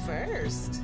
first?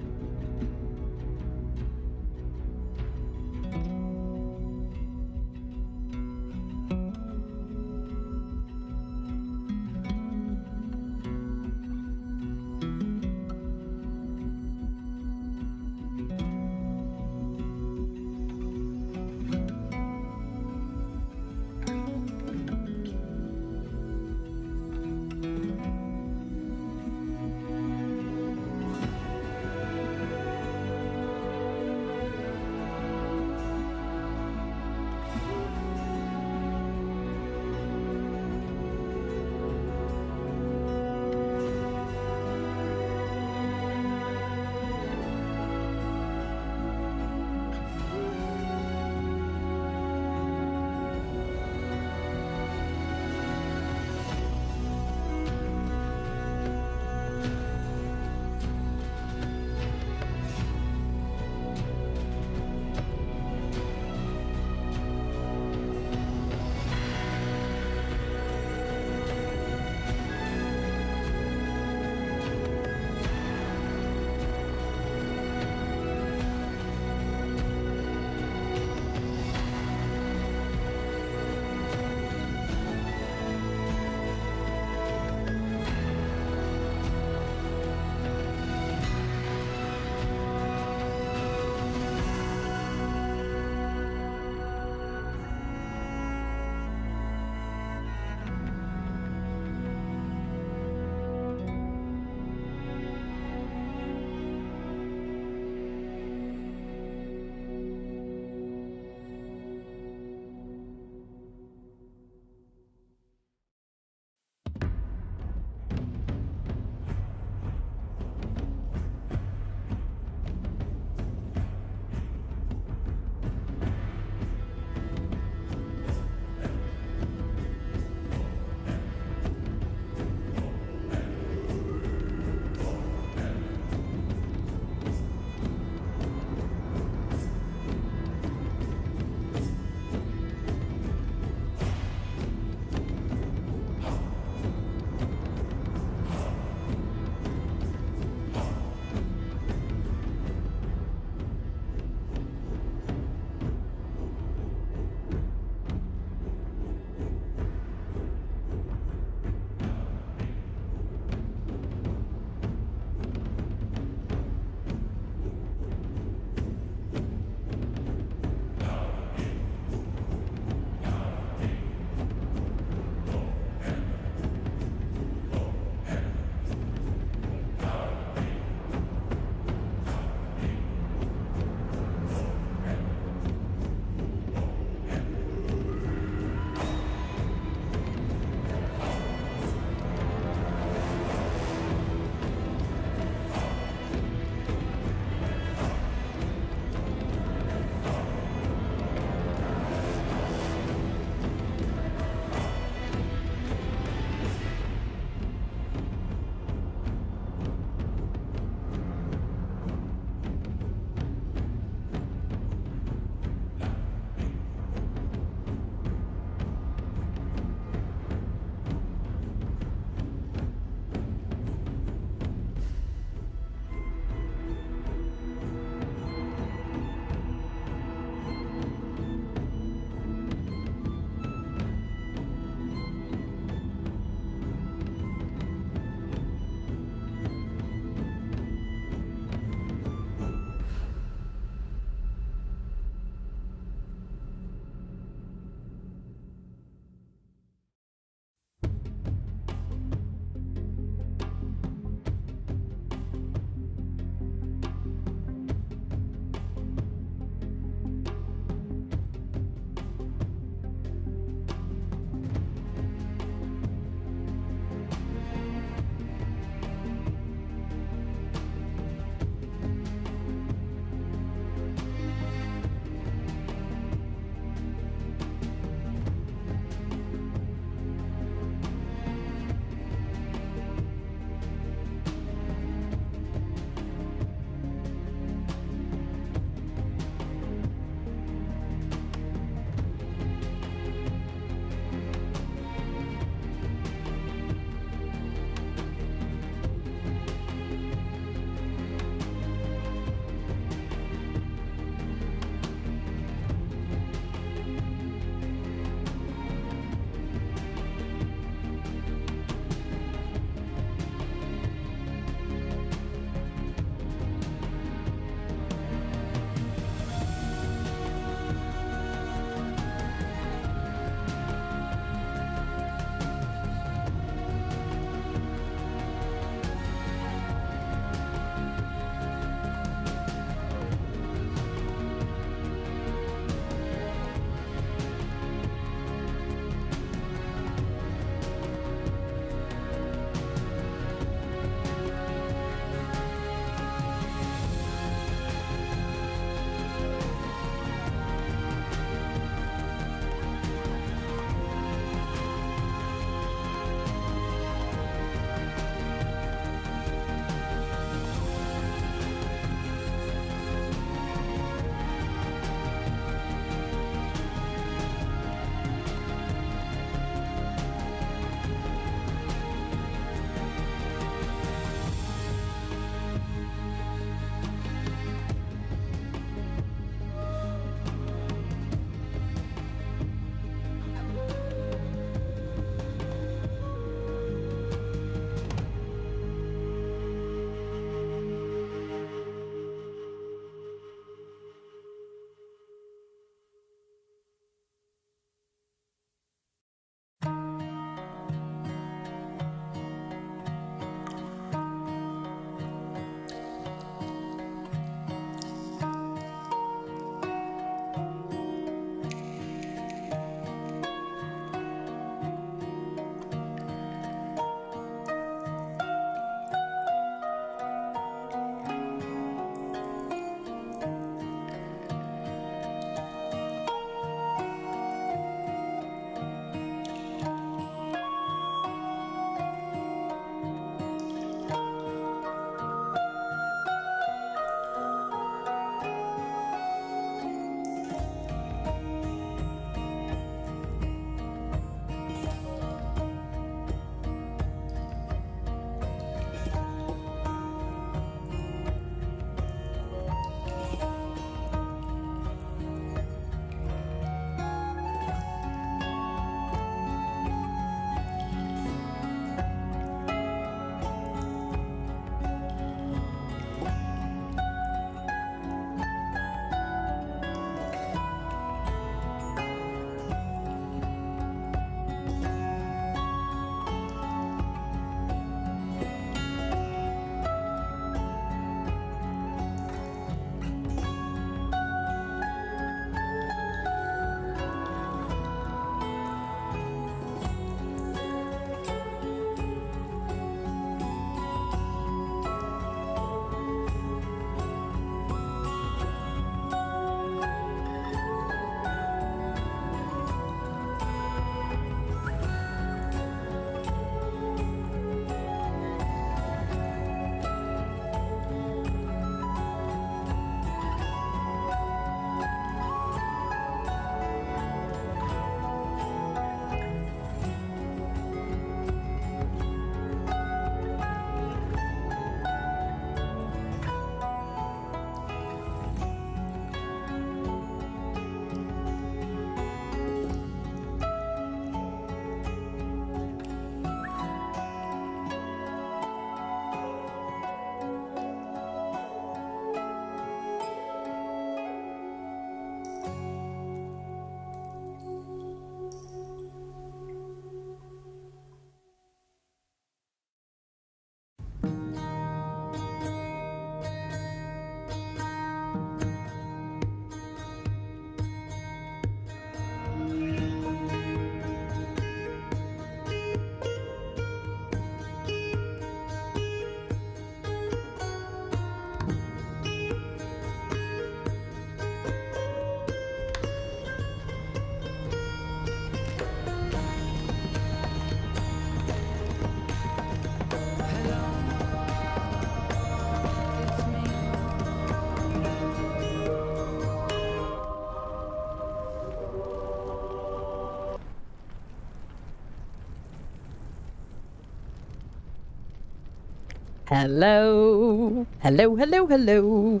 Hello. Hello, hello, hello.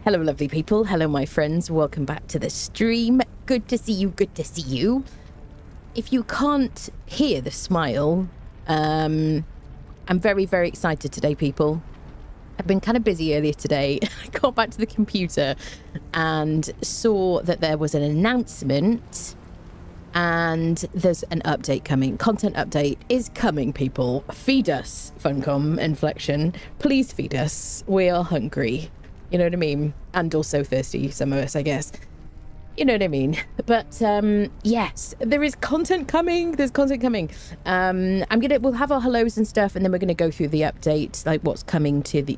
Hello, lovely people. Hello, my friends. Welcome back to the stream. Good to see you. Good to see you. If you can't hear the smile, I'm very, very excited today, people. I've been kind of busy earlier today. I got back to the computer and saw that there was an announcement and there's an update coming. Content update is coming, people. Feed us, Funcom Inflection. Please feed us. We are hungry. You know what I mean? And also thirsty, some of us, I guess. You know what I mean? But yes, there is content coming. There's content coming. We'll have our hellos and stuff, and then we're gonna go through the update, like what's coming to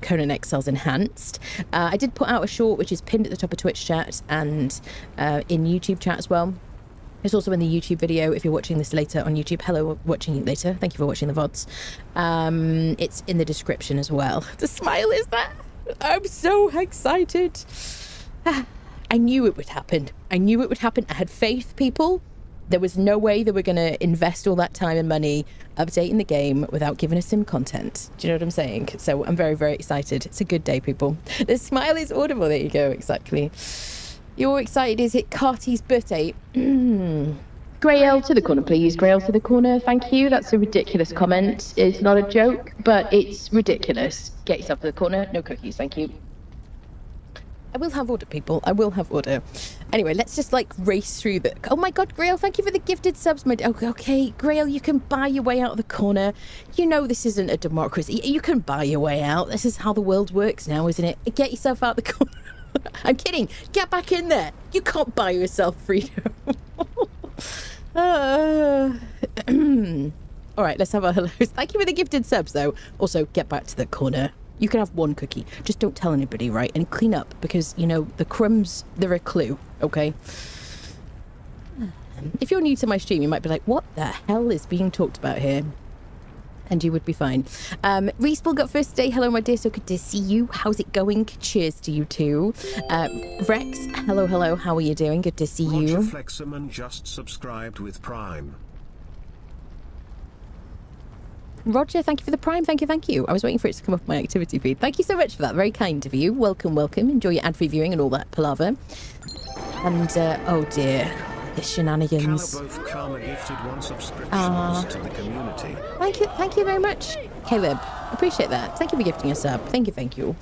Conan Exiles Enhanced. I did put out a short which is pinned at the top of Twitch chat and in YouTube chat as well. It's also in the YouTube video if you're watching this later on YouTube. Hello, watching it later. Thank you for watching the VODs. It's in the description as well. The smile is there. I'm so excited. I knew it would happen. I knew it would happen. I had faith, people. There was no way they were going to invest all that time and money updating the game without giving us some content. Do you know what I'm saying? So I'm very, very excited. It's a good day, people. The smile is audible. There you go. Exactly. You're excited. Is it Carty's birthday? Grail to the corner, please. Grail to the corner. Thank you. That's a ridiculous comment. It's not a joke, but it's ridiculous. Get yourself to the corner. No cookies. Thank you. I will have order, people. I will have order. Anyway, let's just like race through the... Oh my God, Grail, thank you for the gifted subs. Okay, Grail, you can buy your way out of the corner. You know this isn't a democracy. You can buy your way out. This is how the world works now, isn't it? Get yourself out the corner. I'm kidding. Get back in there. You can't buy yourself freedom. All right, let's have our hellos. Thank you for the gifted subs, though. Also, get back to the corner. You can have one cookie. Just don't tell anybody, right? And clean up, because, you know, the crumbs, they're a clue, okay? If you're new to my stream, you might be like, what the hell is being talked about here? And you would be fine. Respawn got first today. Hello, my dear. So good to see you. How's it going? Cheers to you too. Rex, hello, hello. How are you doing? Good to see you. Roger Flexerman just subscribed with Prime. Roger, thank you for the Prime. Thank you, thank you. I was waiting for it to come up my activity feed. Thank you so much for that. Very kind of you. Welcome, welcome. Enjoy your ad-free viewing and all that palaver. And, oh dear. The shenanigans. Both Karma gifted 1 subscription to the community. Thank you very much, Caleb. Appreciate that. Thank you for gifting a sub. Thank you.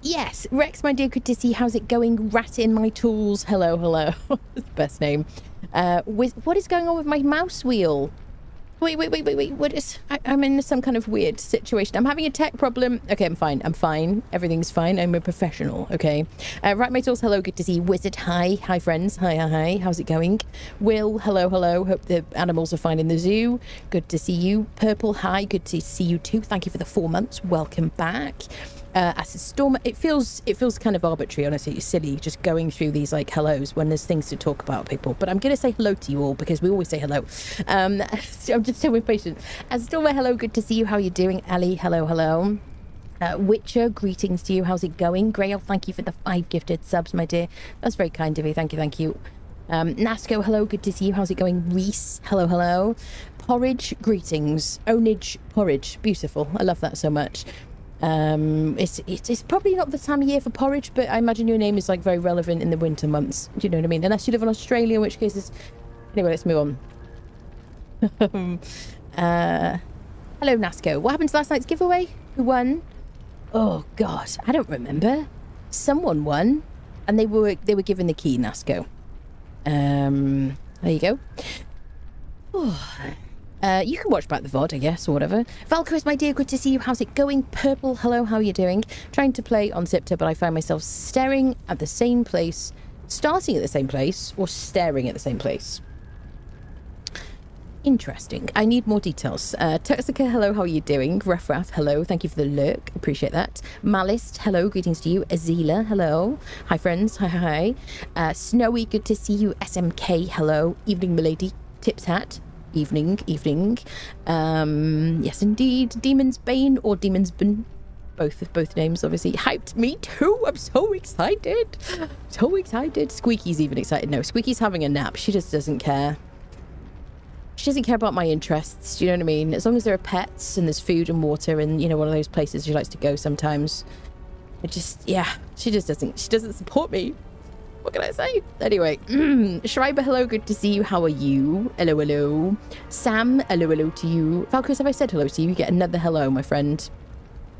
Yes, Rex, my dear, good to see you. How's it going? Rat in my tools. Hello. That's the best name. What is going on with my mouse wheel? Wait. What is... I'm in some kind of weird situation. I'm having a tech problem. Okay, I'm fine. Everything's fine. I'm a professional, okay? Right, my tools, hello. Good to see you. Wizard, hi. Hi, friends. Hi. How's it going? Will, hello. Hope the animals are fine in the zoo. Good to see you. Purple, hi. Good to see you too. Thank you for the 4 months. Welcome back. As a storm, it feels kind of arbitrary, honestly. It's silly just going through these like hellos when there's things to talk about, people. But I'm gonna say hello to you all because we always say hello. So I'm just so impatient. As Stormer, hello, good to see you. How are you doing? Ellie, hello. Witcher, greetings to you. How's it going? Grail, thank you for the 5 gifted subs, my dear. That's very kind of you. Thank you. Nasco, hello, good to see you. How's it going? Reese, hello. Porridge, greetings. Ownage porridge, beautiful. I love that so much. It's probably not the time of year for porridge, but I imagine your name is like very relevant in the winter months. Do you know what I mean? Unless you live in Australia, in which case it's... Anyway, let's move on. Hello, Nasco. What happened to last night's giveaway? Who won? Oh God, I don't remember. Someone won, and they were given the key, Nasco. There you go. You can watch back the VOD, I guess, or whatever. Valkyries, my dear, good to see you. How's it going? Purple, hello, how are you doing? Trying to play on Siptah, but I find myself staring at the same place, starting at the same place, or staring at the same place. Interesting. I need more details. Tuxika, hello, how are you doing? Ruff, hello, thank you for the lurk. Appreciate that. Malice, hello, greetings to you. Azila, hello. Hi, friends. Hi. Snowy, good to see you. SMK, hello. Evening, milady. Tips hat. Evening. Yes, indeed. Demon's Bane or Demon's Bane. Both names, obviously. Hyped. Me too. I'm so excited. Squeaky's even excited. No, Squeaky's having a nap. She just doesn't care. She doesn't care about my interests. Do you know what I mean? As long as there are pets and there's food and water and, you know, one of those places she likes to go sometimes. It just, yeah, she doesn't support me. What can I say? Anyway, Schreiber, hello, good to see you. How are you? Hello, hello. Sam, hello to you. Falcos, have I said hello to you? You get another hello, my friend.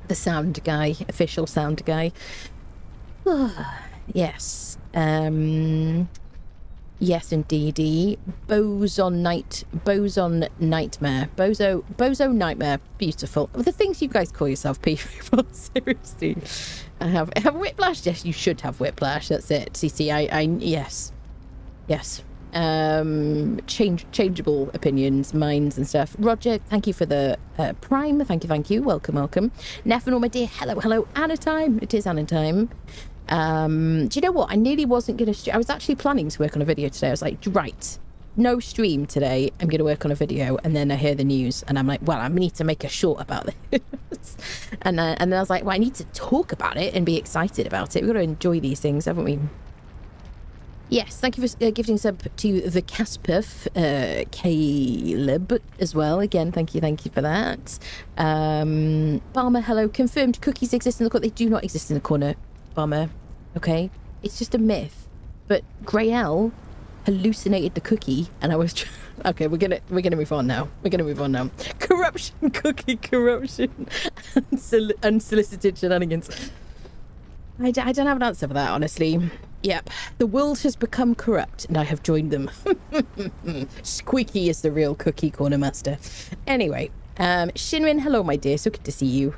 The sound guy, official sound guy. Yes. Yes, indeedy. Boson Nightmare. Bozo Nightmare. Beautiful. The things you guys call yourself, people. Seriously. I have whiplash. Yes, you should have whiplash. That's it. CC, yes. Yes. Changeable opinions, minds and stuff. Roger, thank you for the prime. Thank you. Welcome. Nephanor, my dear. Hello. Anna time. It is Anna time. Do you know what? I nearly wasn't going to... I was actually planning to work on a video today. I was like, right, no stream today. I'm going to work on a video. And then I hear the news and I'm like, well, I need to make a short about this. and then I was like, well, I need to talk about it and be excited about it. We've got to enjoy these things, haven't we? Yes, thank you for gifting sub to the Caspuff, Caleb as well. Again, thank you for that. Barmer, hello. Confirmed cookies exist in the corner. They do not exist in the corner. Bummer. Okay, it's just a myth. But Grael hallucinated the cookie, and I was okay. We're gonna move on now. Corruption, cookie corruption, unsolicited shenanigans. I don't have an answer for that, honestly. Yep, the world has become corrupt, and I have joined them. Squeaky is the real cookie corner master. Anyway, Shinrin, hello, my dear. So good to see you.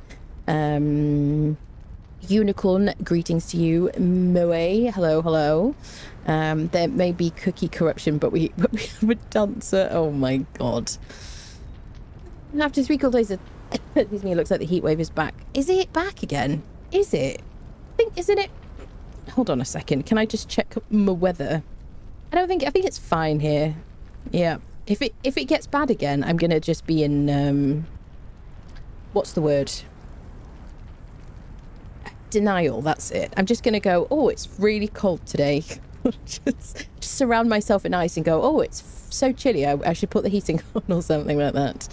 Unicorn, greetings to you. Moe, hello. There may be cookie corruption, but we have a dancer. Oh my god. After 3 cold days, excuse me, it looks like the heat wave is back. Is it back again? Is it? I think, isn't it? Hold on a second. Can I just check my weather? I think it's fine here. Yeah. If it gets bad again, I'm gonna just be in what's the word? Denial. That's it. I'm just gonna go, oh, it's really cold today. just surround myself in ice and go, oh, it's so chilly, I should put the heating on or something like that.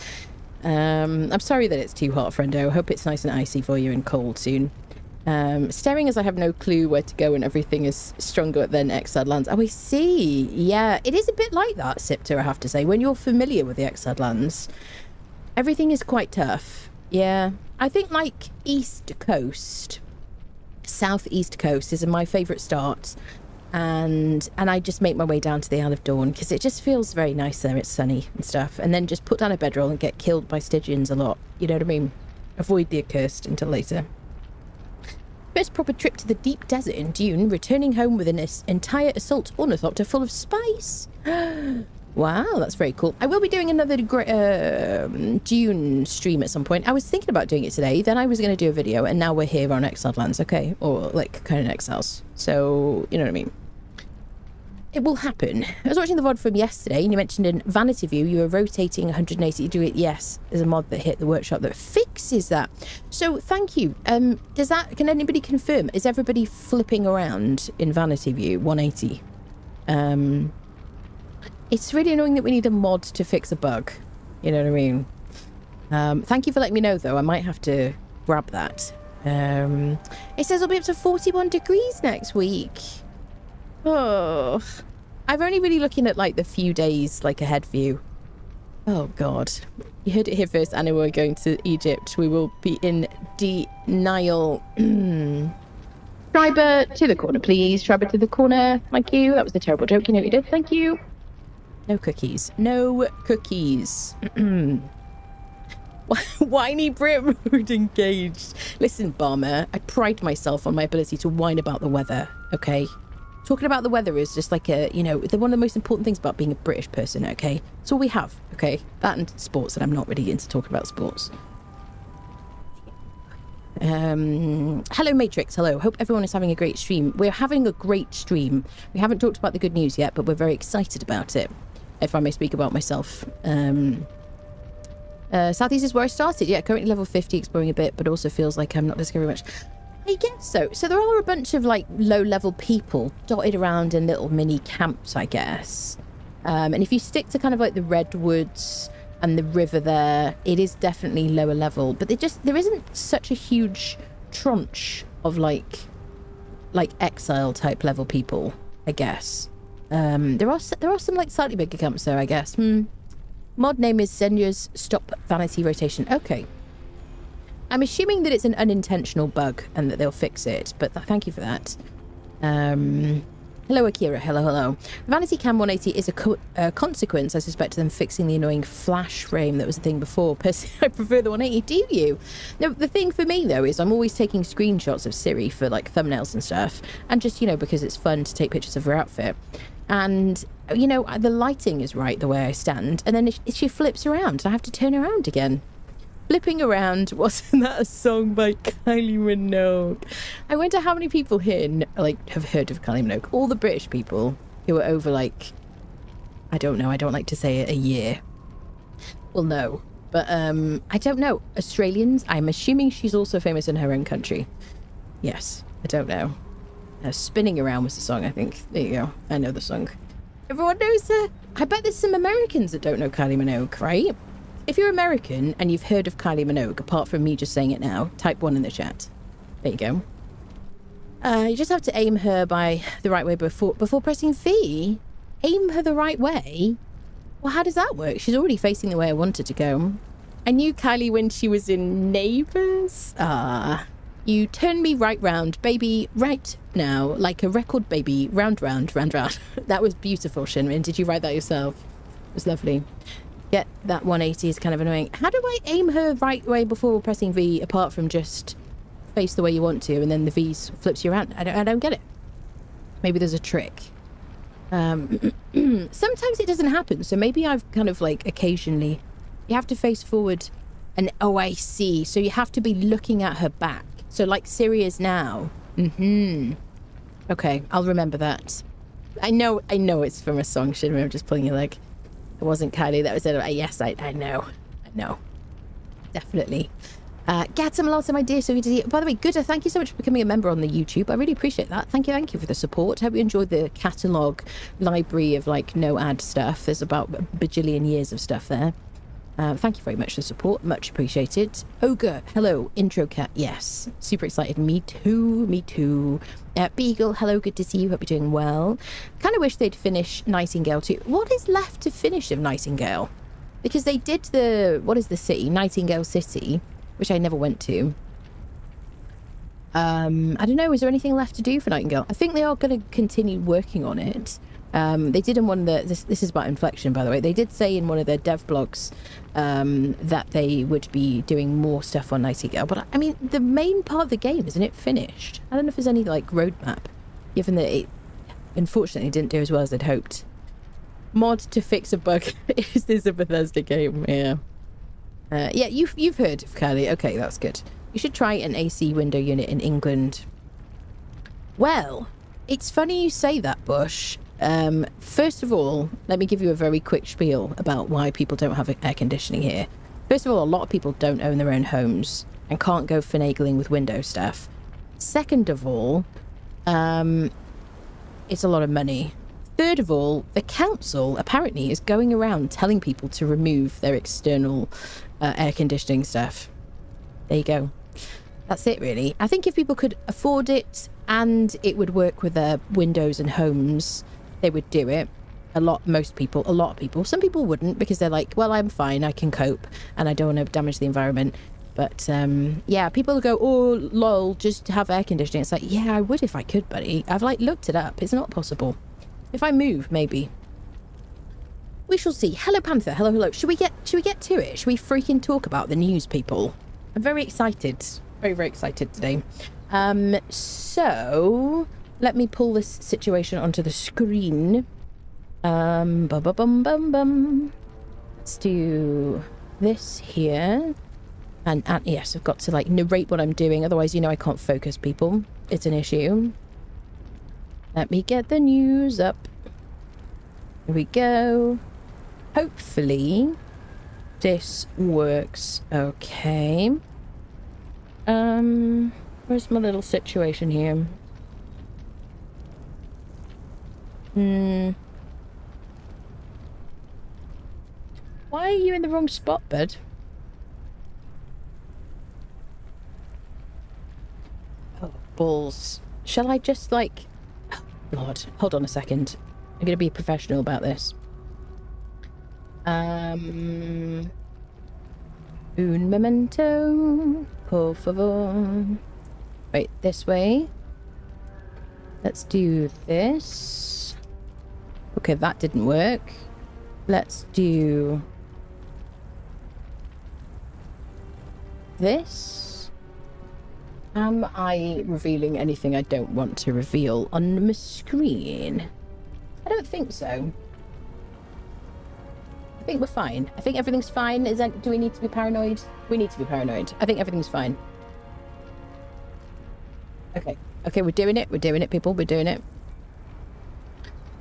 I'm sorry that it's too hot, friendo. I hope it's nice and icy for you and cold soon. Staring as I have no clue where to go and everything is stronger than Exiled Lands. Oh, I see. Yeah, it is a bit like that, Siptah, I have to say. When you're familiar with the Exiled Lands, everything is quite tough. Yeah, I think like East Coast, Southeast Coast is my favourite start, and I just make my way down to the Isle of Dawn because it just feels very nice there. It's sunny and stuff, and then just put down a bedroll and get killed by Stygians a lot. You know what I mean? Avoid the accursed until later. First proper trip to the deep desert in Dune, returning home with an entire assault ornithopter full of spice. Wow, that's very cool. I will be doing another Dune stream at some point. I was thinking about doing it today, then I was going to do a video, and now we're here on Exiled Lands, okay? Or like Conan Exiles. So, you know what I mean? It will happen. I was watching the VOD from yesterday, and you mentioned in Vanity View you were rotating 180 to do it. Yes, there's a mod that hit the workshop that fixes that. So thank you. Can anybody confirm? Is everybody flipping around in Vanity View 180? It's really annoying that we need a mod to fix a bug. You know what I mean? Thank you for letting me know, though. I might have to grab that. It says it'll be up to 41 degrees next week. Oh, I'm only really looking at like the few days like ahead for you. Oh God, you heard it here first. Anna, we're going to Egypt. We will be in denial. Schreiber to the corner, please. Schreiber to the corner. Thank you. That was a terrible joke. You know what you did. Thank you. No cookies. No cookies. Whiny Brit mood engaged. Listen, Barmer, I pride myself on my ability to whine about the weather. Okay. Talking about the weather is just like one of the most important things about being a British person, okay? It's all we have, okay? That and sports, and I'm not really into talking about sports. Hello, Matrix. Hello. Hope everyone is having a great stream. We're having a great stream. We haven't talked about the good news yet, but we're very excited about it, if I may speak about myself. Southeast is where I started. Yeah, currently level 50, exploring a bit, but also feels like I'm not discovering much. I guess so. So there are a bunch of like low-level people dotted around in little mini camps, I guess. And if you stick to kind of like the redwoods and the river there, it is definitely lower level. But there isn't such a huge tranche of like exile type level people, I guess. There are some like slightly bigger camps though, I guess. Mod name is Zenya's Stop Vanity Rotation. Okay. I'm assuming that it's an unintentional bug and that they'll fix it, but thank you for that. Hello, Akira. Hello. Vanity Cam 180 is a consequence, I suspect, of them fixing the annoying flash frame that was a thing before. Personally, I prefer the 180. Do you? No, the thing for me, though, is I'm always taking screenshots of Siri for, like, thumbnails and stuff. And just, you know, because it's fun to take pictures of her outfit. And, you know, the lighting is right the way I stand. And then she flips around. I have to turn around again. Flipping around, wasn't that a song by Kylie Minogue? I wonder how many people here have heard of Kylie Minogue. All the British people who are over like, I don't know, I don't like to say it, a year. Well, no, but I don't know. Australians, I'm assuming she's also famous in her own country. Yes, I don't know. Spinning Around was the song, I think. There you go. I know the song. Everyone knows her. I bet there's some Americans that don't know Kylie Minogue, right? If you're American and you've heard of Kylie Minogue, apart from me just saying it now, type 1 in the chat. There you go. You just have to aim her by the right way before pressing V. Aim her the right way? Well, how does that work? She's already facing the way I want her to go. I knew Kylie when she was in Neighbours. You turn me right round, baby, right now, like a record baby, round, round, round, round. That was beautiful, Shinrin. Did you write that yourself? It was lovely. Yeah, that 180 is kind of annoying. How do I aim her right way before pressing V, apart from just face the way you want to, and then the V flips you around? I don't get it. Maybe there's a trick. Sometimes it doesn't happen, so maybe I've kind of like occasionally... You have to face forward and... Oh, I see. So you have to be looking at her back. So like Siri is now. Okay, I'll remember that. I know it's from a song, Shinra. I'm just pulling your leg. It wasn't Kylie, that was it. Yes, I know. Definitely. Gatsam Lotta, my dear, so good to see you. By the way, Gooder, thank you so much for becoming a member on the YouTube. I really appreciate that. Thank you for the support. Hope you enjoyed the catalogue library of like no ad stuff. There's about a bajillion years of stuff there. Thank you very much for the support. Much appreciated. Ogre, hello. Intro cat, yes. Super excited. Me too. Beagle, hello. Good to see you. Hope you're doing well. Kind of wish they'd finish Nightingale too. What is left to finish of Nightingale? Because they did what is the city? Nightingale City, which I never went to. I don't know. Is there anything left to do for Nightingale? I think they are going to continue working on it. They did in one of this is about Inflection, by the way. They did say in one of their dev blogs that they would be doing more stuff on Nightingale. But I mean, the main part of the game, isn't it finished? I don't know if there's any like roadmap, given that it unfortunately didn't do as well as they'd hoped. Mod to fix a bug. Is this a Bethesda game? Yeah. Yeah, you've heard of Kylie. Okay, that's good. You should try an AC window unit in England. Well, it's funny you say that, Bush. First of all, let me give you a very quick spiel about why people don't have air conditioning here. First of all, a lot of people don't own their own homes and can't go finagling with window stuff. Second of all, it's a lot of money. Third of all, the council apparently is going around telling people to remove their external air conditioning stuff. There you go. That's it, really. I think if people could afford it and it would work with their windows and homes, they would do it. A lot of people. Some people wouldn't because they're like, well, I'm fine, I can cope, and I don't want to damage the environment. But yeah, people go, oh, lol, just have air conditioning. It's like, yeah, I would if I could, buddy. I've like looked it up. It's not possible. If I move, maybe. We shall see. Hello, Panther. Hello. Should we get to it? Should we freaking talk about the news, people? I'm very excited. Very, very excited today. So let me pull this situation onto the screen. Let's do this here. And yes, I've got to like narrate what I'm doing. Otherwise, you know, I can't focus, people. It's an issue. Let me get the news up. Here we go. Hopefully this works okay. Where's my little situation here? Why are you in the wrong spot, bud? Oh, balls. Shall I just, like... Oh, Lord. Hold on a second. I'm going to be professional about this. Un momento, por favor. Wait, this way. Let's do this. Okay, that didn't work. Let's do this. Am I revealing anything I don't want to reveal on my screen? I don't think so. I think we're fine. I think everything's fine. Do we need to be paranoid? We need to be paranoid. I think everything's fine. Okay. Okay, we're doing it. We're doing it, people. We're doing it.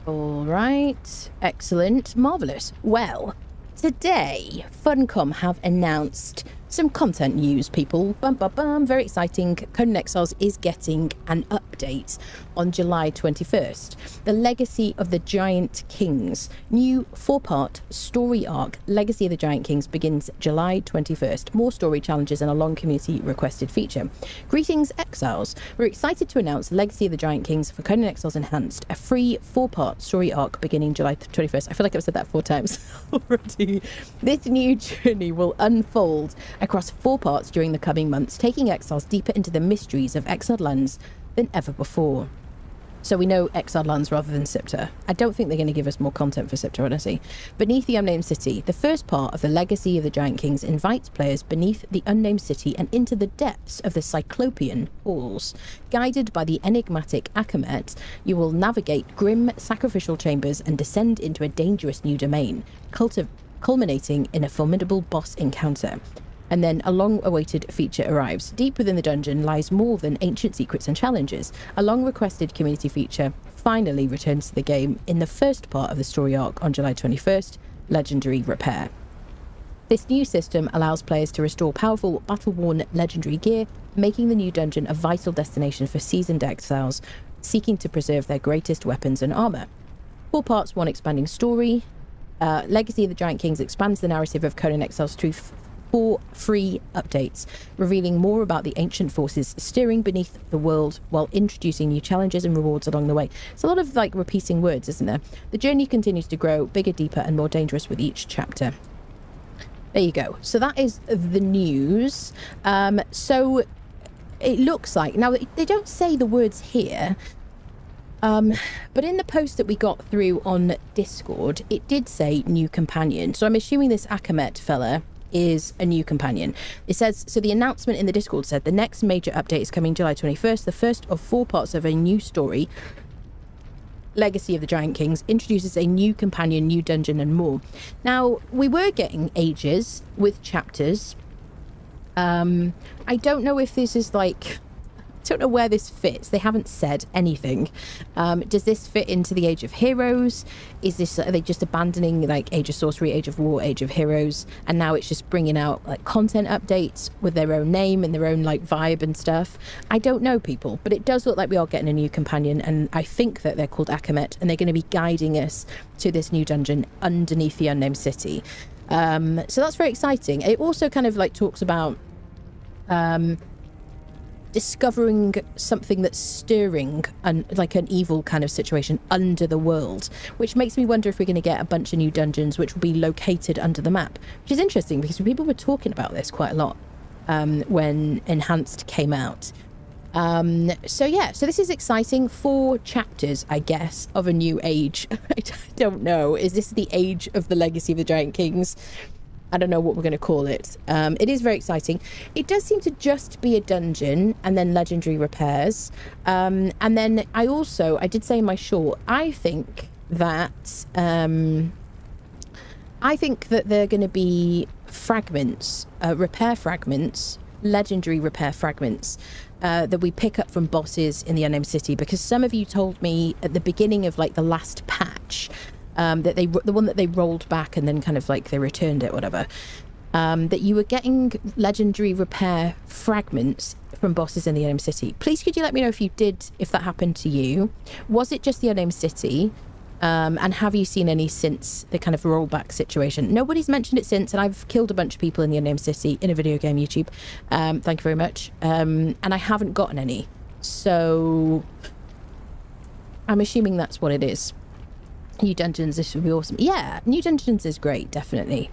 All right. Excellent. Marvellous. Well, today, Funcom have announced some content news, people. Bum, bum, bum. Very exciting. Conan Exiles is getting an update on July 21st. The Legacy of the Giant Kings. New 4-part story arc, Legacy of the Giant Kings, begins July 21st. More story challenges and a long community requested feature. Greetings, Exiles. We're excited to announce Legacy of the Giant Kings for Conan Exiles Enhanced, a free 4-part story arc beginning July 21st. I feel like I've said that 4 times already. This new journey will unfold across 4 parts during the coming months, taking Exiles deeper into the mysteries of exiled lands than ever before. So we know exiled lands rather than Siptah. I don't think they're going to give us more content for Siptah, honestly. Beneath the Unnamed City, the first part of the Legacy of the Giant Kings invites players beneath the Unnamed City and into the depths of the Cyclopean halls. Guided by the enigmatic Achamet, you will navigate grim sacrificial chambers and descend into a dangerous new domain, culminating in a formidable boss encounter. And then a long-awaited feature arrives. Deep within the dungeon lies more than ancient secrets and challenges. A long-requested community feature finally returns to the game in the first part of the story arc on July 21st, Legendary Repair. This new system allows players to restore powerful, battle-worn legendary gear, making the new dungeon a vital destination for seasoned exiles seeking to preserve their greatest weapons and armor. 4 parts, 1 expanding story. Legacy of the Giant Kings expands the narrative of Conan Exiles through 4 free updates, revealing more about the ancient forces steering beneath the world while introducing new challenges and rewards along the way. It's a lot of like repeating words, isn't there? The journey continues to grow bigger, deeper, and more dangerous with each chapter. There you go. So that is the news. So it looks like, now they don't say the words here, but in the post that we got through on Discord, it did say new companion. So I'm assuming this Achamet fella is a new companion. It says, so the announcement in the Discord said the next major update is coming July 21st, the first of 4 parts of a new story, Legacy of the Giant Kings, introduces a new companion, new dungeon, and more. Now, we were getting ages with chapters. I don't know if this is like... I don't know where this fits. They haven't said anything. Does this fit into the Age of Heroes? Are they just abandoning like Age of Sorcery, Age of War, Age of Heroes, and now it's just bringing out like content updates with their own name and their own like vibe and stuff? I don't know, people, but it does look like we are getting a new companion, and I think that they're called Achamet, and they're going to be guiding us to this new dungeon underneath the Unnamed City. So that's very exciting. It also kind of like talks about discovering something that's stirring and like an evil kind of situation under the world, which makes me wonder if we're going to get a bunch of new dungeons which will be located under the map, which is interesting because people were talking about this quite a lot when Enhanced came out. So yeah, so this is exciting. 4 chapters, I guess, of a new age. I don't know. Is this the age of the Legacy of the Giant Kings? I don't know what we're going to call it. It is very exciting. It does seem to just be a dungeon and then legendary repairs. And then I did say in my short, I think that they're going to be fragments, repair fragments, legendary repair fragments that we pick up from bosses in the Unnamed City, because some of you told me at the beginning of like the last patch, that the one that they rolled back and then kind of like they returned it, whatever, that you were getting legendary repair fragments from bosses in the Unnamed City. Please could you let me know if that happened to you? Was it just the Unnamed City? And have you seen any since the kind of rollback situation? Nobody's mentioned it since, and I've killed a bunch of people in the Unnamed City in a video game YouTube. Thank you very much. And I haven't gotten any. So I'm assuming that's what it is. New dungeons, this would be awesome. Yeah, new dungeons is great, definitely.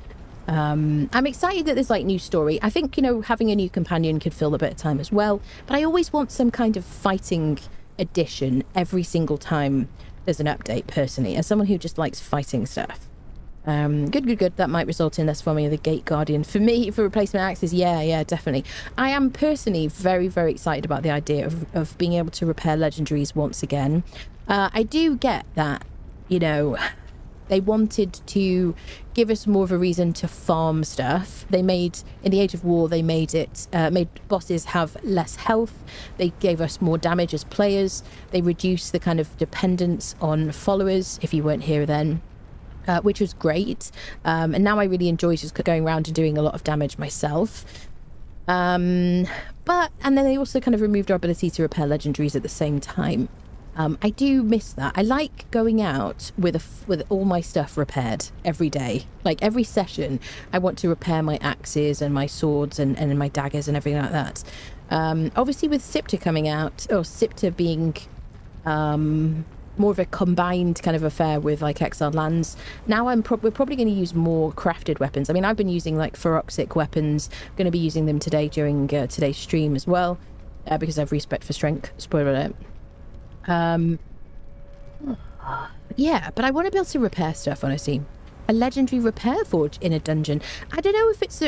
I'm excited that there's like new story. I think, you know, having a new companion could fill a bit of time as well. But I always want some kind of fighting addition every single time there's an update, personally, as someone who just likes fighting stuff. Good. That might result in less farming of the Gate Guardian. For me, for replacement axes, yeah, definitely. I am personally very, very excited about the idea of being able to repair legendaries once again. I do get that, you know, they wanted to give us more of a reason to farm stuff. They made, in the Age of War, they made it, made bosses have less health. They gave us more damage as players. They reduced the kind of dependence on followers, if you weren't here then. Which was great. And now I really enjoy just going around and doing a lot of damage myself. And then they also kind of removed our ability to repair legendaries at the same time. I do miss that. I like going out with all my stuff repaired every day. Like every session, I want to repair my axes and my swords and my daggers and everything like that. Obviously with Siptah coming out, or Siptah being more of a combined kind of affair with like Exiled Lands. Now we're probably going to use more crafted weapons. I mean, I've been using like feroxic weapons. I'm going to be using them today during today's stream as well, because I have respect for strength. Spoiler alert. Yeah, but I want to be able to repair stuff, honestly. A legendary repair forge in a dungeon. I don't know if it's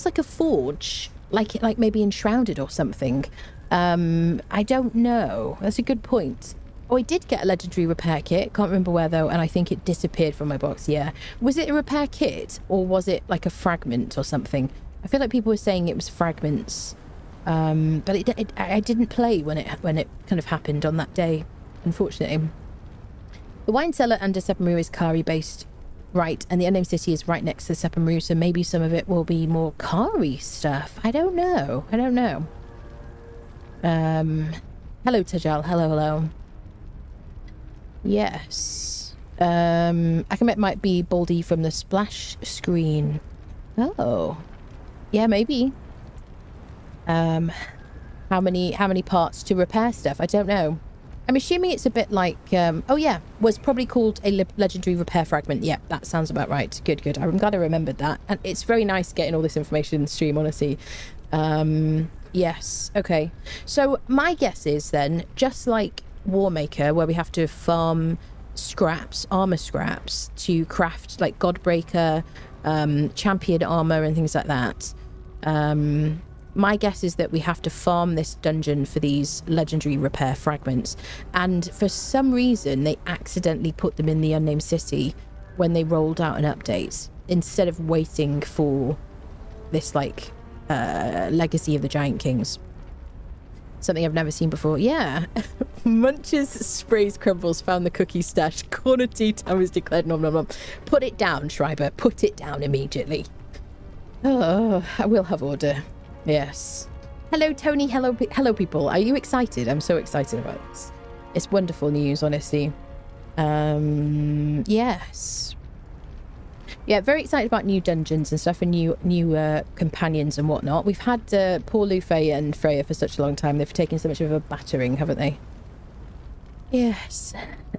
like a forge, like maybe enshrouded or something. I don't know. That's a good point. Oh, I did get a legendary repair kit. Can't remember where though, and I think it disappeared from my box. Yeah, was it a repair kit or was it like a fragment or something? I feel like people were saying it was fragments, but I didn't play when it kind of happened on that day, unfortunately. The wine cellar under Sepamaru is Kari based, right? And the Unnamed City is right next to Sepamaru, so maybe some of it will be more Kari stuff. I don't know. Hello Tajal. Hello. Yes. Akhemet might be Baldy from the splash screen. Oh. Yeah, maybe. How many parts to repair stuff? I don't know. I'm assuming it's a bit like, oh yeah, was probably called a legendary repair fragment. Yeah, that sounds about right. Good. I'm glad I remembered that. And it's very nice getting all this information in the stream, honestly. Yes, okay. So my guess is then, just like Warmaker, where we have to farm scraps, armor scraps, to craft like Godbreaker, champion armor and things like that. My guess is that we have to farm this dungeon for these legendary repair fragments, and for some reason they accidentally put them in the Unnamed City when they rolled out an update, instead of waiting for this like Legacy of the Giant Kings. Something I've never seen before. Yeah. Munches, sprays, crumbles, found the cookie stash. Corner tea time was declared nom nom nom. Put it down, Schreiber. Put it down immediately. Oh, I will have order. Yes. Hello, Tony. Hello, people. Are you excited? I'm so excited about this. It's wonderful news, honestly. Yes. Yeah, very excited about new dungeons and stuff, and new companions and whatnot. We've had poor Luffy and Freya for such a long time. They've taken so much of a battering, haven't they? Yes.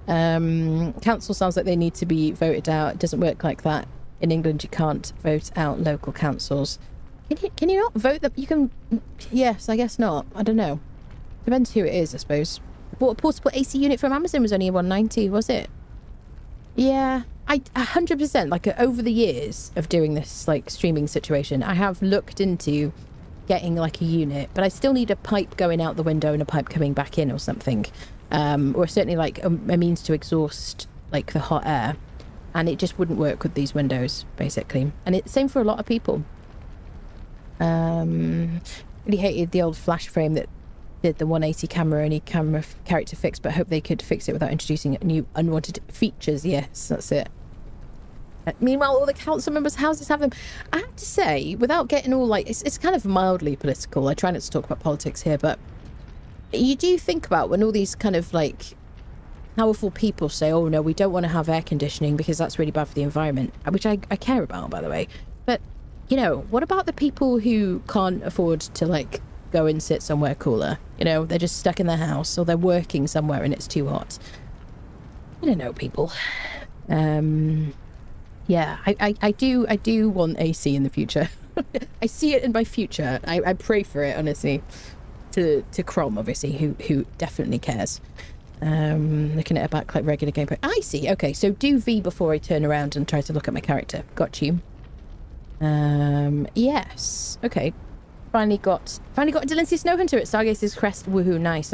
Council sounds like they need to be voted out. It doesn't work like that. In England, you can't vote out local councils. Can you not vote them? You can... Yes, I guess not. I don't know. Depends who it is, I suppose. Bought a portable AC unit from Amazon, was only 190, was it? Yeah. I 100%, like over the years of doing this like streaming situation, I have looked into getting like a unit, but I still need a pipe going out the window and a pipe coming back in or something, or certainly like a means to exhaust like the hot air, and it just wouldn't work with these windows basically. And it's same for a lot of people. Really hated the old flash frame that did the 180 camera only character fix, but hope they could fix it without introducing new unwanted features. Yes, that's it. Meanwhile, all the council members' houses have them. I have to say, without getting all like, it's kind of mildly political. I try not to talk about politics here, but you do think about when all these kind of like powerful people say, oh no, we don't want to have air conditioning because that's really bad for the environment, which I care about, by the way. But, you know, what about the people who can't afford to, like, go and sit somewhere cooler? You know, they're just stuck in their house, or they're working somewhere and it's too hot. I don't know, people. Yeah, I do want AC in the future. I see it in my future. I pray for it, honestly. To Crom, obviously, who definitely cares. Looking at a backlight regular gameplay. I see. Okay, so do V before I turn around and try to look at my character. Got you. Yes. Okay. Finally got a Delancey Snow Hunter at Stargaze's Crest. Woohoo! Nice.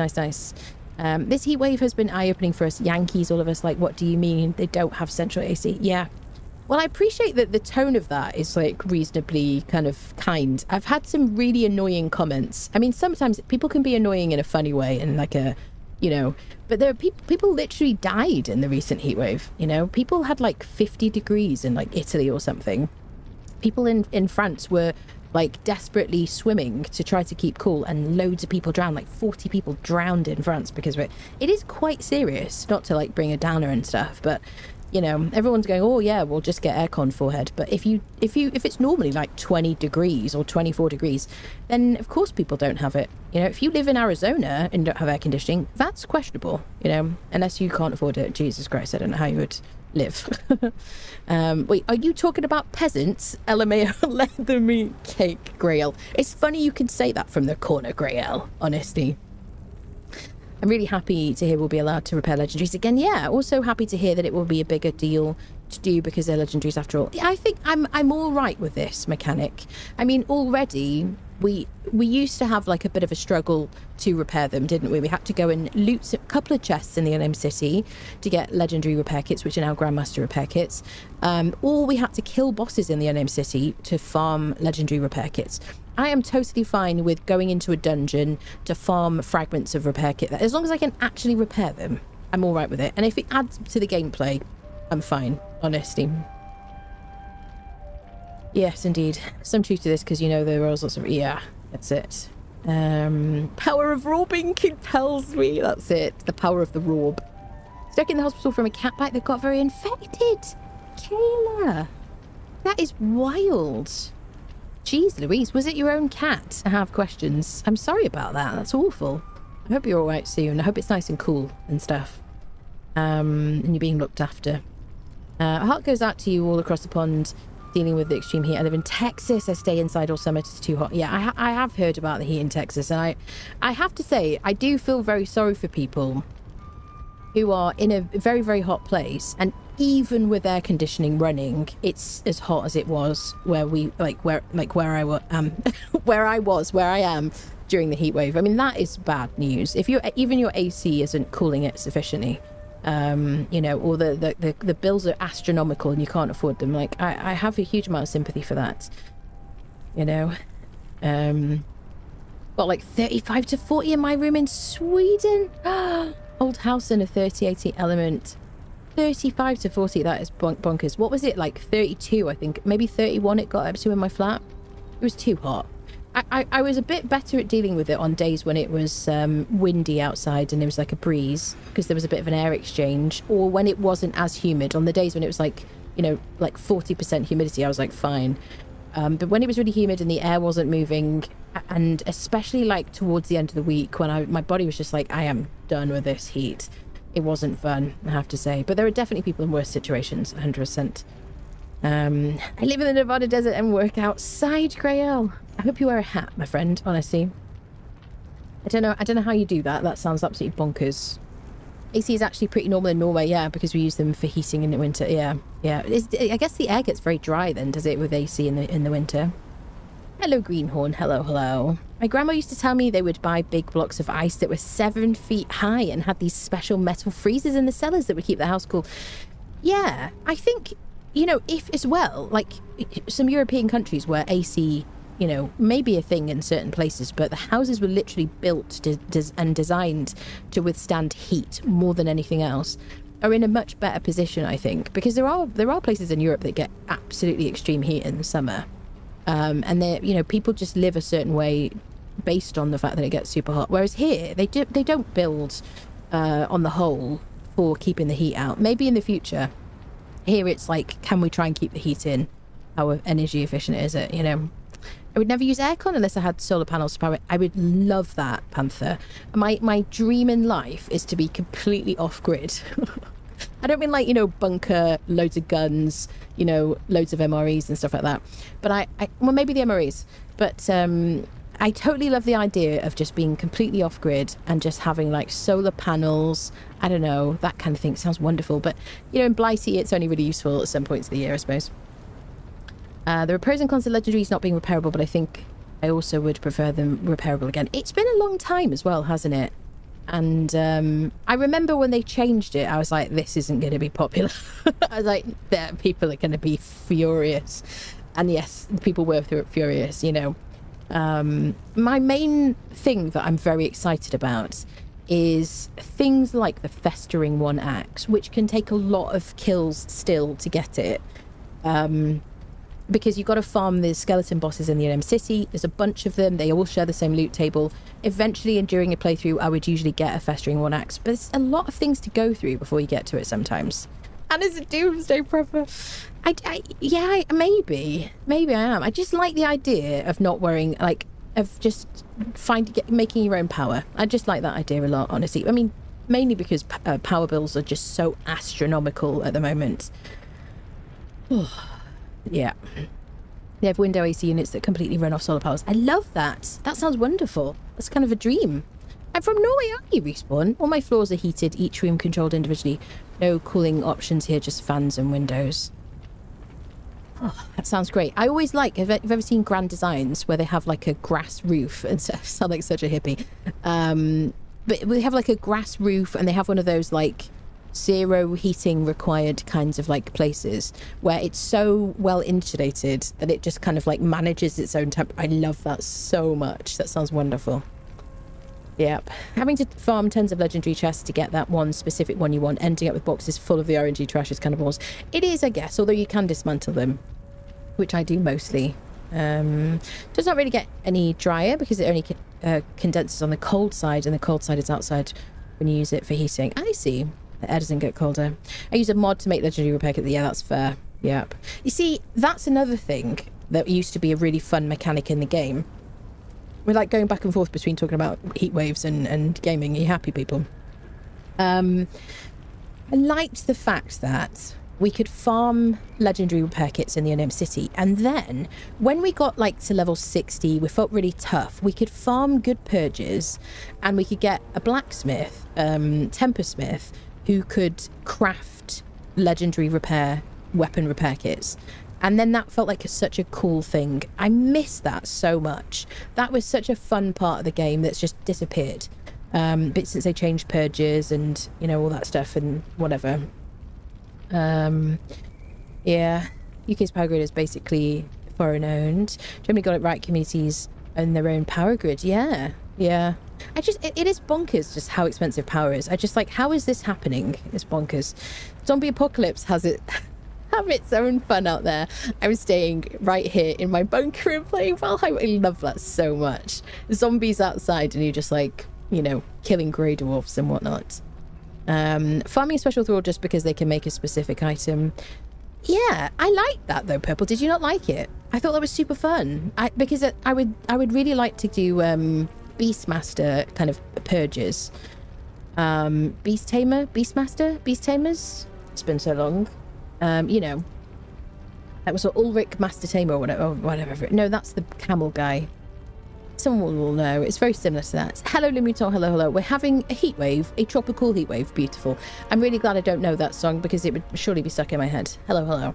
This heat wave has been eye-opening for us Yankees. All of us, like, what do you mean they don't have central AC? Yeah. Well, I appreciate that the tone of that is, like, reasonably kind of kind. I've had some really annoying comments. I mean, sometimes people can be annoying in a funny way and, like, a, you know, but there are people literally died in the recent heat wave, you know? People had, like, 50 degrees in, like, Italy or something. People in France were, like, desperately swimming to try to keep cool, and loads of people drowned. Like 40 people drowned in France because of it. It is quite serious, not to, like, bring a downer and stuff, but... You know, everyone's going, oh yeah, we'll just get aircon forehead. But if it's normally like 20 degrees or 24 degrees, then of course people don't have it. You know, if you live in Arizona and don't have air conditioning, that's questionable, you know, unless you can't afford it. Jesus Christ, I don't know how you would live. Wait, are you talking about peasants? LMAO, leather meat cake, Grail. It's funny you can say that from the corner, Grail, honestly. I'm really happy to hear we'll be allowed to repair legendaries again. Yeah, also happy to hear that it will be a bigger deal to do because they're legendaries after all. I think I'm all right with this mechanic. I mean, already we used to have like a bit of a struggle to repair them, didn't we? We had to go and loot a couple of chests in the unknown city to get legendary repair kits, which are now Grandmaster repair kits. Or we had to kill bosses in the unknown city to farm legendary repair kits. I am totally fine with going into a dungeon to farm fragments of repair kit. As long as I can actually repair them, I'm all right with it. And if it adds to the gameplay, I'm fine, honestly. Yes, indeed. Some truth to this, because, you know, there are all sorts of... Yeah, that's it. Power of rorbing compels me. That's it. The power of the rob. Stuck in the hospital from a cat bite that got very infected. Kayla. That is wild. Jeez Louise, was it your own cat? I have questions. I'm sorry about that. That's awful. I hope you're all right soon. I hope it's nice and cool and stuff. And you're being looked after. A heart goes out to you all across the pond dealing with the extreme heat. I live in Texas. I stay inside all summer. It's too hot. Yeah, I have heard about the heat in Texas. And I have to say, I do feel very sorry for people who are in a very, very hot place, and even with air conditioning running, it's as hot as it was where I am during the heat wave. I mean, that is bad news. If even your AC isn't cooling it sufficiently, you know, or the bills are astronomical and you can't afford them. Like, I have a huge amount of sympathy for that. You know, got like 35 to 40 in my room in Sweden. Old house in a 3080 element. 35 to 40, that is bonkers. What was it, like 32, I think? Maybe 31 it got up to in my flat. It was too hot. I was a bit better at dealing with it on days when it was windy outside and there was like a breeze, because there was a bit of an air exchange, or when it wasn't as humid. On the days when it was like, you know, like 40% humidity, I was like, fine. But when it was really humid and the air wasn't moving, and especially like towards the end of the week when my body was just like, I am done with this heat. It wasn't fun, I have to say. But there are definitely people in worse situations, 100%. I live in the Nevada desert and work outside, Grael. I hope you wear a hat, my friend, honestly. I don't know how you do that. That sounds absolutely bonkers. AC is actually pretty normal in Norway, yeah, because we use them for heating in the winter. Yeah. I guess the air gets very dry then, does it, with AC in the winter? Hello, Greenhorn. Hello. My grandma used to tell me they would buy big blocks of ice that were 7 feet high and had these special metal freezers in the cellars that would keep the house cool. Yeah, I think, you know, if as well, like some European countries where AC, you know, may be a thing in certain places, but the houses were literally built and designed to withstand heat more than anything else, are in a much better position, I think, because there are places in Europe that get absolutely extreme heat in the summer. And they, you know, people just live a certain way based on the fact that it gets super hot. Whereas here, they don't build, on the whole, for keeping the heat out. Maybe in the future. Here it's like, can we try and keep the heat in? How energy efficient is it, you know? I would never use aircon unless I had solar panels to power it. I would love that, Panther. My dream in life is to be completely off-grid. I don't mean like, you know, bunker, loads of guns, you know, loads of MREs and stuff like that. But well, maybe the MREs. But I totally love the idea of just being completely off-grid and just having like solar panels. I don't know, that kind of thing. It sounds wonderful. But, you know, in Blighty, it's only really useful at some points of the year, I suppose. There are pros and cons to legendaries not being repairable, but I think I also would prefer them repairable again. It's been a long time as well, hasn't it? And I remember when they changed it, I was like, this isn't going to be popular. I was like, people are going to be furious. And yes, people were furious, you know. My main thing that I'm very excited about is things like the Festering 1 axe, which can take a lot of kills still to get it. Because you've got to farm the skeleton bosses in the NM City. There's a bunch of them. They all share the same loot table. Eventually, and during a playthrough, I would usually get a Festering 1 axe. But it's a lot of things to go through before you get to it sometimes. And it's a doomsday prepper. Yeah, maybe I am. I just like the idea of not worrying, like, of just making your own power. I just like that idea a lot, honestly. I mean, mainly because power bills are just so astronomical at the moment. Yeah. They have window AC units that completely run off solar powers. I love that. That sounds wonderful. That's kind of a dream. I'm from Norway, aren't you, Respawn? All my floors are heated, each room controlled individually. No cooling options here, just fans and windows. Oh, that sounds great. I always like, have you ever seen Grand Designs where they have like a grass roof? And so, I sound like such a hippie. But we have like a grass roof and they have one of those like zero heating required kinds of like places where it's so well insulated that it just kind of like manages its own temp. I love that so much. That sounds wonderful. Yep. Having to farm tons of legendary chests to get that one specific one you want, ending up with boxes full of the RNG trash is kind of balls. It is, I guess, although you can dismantle them, which I do mostly. Does not really get any drier because it only condenses on the cold side, and the cold side is outside when you use it for heating. I see. The air doesn't get colder. I use a mod to make legendary repair kit. Yeah, that's fair. Yep. You see, that's another thing that used to be a really fun mechanic in the game. We're like going back and forth between talking about heat waves and gaming. Are you happy, people? I liked the fact that we could farm legendary repair kits in the NM City, and then when we got like to level 60, we felt really tough. We could farm good purges, and we could get a blacksmith, tempersmith, who could craft legendary weapon repair kits. And then that felt like such a cool thing. I miss that so much. That was such a fun part of the game that's just disappeared. But since they changed purges and, you know, all that stuff and whatever. Yeah. UK's power grid is basically foreign owned. Germany got it right. Communities own their own power grid. Yeah. Yeah. It is bonkers just how expensive power is. I just like, how is this happening? It's bonkers. Zombie apocalypse has it have its own fun out there. I'm staying right here in my bunker and playing Valheim. I love that so much. Zombies outside and you're just like, you know, killing grey dwarfs and whatnot. Farming a special thrall just because they can make a specific item. Yeah, I like that though, Purple. Did you not like it? I thought that was super fun. Because I would really like to do Beastmaster kind of purges. Beast Master? Beast Tamers? It's been so long. You know, that was Ulrich Master Tamer or whatever. No, that's the camel guy. Someone will know. It's very similar to that. Hello, Limutor. Hello. We're having a heat wave, a tropical heat wave. Beautiful. I'm really glad I don't know that song because it would surely be stuck in my head. Hello.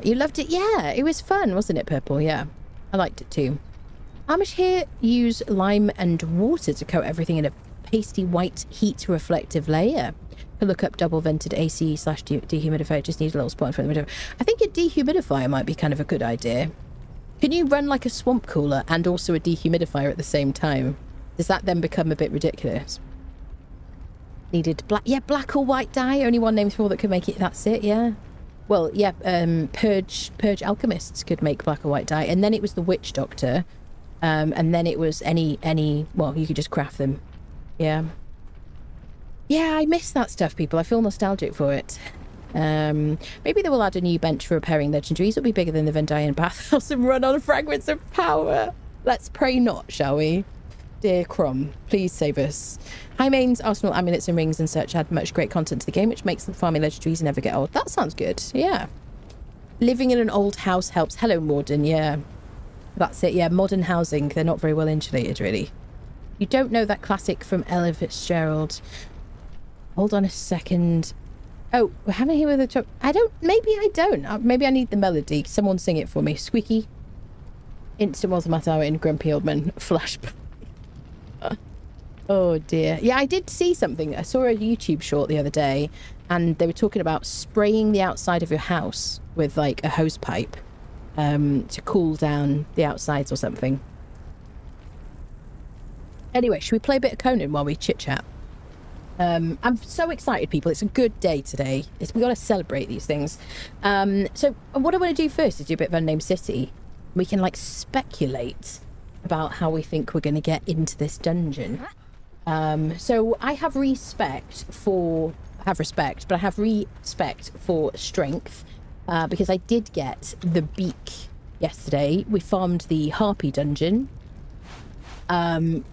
You loved it? Yeah, it was fun, wasn't it, Purple? Yeah, I liked it too. Amish here use lime and water to coat everything in a pasty white heat reflective layer. Look up double vented AC / dehumidifier. Just need a little spot in front of the window. I think a dehumidifier might be kind of a good idea. Can you run like a swamp cooler and also a dehumidifier at the same time? Does that then become a bit ridiculous? Needed black or white dye. Only one name for that could make it. That's it. Yeah. Well, yeah. Purge alchemists could make black or white dye, and then it was the witch doctor, and then it was any. Well, you could just craft them. Yeah. Yeah, I miss that stuff, people. I feel nostalgic for it. Maybe they will add a new bench for repairing legendaries. It'll be bigger than the Vendayan bathhouse and run on fragments of power. Let's pray not, shall we? Dear Crom, please save us. High mains, arsenal, amulets and rings and such add much great content to the game, which makes the farming legendaries never get old. That sounds good. Yeah. Living in an old house helps. Hello, Morden. Yeah. That's it. Yeah, modern housing. They're not very well insulated, really. You don't know that classic from Ella Fitzgerald. Hold on a second. Oh, we're having here with a top. Maybe I don't. Maybe I need the melody. Someone sing it for me. Squeaky. Instant was Matao in Grumpy Old Man. Flashback. Oh dear. Yeah, I did see something. I saw a YouTube short the other day and they were talking about spraying the outside of your house with like a hose pipe to cool down the outsides or something. Anyway, should we play a bit of Conan while we chit chat? I'm so excited, people. It's a good day today. We got to celebrate these things. So what I want to do first is do a bit of Unnamed City. We can like speculate about how we think we're going to get into this dungeon. So I have respect, but I have respect for strength because I did get the beak yesterday. We farmed the harpy dungeon a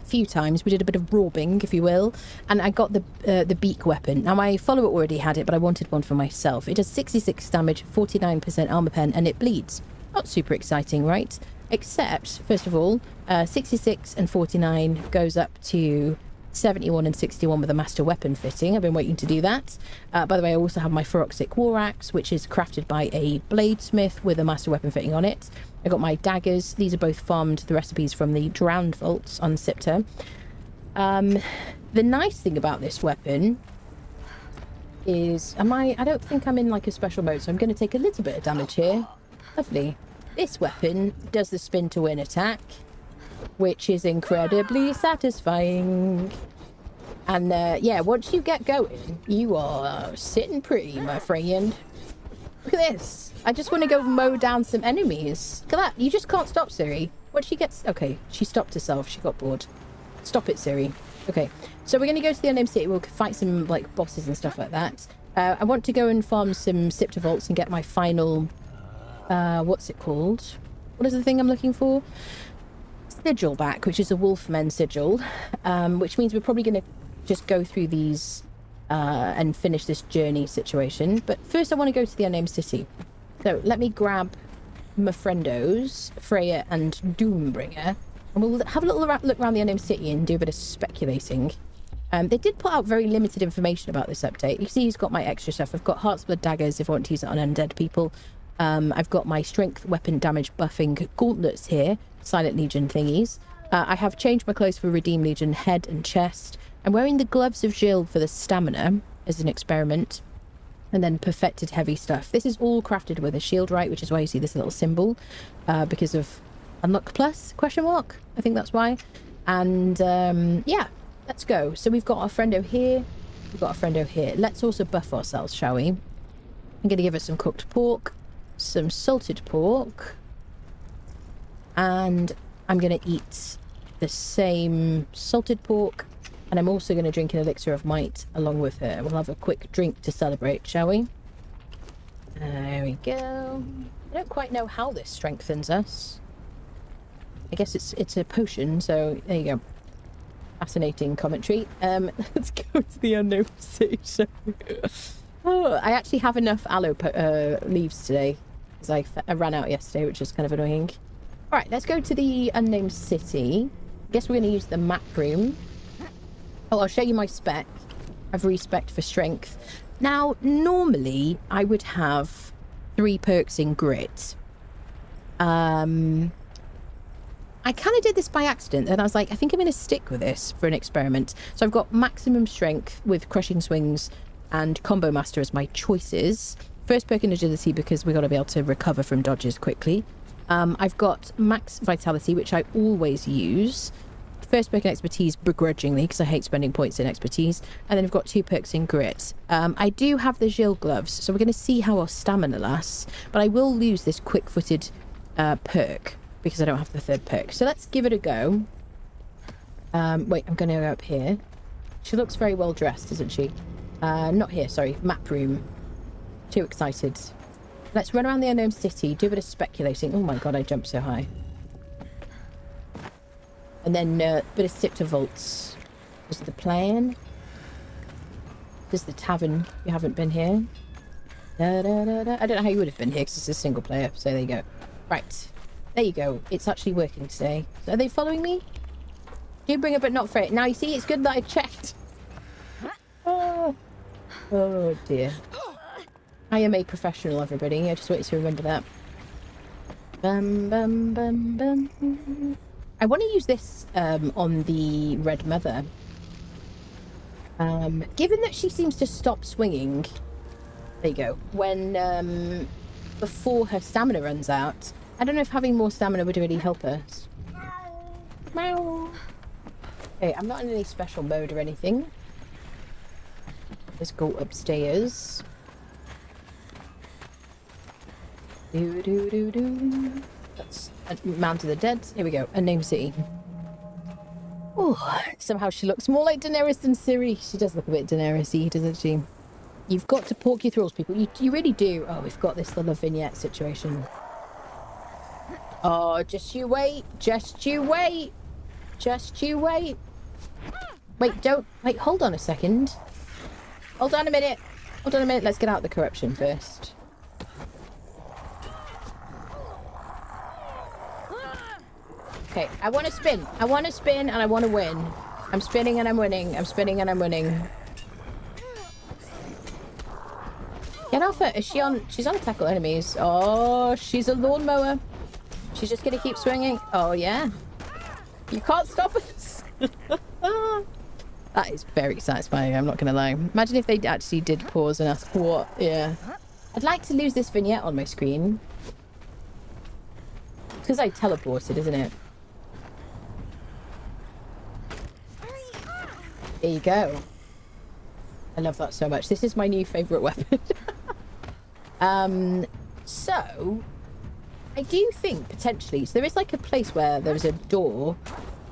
few times. We did a bit of robbing, if you will, and I got the beak weapon. Now my follower already had it, but I wanted one for myself. It does 66 damage, 49% armor pen, and it bleeds. Not super exciting, right? Except, first of all, 66 and 49 goes up to 71 and 61 with a master weapon fitting. I've been waiting to do that. By the way, I also have my Feroxic War Axe, which is crafted by a bladesmith with a master weapon fitting on it. I got my daggers. These are both farmed, the recipes from the Drowned Vaults on Siptah. The nice thing about this weapon is, I don't think I'm in like a special mode, so I'm going to take a little bit of damage here. Lovely. This weapon does the spin to win attack, which is incredibly satisfying. And yeah, once you get going, you are sitting pretty, my friend. Look at this. I just want to go mow down some enemies. Look at that. You just can't stop, Siri. Once she gets... Okay, she stopped herself. She got bored. Stop it, Siri. Okay, so we're going to go to the Unnamed City. We'll fight some like bosses and stuff like that. I want to go and farm some Siptah vaults and get my final... what's it called? What is the thing I'm looking for? Sigil back, which is a Wolfmen sigil, which means we're probably going to just go through these and finish this journey situation. But first I want to go to the Unnamed City. So let me grab my friendos, Freya and Doombringer, and we'll have a little look around the Unnamed City and do a bit of speculating. They did put out very limited information about this update. You see he's got my extra stuff. I've got Heart's Blood daggers if I want to use it on undead people. I've got my strength weapon damage buffing gauntlets here, Silent Legion thingies. I have changed my clothes for Redeem Legion head and chest. I'm wearing the gloves of Jill for the stamina as an experiment, and then perfected heavy stuff. This is all crafted with a shield right, which is why you see this little symbol, because of unlock plus question mark. I think that's why. And yeah, let's go. So we've got our friendo here. We've got our friendo here. Let's also buff ourselves, shall we? I'm going to give us some cooked pork, some salted pork, and I'm going to eat the same salted pork, and I'm also going to drink an elixir of might along with her. We'll have a quick drink to celebrate, shall we? There we go. I don't quite know how this strengthens us. I guess it's a potion, so there you go. Fascinating commentary. Let's go to the Unknown City. Oh, I actually have enough aloe leaves today because I ran out yesterday, which is kind of annoying. All right, let's go to the Unnamed City. I guess we're going to use the map room. Oh, I'll show you my spec. I've respec for strength. Now, normally I would have 3 perks in grit. I kind of did this by accident, and I was like, I think I'm going to stick with this for an experiment. So I've got maximum strength with crushing swings and combo master as my choices. First perk in agility because we've got to be able to recover from dodges quickly. I've got max vitality, which I always use. First perk in expertise begrudgingly because I hate spending points in expertise. And then I've got 2 perks in grit. I do have the Jill gloves, so we're going to see how our stamina lasts. But I will lose this quick-footed perk because I don't have the 3rd perk. So let's give it a go. Wait, I'm going to go up here. She looks very well dressed, doesn't she? Not here, sorry. Map room. Too excited. Let's run around the unknown city, do a bit of speculating. Oh my god, I jumped so high. And then a bit of Siptah vaults. Is the plan? This is the tavern. You haven't been here. Da, da, da, da. I don't know how you would have been here because it's a single player. So there you go. Right. There you go. It's actually working today. So are they following me? Do bring it, but not freight. Now you see, it's good that I checked. Oh, oh dear. I am a professional, everybody. I just want you to remember that. Bum, bum, bum, bum. I want to use this on the Red Mother. Given that she seems to stop swinging, there you go, when before her stamina runs out, I don't know if having more stamina would really help us. Meow. Okay, I'm not in any special mode or anything. Let's go upstairs. That's Mount of the Dead. Here we go. Unnamed city. Oh, somehow she looks more like Daenerys than Ciri. She does look a bit Daenerys-y, doesn't she? You've got to pork your throats, people. You really do. Oh, we've got this little vignette situation. Oh, just you wait. Just you wait. Just you wait. Wait, don't... Wait, hold on a second. Hold on a minute. Hold on a minute. Let's get out the corruption first. Okay, I want to spin. I want to spin and I want to win. I'm spinning and I'm winning. I'm spinning and I'm winning. Get off her. Is she on? She's on tackle enemies. Oh, she's a lawnmower. She's just going to keep swinging. Oh, yeah. You can't stop us. That is very satisfying. I'm not going to lie. Imagine if they actually did pause and ask what. Yeah. I'd like to lose this vignette on my screen. Because I teleported, isn't it? There you go. I love that so much. This is my new favourite weapon. So, I do think, potentially, so there is like a place where there's a door.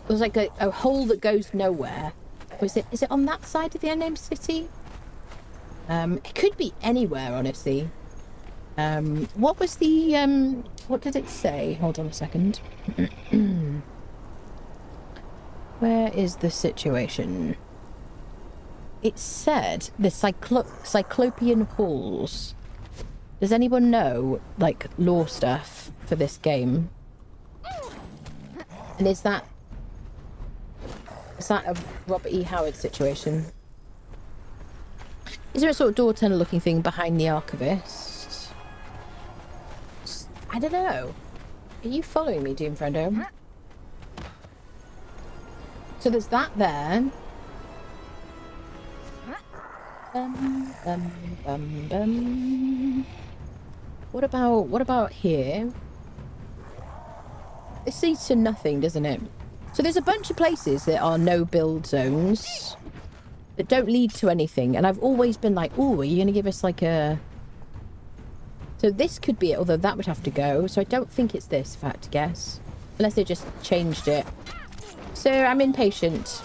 There's like a hole that goes nowhere. Or is it on that side of the unnamed city? It could be anywhere, honestly. What was the, what did it say? Hold on a second. Where is the situation? It said the Cyclopean Halls. Does anyone know, like, lore stuff for this game? And is that a Robert E. Howard situation? Is there a sort of door tunnel looking thing behind the Archivist? I don't know. Are you following me, Doomfriendo? So there's that there. What about here? This leads to nothing, doesn't it? So there's a bunch of places that are no build zones that don't lead to anything, and I've always been like, oh, are you gonna give us like a... So this could be it, although that would have to go. So I don't think it's this, if I had to guess. Unless they just changed it. So I'm impatient.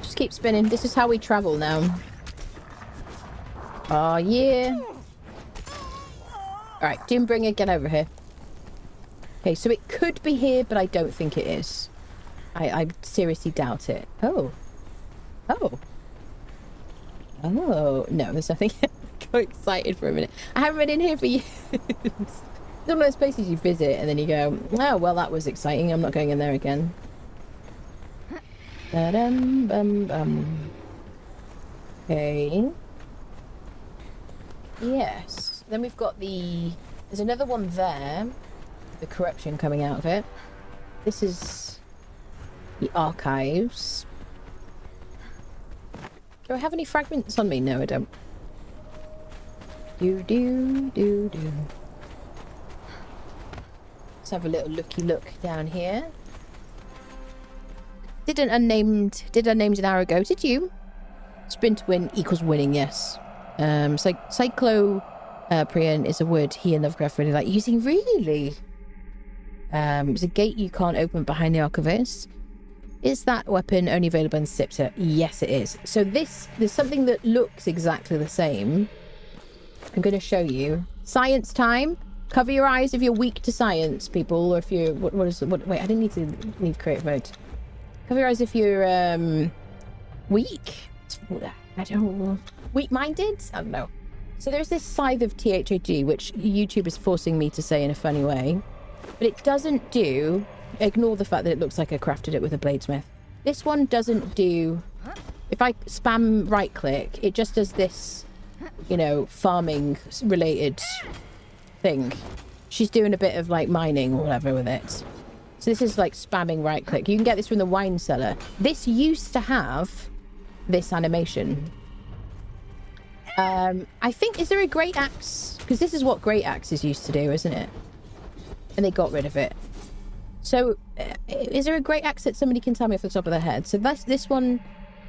Just keep spinning. This is how we travel now. Oh, yeah. Alright, Doombringer, get over here. Okay, so it could be here, but I don't think it is. I seriously doubt it. Oh. Oh. Oh. No, there's nothing. Go excited for a minute. I haven't been in here for years. It's one of those places you visit and then you go, oh, well, that was exciting. I'm not going in there again. Ba-dum, bum, bum. Okay. Yes. Then we've got the... There's another one there. The corruption coming out of it. This is the archives. Do I have any fragments on me? No, I don't. Do. Let's have a little looky look down here. Did unnamed an hour ago? Did you? Spin to win equals winning. Yes. Cyclo Priyan is a wood he and Lovecraft really like using. Really? It's a gate you can't open behind the Archivist. Is that weapon only available in Siptah? Yes, it is. So there's something that looks exactly the same. I'm going to show you. Science time. Cover your eyes if you're weak to science, people, or if you're... Wait, I didn't need creative mode. Cover your eyes if you're weak. I don't know. Weak-minded? I don't know. So there's this Scythe of THAG, which YouTube is forcing me to say in a funny way. But it doesn't do... Ignore the fact that it looks like I crafted it with a bladesmith. This one doesn't do... If I spam right-click, it just does this, you know, farming-related thing. She's doing a bit of, like, mining or whatever with it. So this is, like, spamming right-click. You can get this from the wine cellar. This used to have this animation. I think... Is there a great axe? Because this is what great axes used to do, isn't it? And they got rid of it. So, is there a great axe that somebody can tell me off the top of their head? So this one,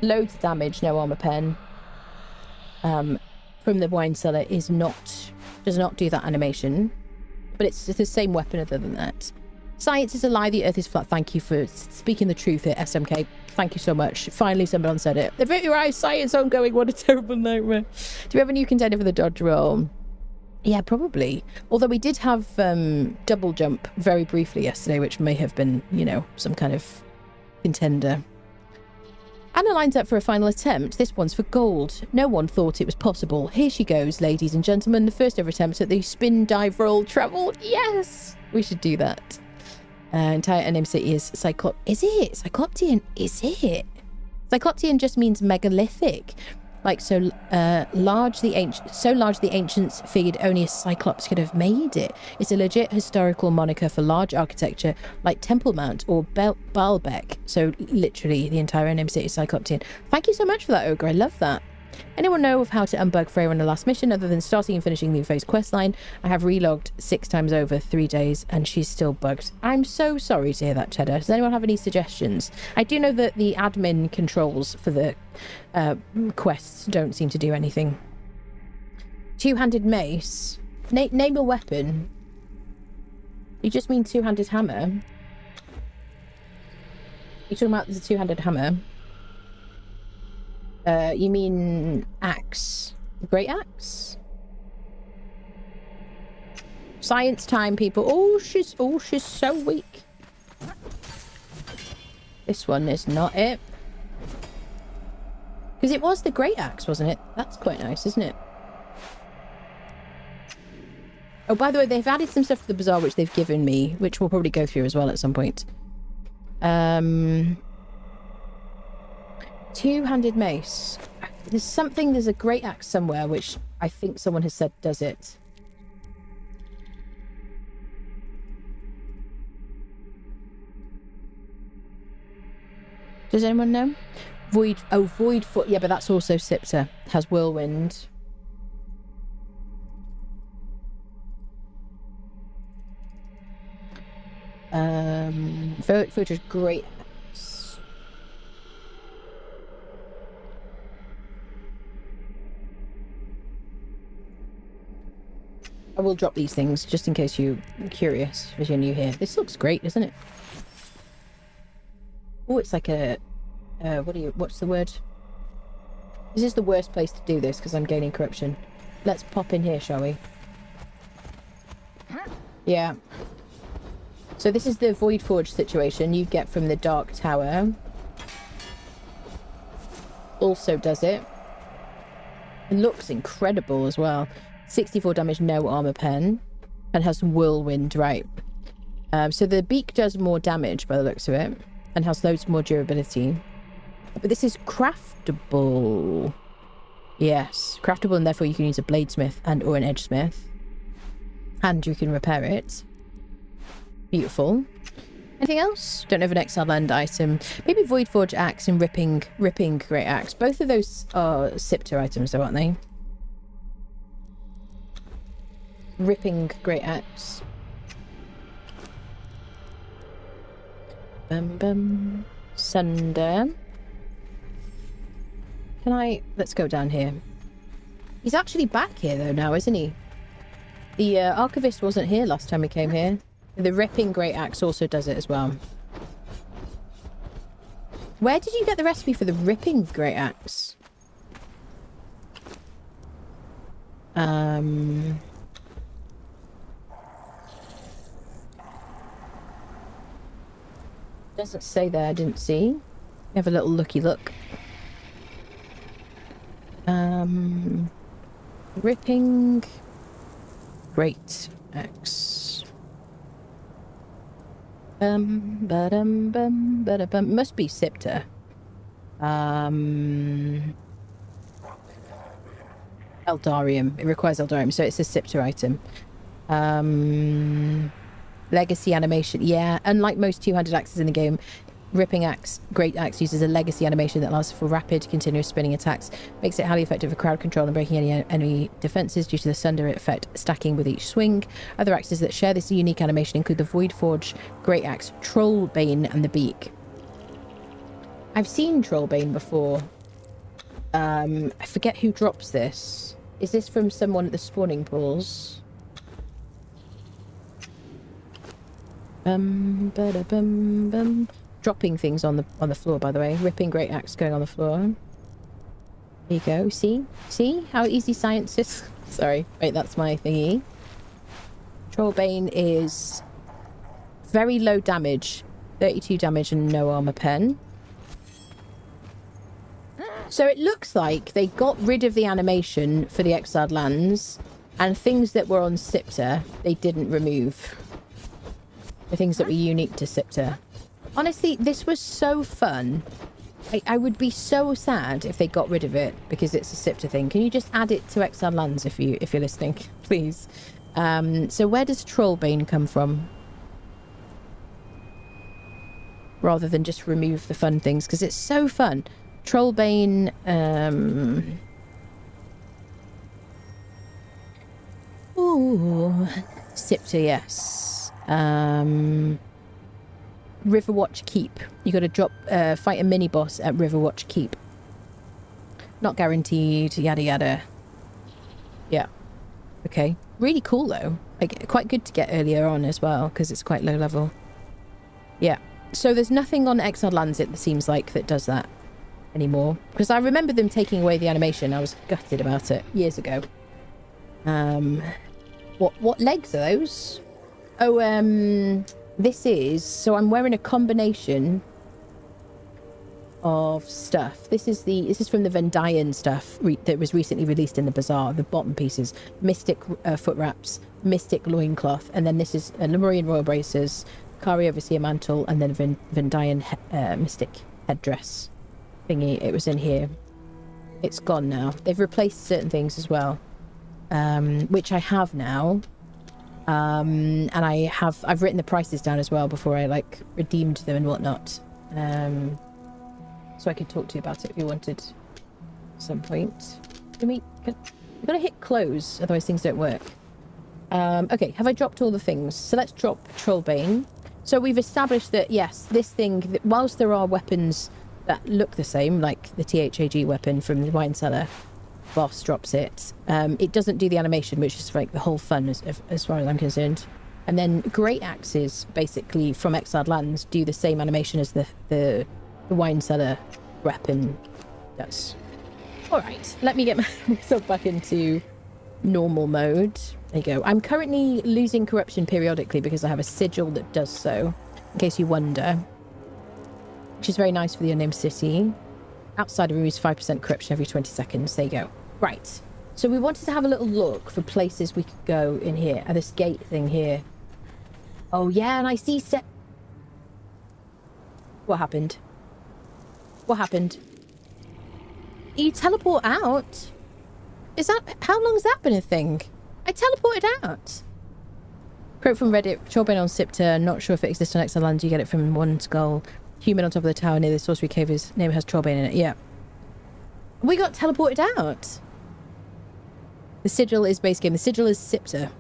loads of damage, no armor pen. From the wine cellar does not do that animation. But it's the same weapon other than that. Science is a lie, the earth is flat. Thank you for speaking the truth here, SMK. Thank you so much. Finally someone said it. Avert your eyes, science ongoing, what a terrible nightmare. Do we have a new contender for the dodge roll? Yeah, probably. Although we did have double jump very briefly yesterday, which may have been, you know, some kind of contender. Anna lines up for a final attempt. This one's for gold. No one thought it was possible. Here she goes, ladies and gentlemen. The first ever attempt at the spin, dive, roll, travel. Yes! We should do that. Entire NM city is Is it? Cycloptean? Is it? Cycloptean just means megalithic. Like, so large the ancients figured only a Cyclops could have made it. It's a legit historical moniker for large architecture like Temple Mount or Baalbek. So literally the entire NM city is Cycloptean. Thank you so much for that, Ogre. I love that. Anyone know of how to unbug Freya on the last mission other than starting and finishing the UFO's questline? I have relogged 6 times over 3 days and she's still bugged. I'm so sorry to hear that, Cheddar. Does anyone have any suggestions? I do know that the admin controls for the quests don't seem to do anything. Two-handed mace. Name a weapon. You just mean two-handed hammer? You're talking about the two-handed hammer? You mean axe? Great axe? Science time, people. Oh, she's so weak. This one is not it. Because it was the great axe, wasn't it? That's quite nice, isn't it? Oh, by the way, they've added some stuff to the bazaar which they've given me, which we'll probably go through as well at some point. Two-handed mace. There's a great axe somewhere which I think someone has said does it. Does anyone know? Void foot. Yeah, but that's also Siptah. Has whirlwind. Foot is great. I will drop these things just in case you're curious if you're new here. This looks great, doesn't it? Oh, it's like a what's the word? This is the worst place to do this because I'm gaining corruption. Let's pop in here, shall we? Yeah. So this is the Void Forge situation you get from the Dark Tower. Also does it. It looks incredible as well. 64 damage, no armor pen, and has whirlwind, right? So the beak does more damage by the looks of it, and has loads more durability. But this is craftable. Yes, craftable, and therefore you can use a bladesmith and or an edgesmith, and you can repair it. Beautiful. Anything else? Don't have an exiled end item. Maybe Void Forge axe and ripping great axe. Both of those are Siptah items, though, aren't they? Ripping great axe. Sunder. Let's go down here. He's actually back here though now, isn't he? The archivist wasn't here last time we came here. The ripping great axe also does it as well. Where did you get the recipe for the ripping great axe? Doesn't say there, I didn't see. Have a little looky look. Ripping great axe. Must be Siptah. Eldarium. It requires Eldarium, so it's a Siptah item. Legacy animation. Yeah, unlike most two-handed axes in the game, ripping axe, great axe uses a legacy animation that allows for rapid, continuous spinning attacks. Makes it highly effective for crowd control and breaking any enemy defenses due to the sunder effect stacking with each swing. Other axes that share this unique animation include the Voidforge, great axe, Trollbane, and the Beak. I've seen Trollbane before. I forget who drops this. Is this from someone at the spawning pools? Dropping things on the floor, by the way. Ripping great axe going on the floor. There you go. See how easy science is. Sorry, wait, that's my thingy. Trollbane is very low damage, 32 damage and no armor pen. So it looks like they got rid of the animation for the Exiled Lands, and things that were on Siptah they didn't remove. The things that were unique to Siptah. Honestly, this was so fun. I would be so sad if they got rid of it because it's a Siptah thing. Can you just add it to Exiled Lands if you're listening, please? So where does Trollbane come from? Rather than just remove the fun things, because it's so fun. Trollbane, ooh, Siptah, yes. Riverwatch Keep. You got to drop, fight a mini boss at Riverwatch Keep. Not guaranteed. Yada yada. Yeah. Okay. Really cool though. Like, quite good to get earlier on as well because it's quite low level. Yeah. So there's nothing on Exiled Lands, it seems like, that does that anymore. Because I remember them taking away the animation. I was gutted about it years ago. What legs are those? Oh, this is... So I'm wearing a combination of stuff. This is from the Vendayan stuff that was recently released in the bazaar. The bottom pieces. Mystic foot wraps, Mystic loincloth, and then this is Lemurian royal braces, Kari overseer mantle, and then Vendayan Mystic headdress thingy. It was in here. It's gone now. They've replaced certain things as well, which I have now. And I've written the prices down as well before I like redeemed them and whatnot. So I could talk to you about it if you wanted at some point. You've got to hit close, otherwise things don't work. Okay, have I dropped all the things? So let's drop Trollbane. So we've established that, yes, this thing, whilst there are weapons that look the same, like the THAG weapon from the wine cellar, boss drops it. It doesn't do the animation, which is like the whole fun as far as I'm concerned. And then great axes, basically from Exiled Lands, do the same animation as the wine cellar weapon does. All right, let me get myself back into normal mode. There you go. I'm currently losing corruption periodically because I have a sigil that does so, in case you wonder. Which is very nice for the unnamed city. Outside removes 5% corruption every 20 seconds. There you go. Right. So we wanted to have a little look for places we could go in here. And this gate thing here. Oh, yeah, and I see What happened? What happened? You teleport out? Is that... How long has that been a thing? I teleported out. Quote from Reddit. Trollbane on Siptah. Not sure if it exists on Exiled Lands. You get it from one skull. Human on top of the tower near the sorcery cave. His name has Trollbane in it. Yeah. We got teleported out. The sigil is base game. The sigil is Siptah.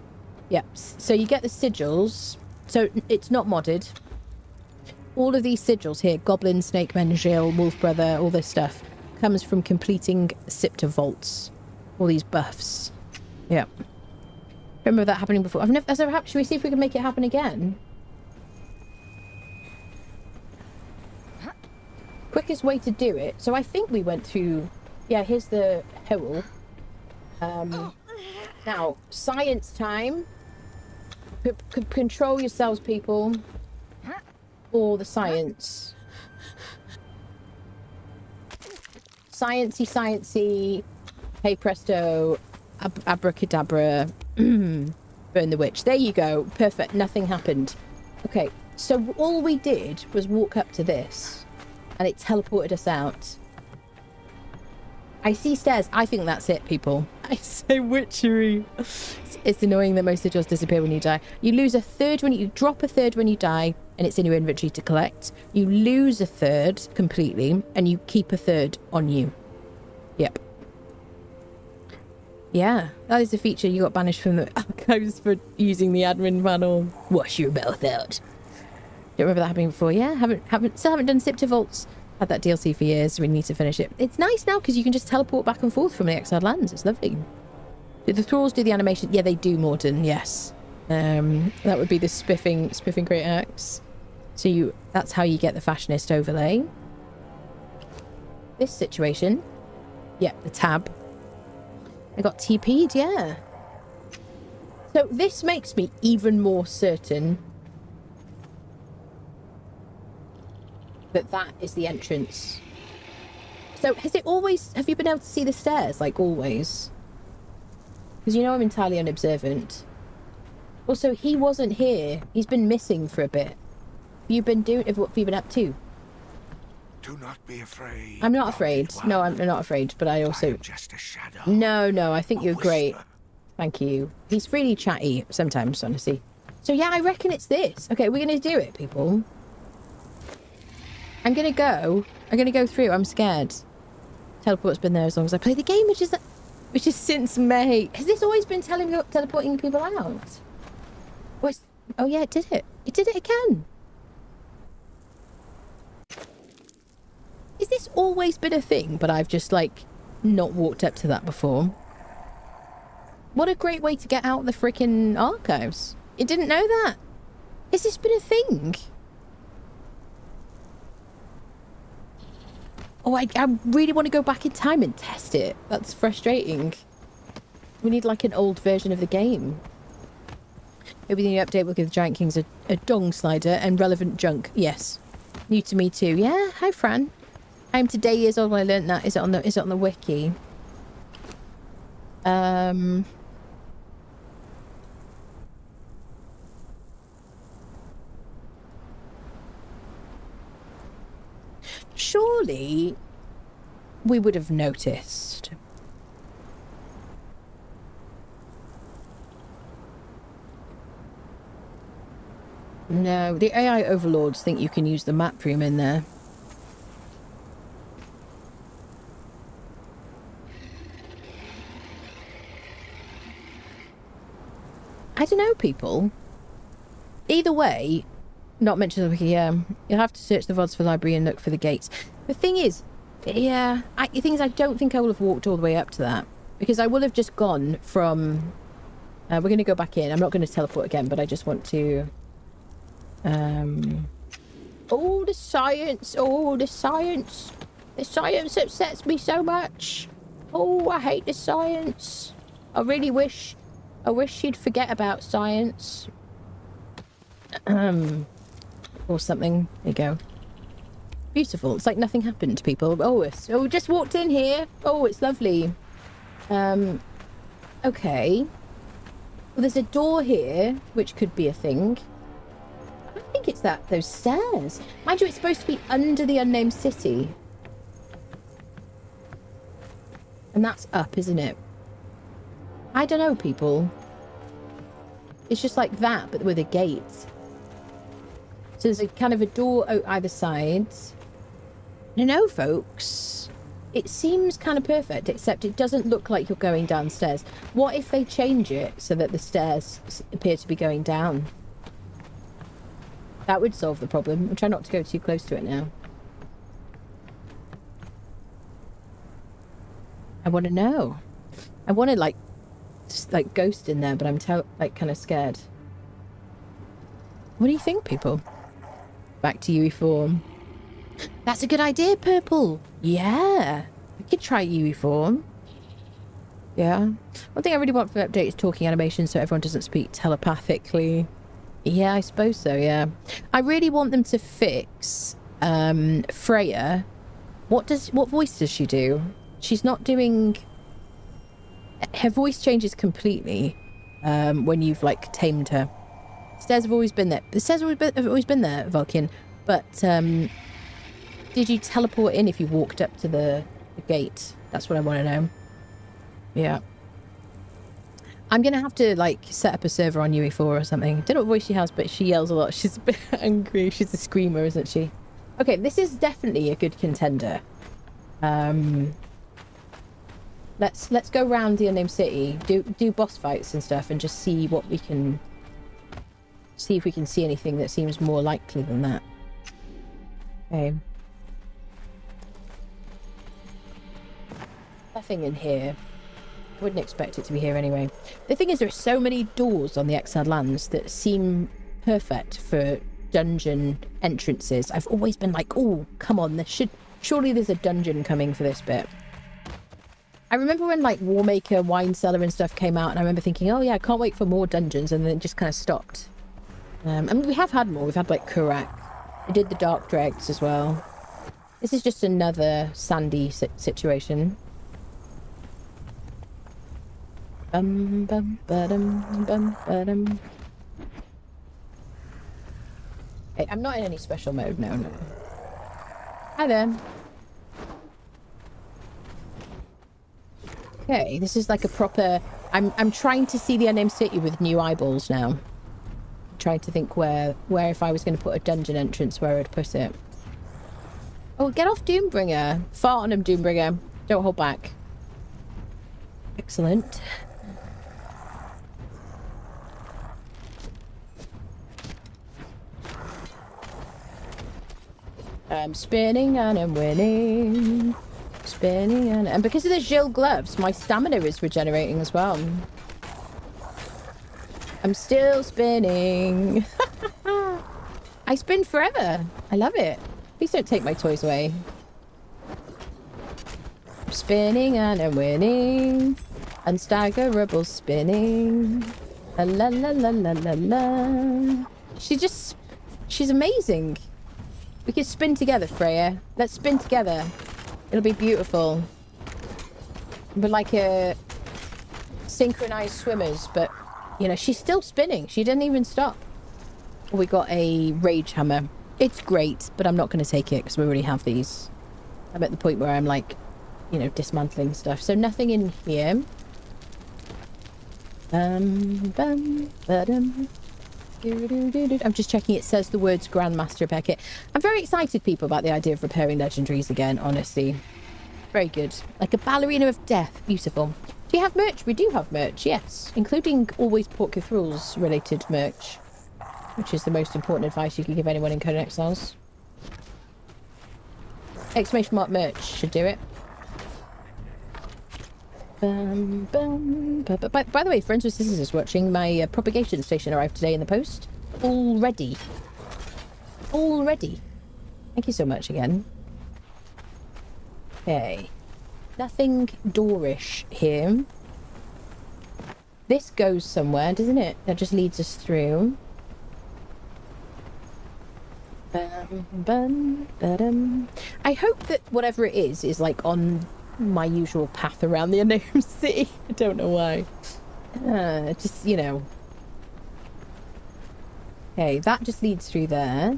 Yeah. So you get the sigils. So it's not modded. All of these sigils here, Goblin, Snake Man, Jill, Wolf Brother, all this stuff, comes from completing Siptah vaults. All these buffs. Yeah. Remember that happening before. I've never... Has ever happened? Should we see if we can make it happen again? Quickest way to do it. So I think we went through... Yeah, here's the hole. Now, science time. Control yourselves, people. For the science. Sciencey, sciencey. Hey presto. Abracadabra. Burn the witch. There you go. Perfect. Nothing happened. Okay, so all we did was walk up to this. And it teleported us out. I see stairs. I think that's it, people. I say witchery. It's annoying that most of the jobs disappear when you die. You lose a third when you drop a third when you die, and it's in your inventory to collect. You lose a third completely, and you keep a third on you. Yep. Yeah, that is a feature. You got banished from the archives for using the admin panel. Wash your mouth out. Don't remember that happening before. Yeah, still haven't done Siptah Vaults. Had that DLC for years, so we need to finish it. It's nice now because you can just teleport back and forth from the exiled lands. It's lovely. Do the thralls do the animation? Yeah, they do, Morden. Yes. That would be the spiffing great axe. So that's how you get the fashionist overlay. This situation. Yeah, the tab. I got TP'd, yeah. So this makes me even more certain that is the entrance. So have you been able to see the stairs, like always? Because you know I'm entirely unobservant. Also, he wasn't here. He's been missing for a bit. What have you been up to? Do not be afraid. I'm not afraid. No, I'm not afraid, but I also... I am just a shadow. No, I think you're great. Thank you. He's really chatty sometimes, honestly. So yeah, I reckon it's this. Okay, we're going to do it, people. I'm going to go through. I'm scared. Teleport's been there as long as I play the game, which is since May. Has this always been teleporting people out? Oh yeah, it did it. It did it again. Has this always been a thing, but I've just, like, not walked up to that before? What a great way to get out the freaking archives. You didn't know that? Has this been a thing? Oh, I really want to go back in time and test it. That's frustrating. We need, like, an old version of the game. Maybe the new update will give the Giant Kings a dong slider and relevant junk. Yes. New to me too. Yeah, hi Fran. I'm today years old when I learned that. Is it on the wiki? Surely we would have noticed. No, the AI overlords think you can use the map room in there. I don't know, people. Either way, not mentioned the wiki, you'll have to search the VODs for library and look for the gates. The thing is, yeah, the thing is I don't think I will have walked all the way up to that. Because I will have just gone from... we're going to go back in. I'm not going to teleport again, but I just want to... Oh, the science. Oh, the science. The science upsets me so much. Oh, I hate the science. I wish she'd forget about science. Or something. There you go. Beautiful. It's like nothing happened, people. Oh, we just walked in here. Oh, it's lovely. Okay. Well, there's a door here, which could be a thing. I think it's those stairs. Mind you, it's supposed to be under the unnamed city. And that's up, isn't it? I don't know, people. It's just like that, but with a gate. So there's a kind of a door out either side. No, folks. It seems kind of perfect, except it doesn't look like you're going downstairs. What if they change it so that the stairs appear to be going down? That would solve the problem. I'm trying not to go too close to it now. I want to know. I want to, like, like ghost in there, but I'm like kind of scared. What do you think, people? Back to UE form. That's a good idea, Purple. Yeah, we could try UE form. Yeah. One thing I really want for the update is talking animation so everyone doesn't speak telepathically. Yeah, I suppose so, yeah. I really want them to fix Freya. What voice does she do? She's not doing... Her voice changes completely when you've, like, tamed her. Stairs have always been there. The stairs have always been there, Vulcan. But did you teleport in if you walked up to the gate? That's what I want to know. Yeah. I'm going to have to, like, set up a server on UE4 or something. Don't know what voice she has, but she yells a lot. She's a bit angry. She's a screamer, isn't she? Okay, this is definitely a good contender. Let's go around the Unnamed City, do boss fights and stuff, and just see what we can... See if we can see anything that seems more likely than that. Okay. Nothing in here. Wouldn't expect it to be here anyway. The thing is, there are so many doors on the Exiled Lands that seem perfect for dungeon entrances. I've always been like, oh, come on, surely there's a dungeon coming for this bit. I remember when like Warmaker, Wine Cellar and stuff came out, and I remember thinking, oh yeah, I can't wait for more dungeons, and then it just kind of stopped. I mean, we have had more. We've had like Kurak. We did the Dark Dregs as well. This is just another sandy situation. Bum bum ba-dum bum ba-dum. Hey, I'm not in any special mode, no. Hi there. Okay, this is like a proper... I'm trying to see the Unnamed City with new eyeballs now. I'm trying to think where if I was going to put a dungeon entrance, where I'd put it. Oh, get off Doombringer. Fart on him, Doombringer. Don't hold back. Excellent. I'm spinning and I'm winning. Spinning and because of the Gil gloves, my stamina is regenerating as well. I'm still spinning. I spin forever. I love it. Please don't take my toys away. I'm spinning and I'm winning. Unstaggerable spinning. La la la la la la la. She's amazing. We can spin together, Freya. Let's spin together. It'll be beautiful. We're like a synchronized swimmers, but you know, she's still spinning. She didn't even stop. We got a rage hammer. It's great, but I'm not going to take it because we already have these. I'm at the point where I'm like, you know, dismantling stuff. So nothing in here. I'm just checking it says the words Grandmaster Beckett. I'm very excited, people, about the idea of repairing legendaries again, honestly. Very good. Like a ballerina of death. Beautiful. Do you have merch? We do have merch, yes. Including always Port Cthulhu's related merch. Which is the most important advice you can give anyone in Conan Exiles. Exclamation mark merch should do it. By the way, friends with sisters watching, my propagation station arrived today in the post. Already. Thank you so much again. Okay. Nothing doorish here. This goes somewhere, doesn't it? That just leads us through. I hope that whatever it is like on my usual path around the Unnamed City. I don't know why. Just, you know. Okay, that just leads through there.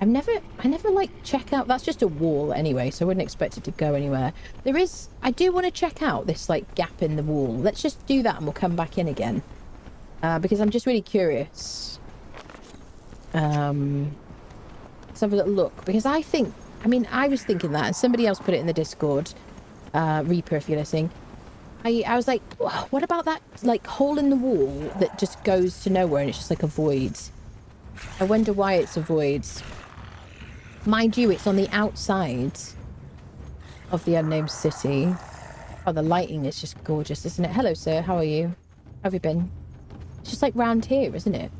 I never like check out. That's just a wall anyway, so I wouldn't expect it to go anywhere. I do want to check out this like gap in the wall. Let's just do that and we'll come back in again. Because I'm just really curious. Let's have a little look, because I was thinking that, and somebody else put it in the Discord, Reaper, if you're listening. I was like, what about that like hole in the wall that just goes to nowhere and it's just like a void? I wonder why it's a void. Mind you, it's on the outside of the Unnamed City. Oh, the lighting is just gorgeous, isn't it? Hello, sir. How are you? How have you been? It's just like round here, isn't it?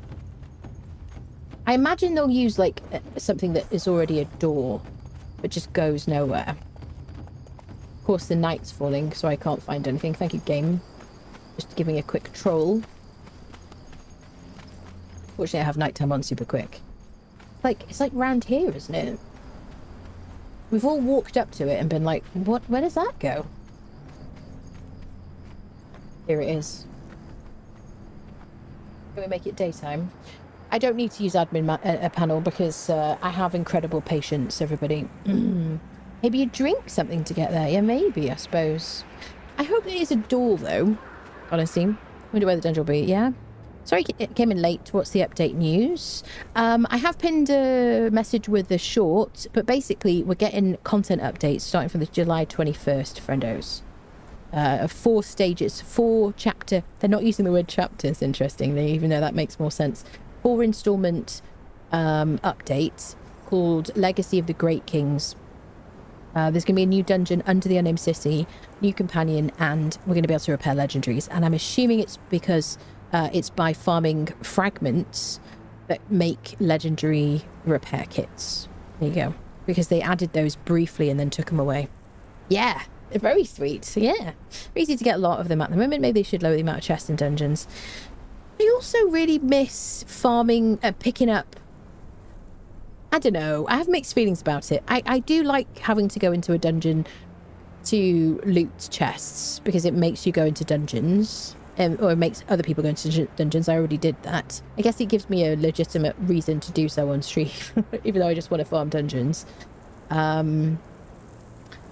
I imagine they'll use like something that is already a door, but just goes nowhere. Of course, the night's falling, so I can't find anything. Thank you, game. Just giving a quick troll. Fortunately, I have nighttime on super quick. It's like round here, isn't it? We've all walked up to it and been like, what? Where does that go? Here it is. Can we make it daytime? I don't need to use admin panel because I have incredible patience, everybody. Maybe you drink something to get there. Yeah, maybe, I suppose. I hope there is a door, though. Honestly. Wonder where the dungeon will be. Yeah. Sorry, it came in late. What's the update news? I have pinned a message with the short, but basically we're getting content updates starting from the July 21st, friendos. 4 stages, 4 chapter. They're not using the word chapters, interestingly, even though that makes more sense. 4 installment update called Legacy of the Great Kings. There's going to be a new dungeon under the Unnamed City, new companion, and we're going to be able to repair legendaries. And I'm assuming it's because it's by farming fragments that make legendary repair kits. There you go. Because they added those briefly and then took them away. Yeah, they're very sweet. Yeah. Easy to get a lot of them at the moment. Maybe they should lower the amount of chests in dungeons. I also really miss farming, picking up. I don't know. I have mixed feelings about it. I do like having to go into a dungeon to loot chests because it makes you go into dungeons. Or it makes other people go into dungeons. I already did that. I guess it gives me a legitimate reason to do so on stream, even though I just want to farm dungeons. Had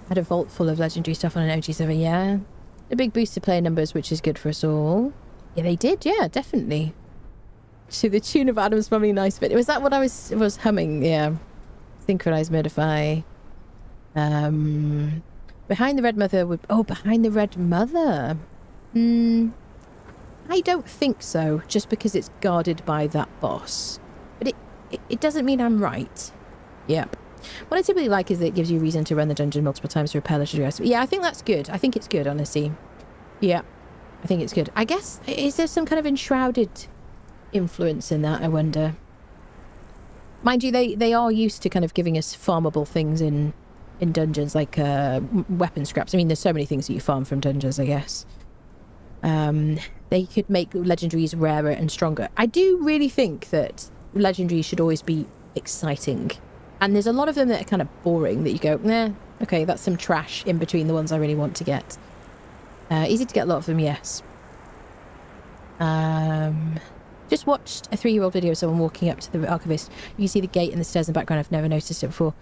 a vault full of legendary stuff on an OG server, yeah. A big boost to player numbers, which is good for us all. Yeah, they did, yeah, definitely. To the tune of Adam's Family Nice Bit. Was that what I was humming? Yeah. Synchronized Modify. Behind the Red Mother would... Oh, Behind the Red Mother. I don't think so, just because it's guarded by that boss. But it doesn't mean I'm right. Yep. What I typically like is that it gives you reason to run the dungeon multiple times to repair legendary items. Yeah, I think that's good. I think it's good, honestly. Yeah, I think it's good. I guess, is there some kind of enshrouded influence in that, I wonder? Mind you, they are used to kind of giving us farmable things in dungeons, like weapon scraps. I mean, there's so many things that you farm from dungeons, I guess. They could make legendaries rarer and stronger. I do really think that legendaries should always be exciting. And there's a lot of them that are kind of boring that you go, nah, okay, that's some trash in between the ones I really want to get. Easy to get a lot of them, yes. Just watched a 3-year-old video of someone walking up to the archivist. You can see the gate and the stairs in the background. I've never noticed it before.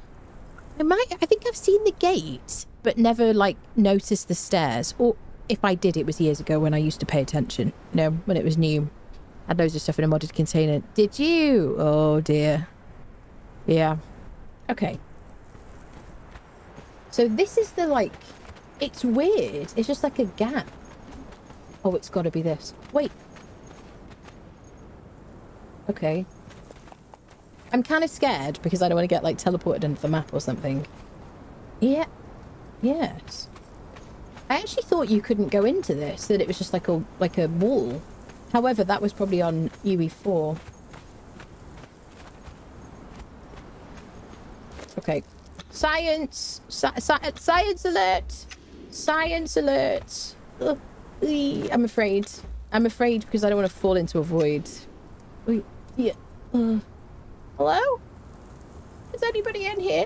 I think I've seen the gate, but never, like, noticed the stairs. Or if I did, it was years ago when I used to pay attention. You know, when it was new. Had loads of stuff in a modded container. Did you? Oh, dear. Yeah. Okay. So this is the, like... It's weird. It's just like a gap. Oh, it's got to be this. Wait. Okay. I'm kind of scared because I don't want to get, like, teleported into the map or something. Yeah. Yes. I actually thought you couldn't go into this, that it was just like a wall. However, that was probably on UE4. Okay. Science! Science alert! Science alert! Ugh. I'm afraid. I'm afraid because I don't want to fall into a void. Yeah. Hello? Is anybody in here?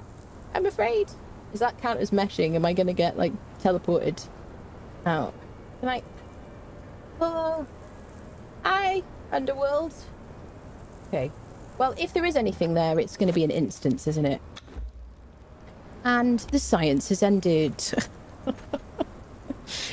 I'm afraid. Does that count as meshing? Am I going to get, like, teleported out? Can I... Oh. Hi, Underworld. Okay. Well, if there is anything there, it's going to be an instance, isn't it? And the science has ended.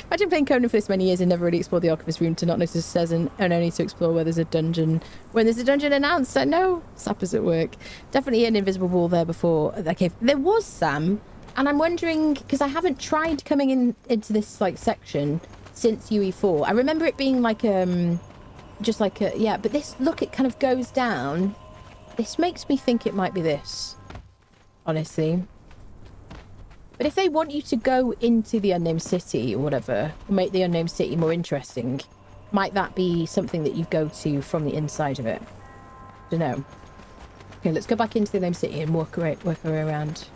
Imagine playing Conan for this many years and never really explored the Archivist room to not notice it says and only to explore where there's a dungeon. When there's a dungeon announced, I know. Sappers at work. Definitely an invisible wall there before that cave. There was, Sam. And I'm wondering, because I haven't tried coming into this, like, section since UE4. I remember it being like, just like a, yeah, but this, look, it kind of goes down. This makes me think it might be this. Honestly. But if they want you to go into the unnamed city or whatever, or make the unnamed city more interesting, might that be something that you go to from the inside of it? Don't know. Okay, let's go back into the unnamed city and work our way around.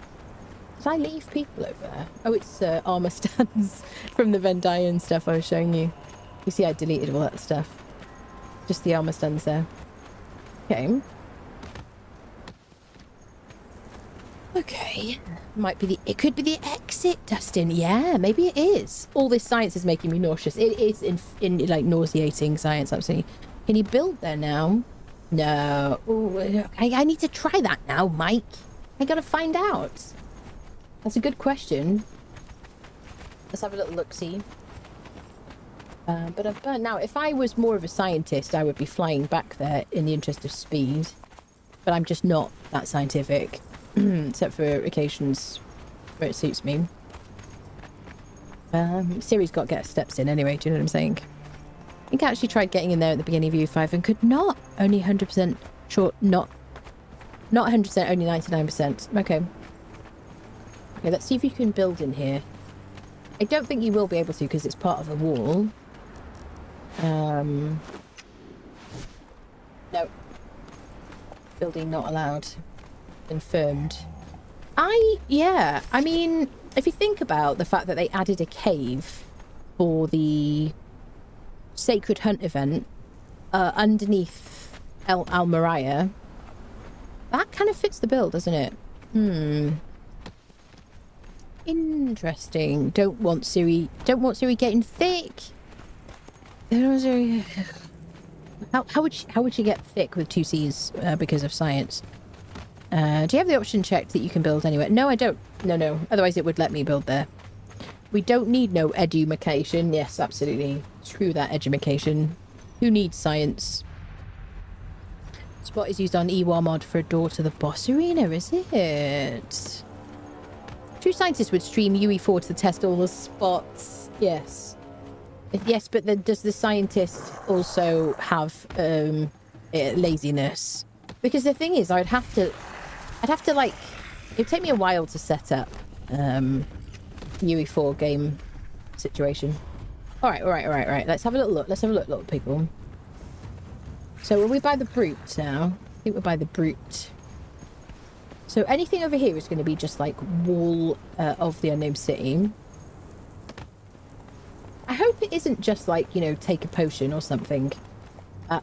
Did I leave people over there? Oh, it's armor stands from the Venn diagram stuff I was showing you. You see I deleted all that stuff. Just the armor stands there. Okay. Okay. Might be the... It could be the exit, Dustin. Yeah, maybe it is. All this science is making me nauseous. It is in like nauseating science, absolutely. Can you build there now? No. Ooh, I need to try that now, Mike. I gotta find out. That's a good question. Let's have a little look-see. But now, if I was more of a scientist, I would be flying back there in the interest of speed. But I'm just not that scientific, except for occasions where it suits me. Siri's got to get steps in anyway, do you know what I'm saying? I think I actually tried getting in there at the beginning of U5 and could not. Only 100% short, not 100%, only 99%. Okay. Okay, let's see if you can build in here. I don't think you will be able to because it's part of the wall. No. Building not allowed. Confirmed. Yeah, I mean, if you think about the fact that they added a cave for the Sacred Hunt event underneath Al Mariah, that kind of fits the bill, doesn't it? Interesting. Don't want Siri getting thick. How would she get thick with 2 C's because of science? Do you have the option checked that you can build anywhere? No, I don't. No. Otherwise it would let me build there. We don't need no edumacation. Yes, absolutely. Screw that edumacation. Who needs science? Spot is used on EWA mod for a door to the boss arena, is it? True scientists would stream UE4 to test all the spots. Yes. Yes, but then does the scientist also have laziness? Because the thing is, I'd have to like, it'd take me a while to set up UE4 game situation. All right. Let's have a little look. Let's have a look, people. So are we by the brute now? I think we're by the brute. So anything over here is going to be just like wall of the unnamed city. I hope it isn't just like, you know, take a potion or something.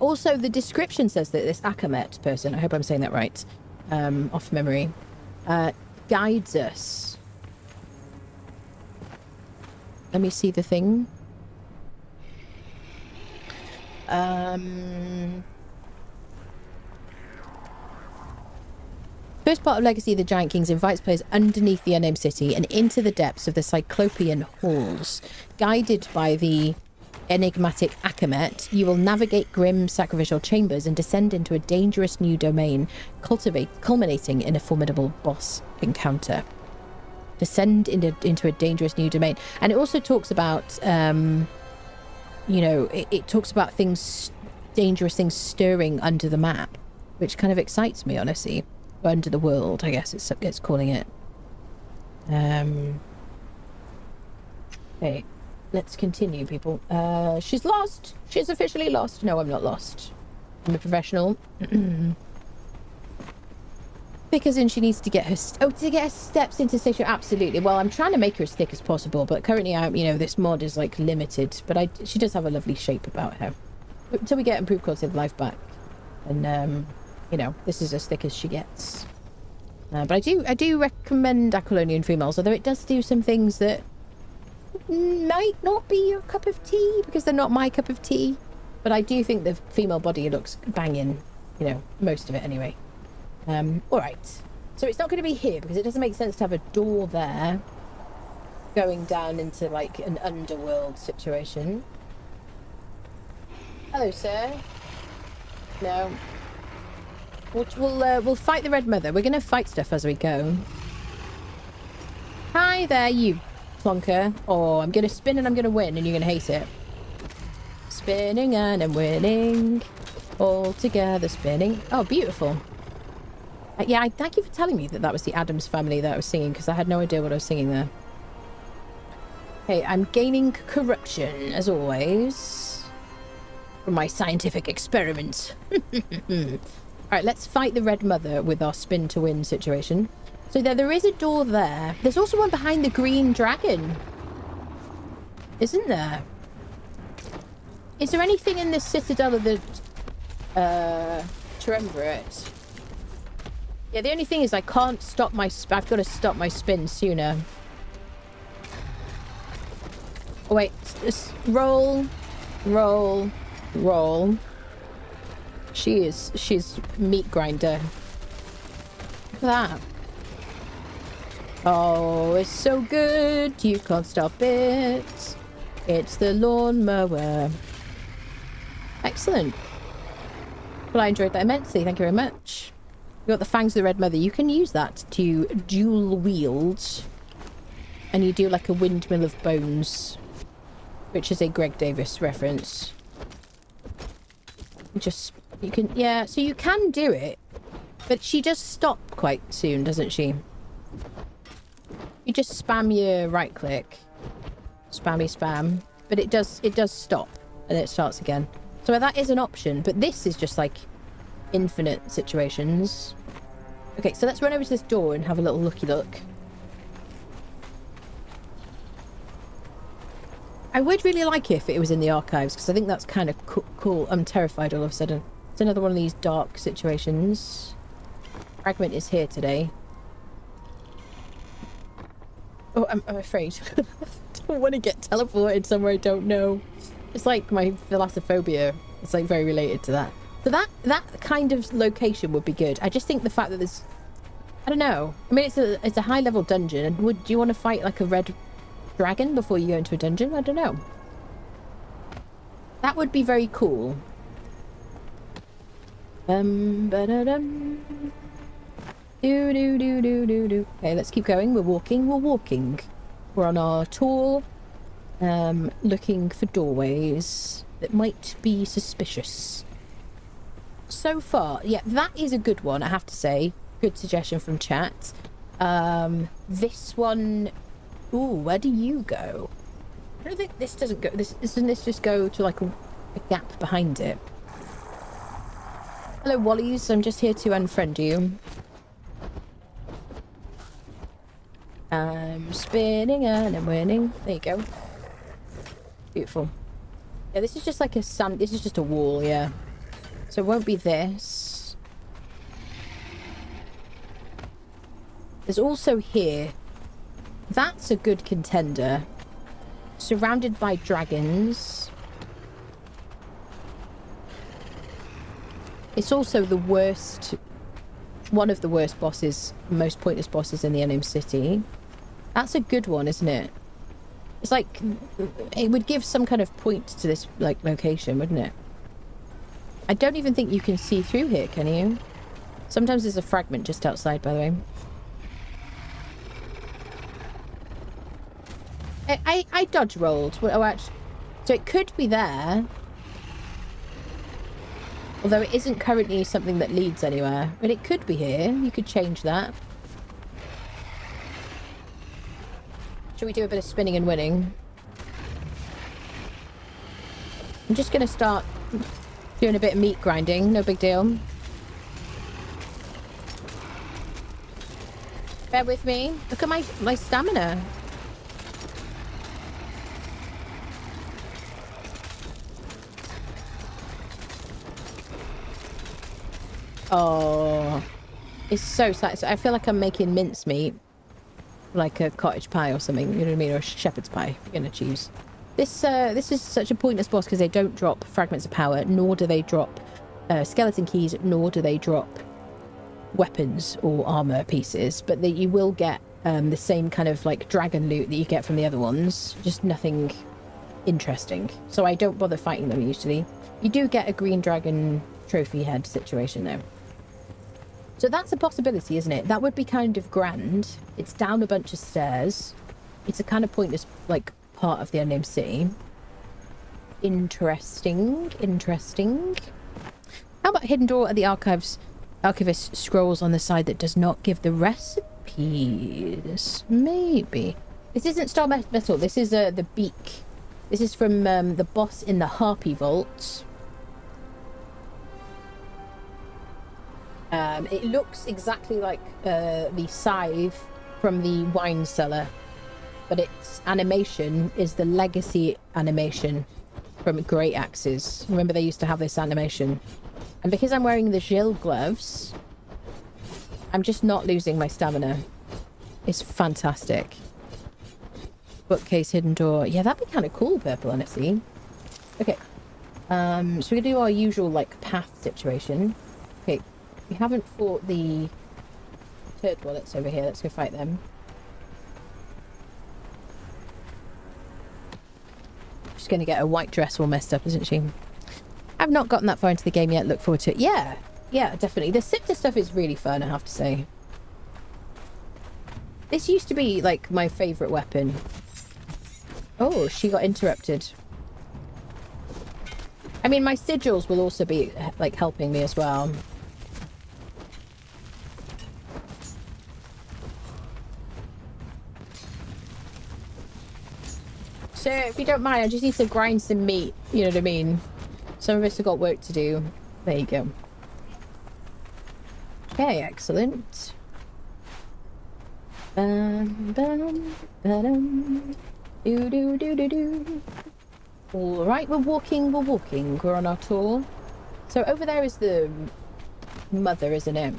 Also, the description says that this Akamet person, I hope I'm saying that right, off memory, guides us. Let me see the thing. First part of Legacy of the Giant Kings invites players underneath the unnamed city and into the depths of the Cyclopean halls. Guided by the enigmatic Akamet, you will navigate grim sacrificial chambers and descend into a dangerous new domain, culminating in a formidable boss encounter. Descend into a dangerous new domain. And it also talks about, you know, it talks about dangerous things stirring under the map, which kind of excites me, honestly. Under the world, I guess it's calling it. Okay, let's continue, people. She's lost. She's officially lost. No, I'm not lost. I'm a professional. Because then she needs to get her steps into station. Absolutely. Well, I'm trying to make her as thick as possible, but currently, you know, this mod is like limited. But she does have a lovely shape about her. Until we get improved quality of life back, and you know, this is as thick as she gets. But I do recommend Aquilonian females, although it does do some things that might not be your cup of tea, because they're not my cup of tea. But I do think the female body looks banging, you know, most of it anyway. Alright. So it's not going to be here, because it doesn't make sense to have a door there going down into, like, an underworld situation. Hello, sir. No. We'll fight the Red Mother. We're going to fight stuff as we go. Hi there, you plonker. Oh, I'm going to spin and I'm going to win, and you're going to hate it. Spinning and I'm winning. All together spinning. Oh, beautiful. Yeah, I thank you for telling me that that was the Addams Family that I was singing, because I had no idea what I was singing there. Okay, I'm gaining corruption, as always, from my scientific experiments. Alright, let's fight the Red Mother with our spin to win situation. So there is a door there. There's also one behind the green dragon. Isn't there? Is there anything in this citadel of the triumvirate? Yeah, the only thing is I can't stop my... I've got to stop my spin sooner. Oh, wait. Roll. Roll. Roll. She's meat grinder. Look at that. Oh, it's so good. You can't stop it. It's the lawnmower. Excellent. Well, I enjoyed that immensely. Thank you very much. You got the Fangs of the Red Mother. You can use that to dual wield. And you do like a windmill of bones. Which is a Greg Davis reference. You can, yeah, so you can do it. But she does stop quite soon, doesn't she? You just spam your right click. Spammy spam. But it does stop. And it starts again. So that is an option. But this is just like infinite situations. Okay, so let's run over to this door and have a little looky look. I would really like it if it was in the archives, because I think that's kind of cool. I'm terrified all of a sudden. It's another one of these dark situations. Fragment is here today. Oh, I'm afraid. I don't want to get teleported somewhere I don't know. It's like my thalassophobia. It's like very related to that. So that kind of location would be good. I just think the fact that there's... I don't know. I mean, it's a high level dungeon. And do you want to fight like a red dragon before you go into a dungeon? I don't know. That would be very cool. Ba-da-dum. Do. Okay, let's keep going. We're walking. We're on our tour, looking for doorways that might be suspicious. So far, yeah, that is a good one, I have to say. Good suggestion from chat. This one... Ooh, where do you go? I don't think this doesn't go... Doesn't this just go to like a gap behind it? Hello, Wallies. I'm just here to unfriend you. I'm spinning and I'm winning. There you go. Beautiful. Yeah, this is just like a sand... This is just a wall, yeah. So it won't be this. There's also here. That's a good contender. Surrounded by dragons. It's also the worst... One of the worst bosses, most pointless bosses in the Unknown City. That's a good one, isn't it? It's like... It would give some kind of point to this, like, location, wouldn't it? I don't even think you can see through here, can you? Sometimes there's a fragment just outside, by the way. I dodge rolled. Oh, actually, so it could be there. Although it isn't currently something that leads anywhere. But it could be here. You could change that. Should we do a bit of spinning and winning? I'm just going to start doing a bit of meat grinding. No big deal. Bear with me. Look at my stamina. Oh, it's so sad. I feel like I'm making mincemeat, like a cottage pie or something. You know what I mean, or a shepherd's pie. You're gonna choose. This is such a pointless boss because they don't drop fragments of power, nor do they drop skeleton keys, nor do they drop weapons or armor pieces. But you will get the same kind of like dragon loot that you get from the other ones. Just nothing interesting. So I don't bother fighting them usually. You do get a green dragon trophy head situation though. So that's a possibility, isn't it? That would be kind of grand. It's down a bunch of stairs. It's a kind of pointless, like, part of the Unnamed City. Interesting. How about hidden door at the archives? Archivist scrolls on the side that does not give the recipes. Maybe. This isn't star metal. This is the beak. This is from the boss in the Harpy Vault. It looks exactly like the scythe from the wine cellar, but its animation is the legacy animation from Great Axes. Remember, they used to have this animation. And because I'm wearing the Gil gloves, I'm just not losing my stamina. It's fantastic. Bookcase, hidden door. Yeah, that'd be kind of cool, purple, honestly. Okay. So we're gonna do our usual, like, path situation. Okay. We haven't fought the turd wallets over here. Let's go fight them. She's gonna get her white dress all messed up, isn't she? I've not gotten that far into the game yet. Look forward to it. Yeah, definitely. The Siptah stuff is really fun, I have to say. This used to be, like, my favourite weapon. Oh, she got interrupted. I mean, my sigils will also be, like, helping me as well. So, if you don't mind, I just need to grind some meat. You know what I mean? Some of us have got work to do. There you go. Okay, excellent. Alright, we're walking. We're on our tour. So over there is the mother, isn't it?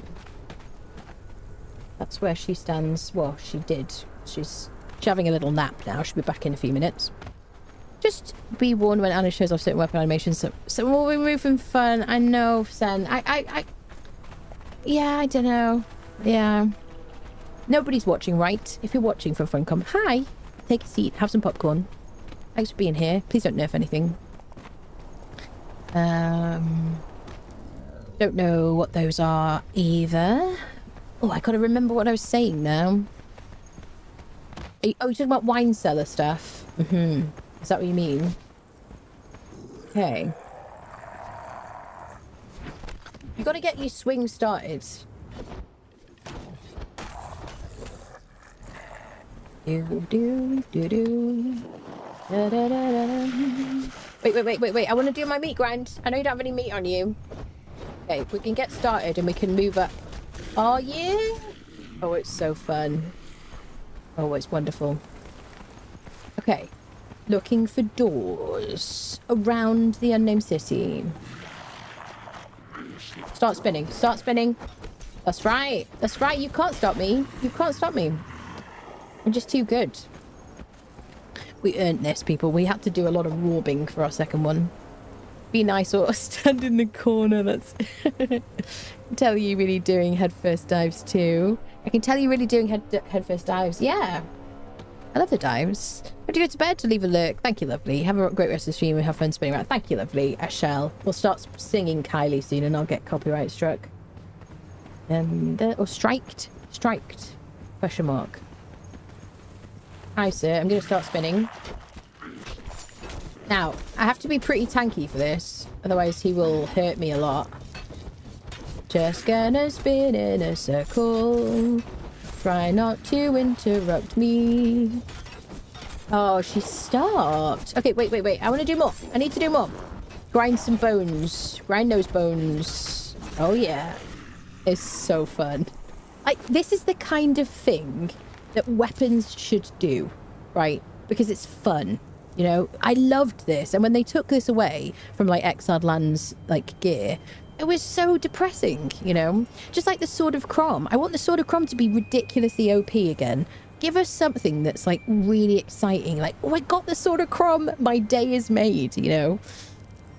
That's where she stands. Well, she did. She's having a little nap now. She'll be back in a few minutes. Just be warned when Anna shows off certain weapon animations. So we'll be moving fun. I know, Sen. Yeah, I don't know. Yeah. Nobody's watching, right? If you're watching for fun, come. Hi. Take a seat. Have some popcorn. Thanks for being here. Please don't nerf anything. Don't know what those are either. Oh, I gotta remember what I was saying now. Oh, you're talking about wine cellar stuff? Mm-hmm. Is that what you mean? Okay. You gotta get your swing started. Wait. I want to do my meat grind. I know you don't have any meat on you. Okay, we can get started and we can move up. Oh, yeah? Oh, it's so fun. Oh, it's wonderful. Okay. Looking for doors around the unnamed city. Start spinning. Start spinning. That's right. That's right. You can't stop me. You can't stop me. I'm just too good. We earned this, people. We had to do a lot of robbing for our second one. Be nice or stand in the corner. That's... tell you really doing headfirst dives too. I can tell you really doing headfirst dives. Yeah. I love the dives. Have to go to bed to leave a lurk. Thank you, lovely. Have a great rest of the stream and have fun spinning around. Thank you, lovely. I shall. We'll start singing Kylie soon and I'll get copyright struck. And, or striked. Striked. Question mark. Hi, sir. I'm going to start spinning. Now, I have to be pretty tanky for this. Otherwise, he will hurt me a lot. Just gonna spin in a circle. Try not to interrupt me. Oh, she stopped. Okay, wait. I want to do more. I need to do more. Grind some bones. Grind those bones. Oh, yeah. It's so fun. Like, this is the kind of thing that weapons should do, right? Because it's fun. You know, I loved this. And when they took this away from, like, Exiled Lands, like, gear, it was so depressing, you know? Just like the Sword of Crom. I want the Sword of Crom to be ridiculously OP again. Give us something that's, like, really exciting. Like, oh, I got the Sword of Crom. My day is made, you know?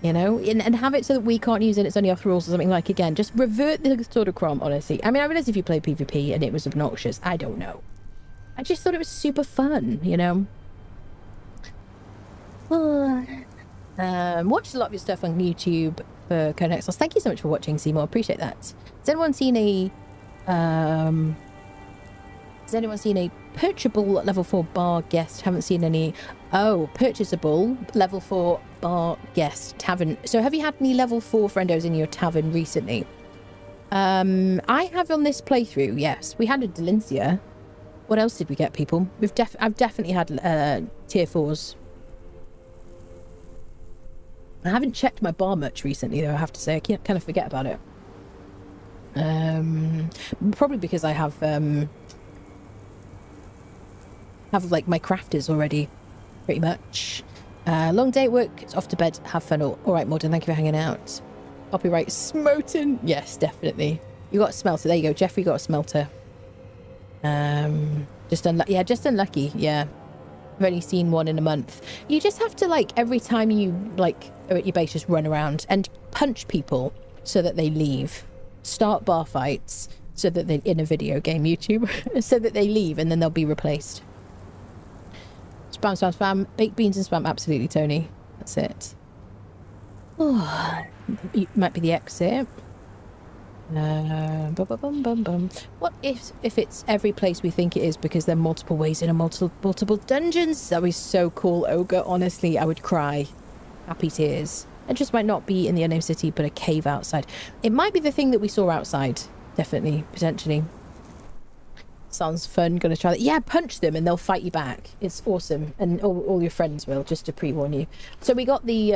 You know? And have it so that we can't use it. It's only off rules or something. Like, again, just revert the Sword of Crom, honestly. I mean, I realize if you play PvP and it was obnoxious. I don't know. I just thought it was super fun, you know? Watched a lot of your stuff on YouTube for Conan Exiles. Thank you so much for watching, Seymour. Appreciate that. Has anyone seen a purchasable level 4 bar guest? Haven't seen any. Oh, purchasable level 4 bar guest tavern. So have you had any level 4 friendos in your tavern recently? I have on this playthrough, yes. We had a Delincia. What else did we get, people? I've definitely had tier 4s. I haven't checked my bar much recently, though, I have to say. I can't kind of forget about it. Probably because I have like my crafters already, pretty much. Long day at work, it's off to bed, have fun. All right, Morden, thank you for hanging out. Copyright smoten. Yes, definitely. You got a smelter. There you go. Jeffrey got a smelter. Just unlucky. Yeah, just unlucky. Yeah. I've only seen one in a month. You just have to, like, every time you, like, are at your base, just run around and punch people so that they leave. Start bar fights so that they, in a video game, YouTube, so that they leave and then they'll be replaced. Spam, spam, spam. Baked beans and spam. Absolutely, Tony. That's it. Oh, it might be the exit. Bum, bum, bum, bum. What if it's every place we think it is because there are multiple ways in a multiple dungeons? That would be so cool, Ogre. Honestly, I would cry. Happy tears. It just might not be in the unknown city, but a cave outside. It might be the thing that we saw outside. Definitely, potentially. Sounds fun. Gonna try that. Yeah, punch them and they'll fight you back. It's awesome. And all your friends will, just to pre-warn you. So we got the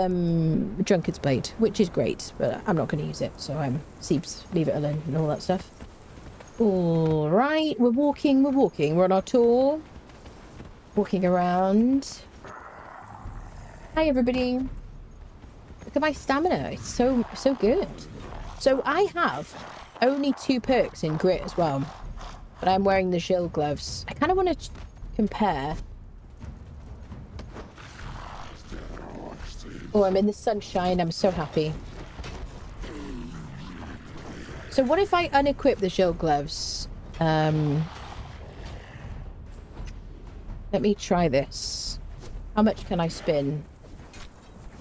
Drunkard's Blade, which is great, but I'm not going to use it. So Seeps, leave it alone and all that stuff. All right, we're walking. We're on our tour. Walking around. Hi, everybody. Look at my stamina. It's so good. So I have only 2 perks in Grit as well. But I'm wearing the Gil gloves. I kind of want to compare. Oh, I'm in the sunshine. I'm so happy. So what if I unequip the Gil gloves? Let me try this. How much can I spin?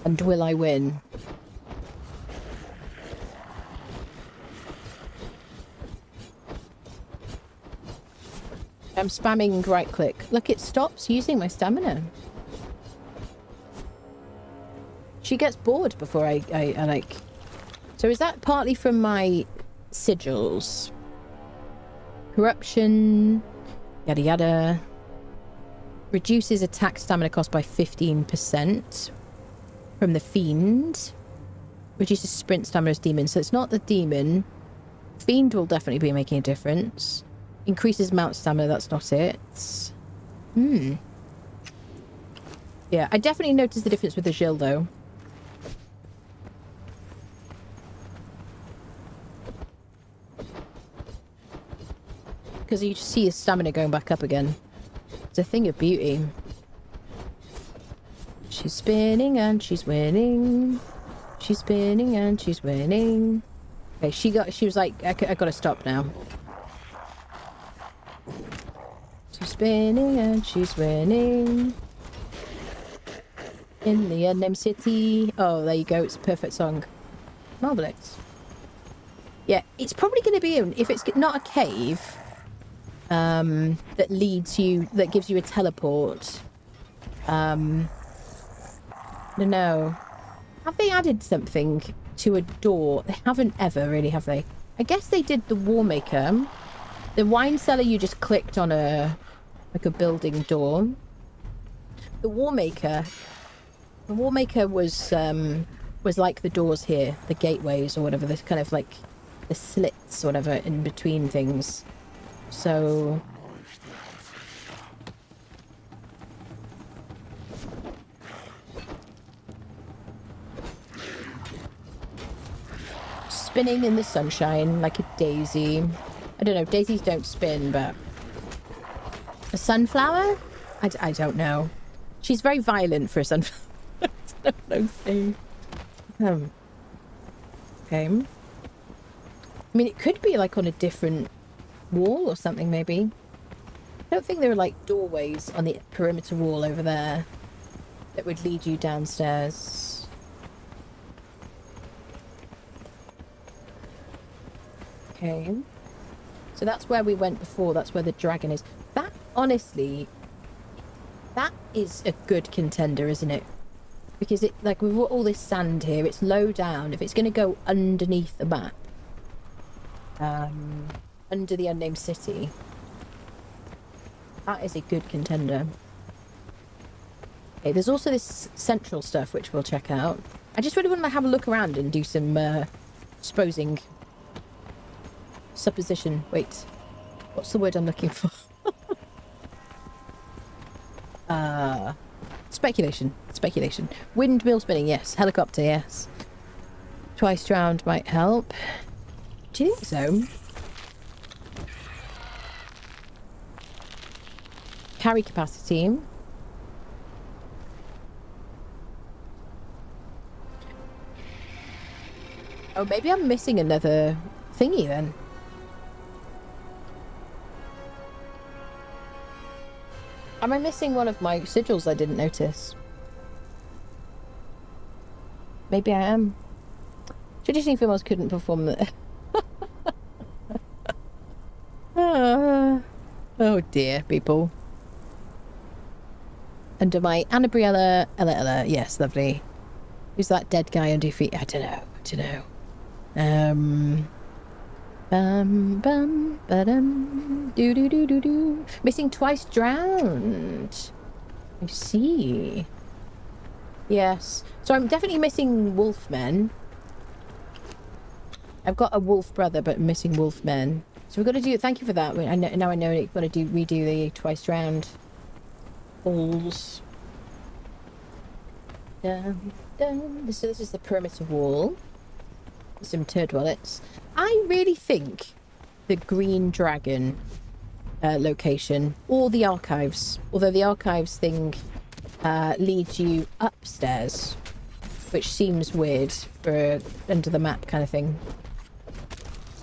And will I win? I'm spamming right click. Look, it stops using my stamina. She gets bored before I like... So is that partly from my sigils? Corruption. Yada yada. Reduces attack stamina cost by 15%. From the Fiend. Reduces sprint stamina as demon. So it's not the demon. Fiend will definitely be making a difference. Increases mount stamina, that's not it. Yeah, I definitely noticed the difference with the Gil, though. Because you just see his stamina going back up again. It's a thing of beauty. She's spinning and she's winning. She's spinning and she's winning. Okay, she was like, I gotta stop now. She's spinning and she's winning. In the unknown city. Oh, there you go. It's a perfect song. Marvelous. Yeah, it's probably going to be, if it's not a cave, that leads you, that gives you a teleport. No. Have they added something to a door? They haven't ever, really, have they? I guess they did the Warmaker. The wine cellar, you just clicked on a building door. The Warmaker was like the doors here, the gateways or whatever, the kind of like the slits or whatever in between things. So spinning in the sunshine like a daisy. I don't know, daisies don't spin, but a sunflower? I don't know. She's very violent for a sunflower. I don't know. Okay. I mean, it could be like on a different wall or something, maybe. I don't think there are like doorways on the perimeter wall over there that would lead you downstairs. Okay. So that's where we went before. That's where the dragon is. That, honestly, that is a good contender, isn't it? Because it, like, with all this sand here, it's low down. If it's going to go underneath the map, Under the Unnamed City. That is a good contender. Okay, there's also this central stuff which we'll check out. I just really want to have a look around and do some supposing. Supposition. Wait. What's the word I'm looking for? Speculation. Speculation. Windmill spinning, yes. Helicopter, yes. Twice drowned might help. Do you think so? Carry capacity. Oh, maybe I'm missing another thingy then. Am I missing one of my sigils I didn't notice? Maybe I am. Traditionally, females couldn't perform the... Oh dear, people. Under my Annabriella, Ella, yes, lovely. Who's that dead guy under your feet? I don't know. Bum, ba-dum, do. Missing twice drowned. I see. Yes. So I'm definitely missing wolfmen. I've got a wolf brother, but missing wolfmen. So we've got to do... Thank you for that. Now I know we've got to redo the twice drowned walls. This is the perimeter wall. Some turd dwellets. I really think the Green Dragon location, or the archives, although the archives thing leads you upstairs, which seems weird for under the map kind of thing.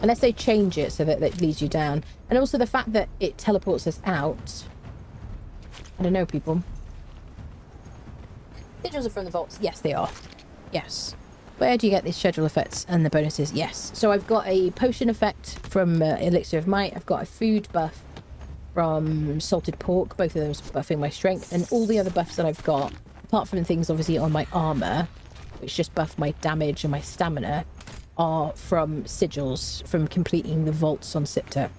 Unless they change it so that it leads you down. And also the fact that it teleports us out. I don't know, people. Sigils are from the vaults. Yes, they are. Yes. Where do you get these schedule effects and the bonuses? Yes. So I've got a potion effect from Elixir of Might. I've got a food buff from Salted Pork. Both of those buffing my strength. And all the other buffs that I've got, apart from things obviously on my armour, which just buff my damage and my stamina, are from sigils, from completing the vaults on Siptah.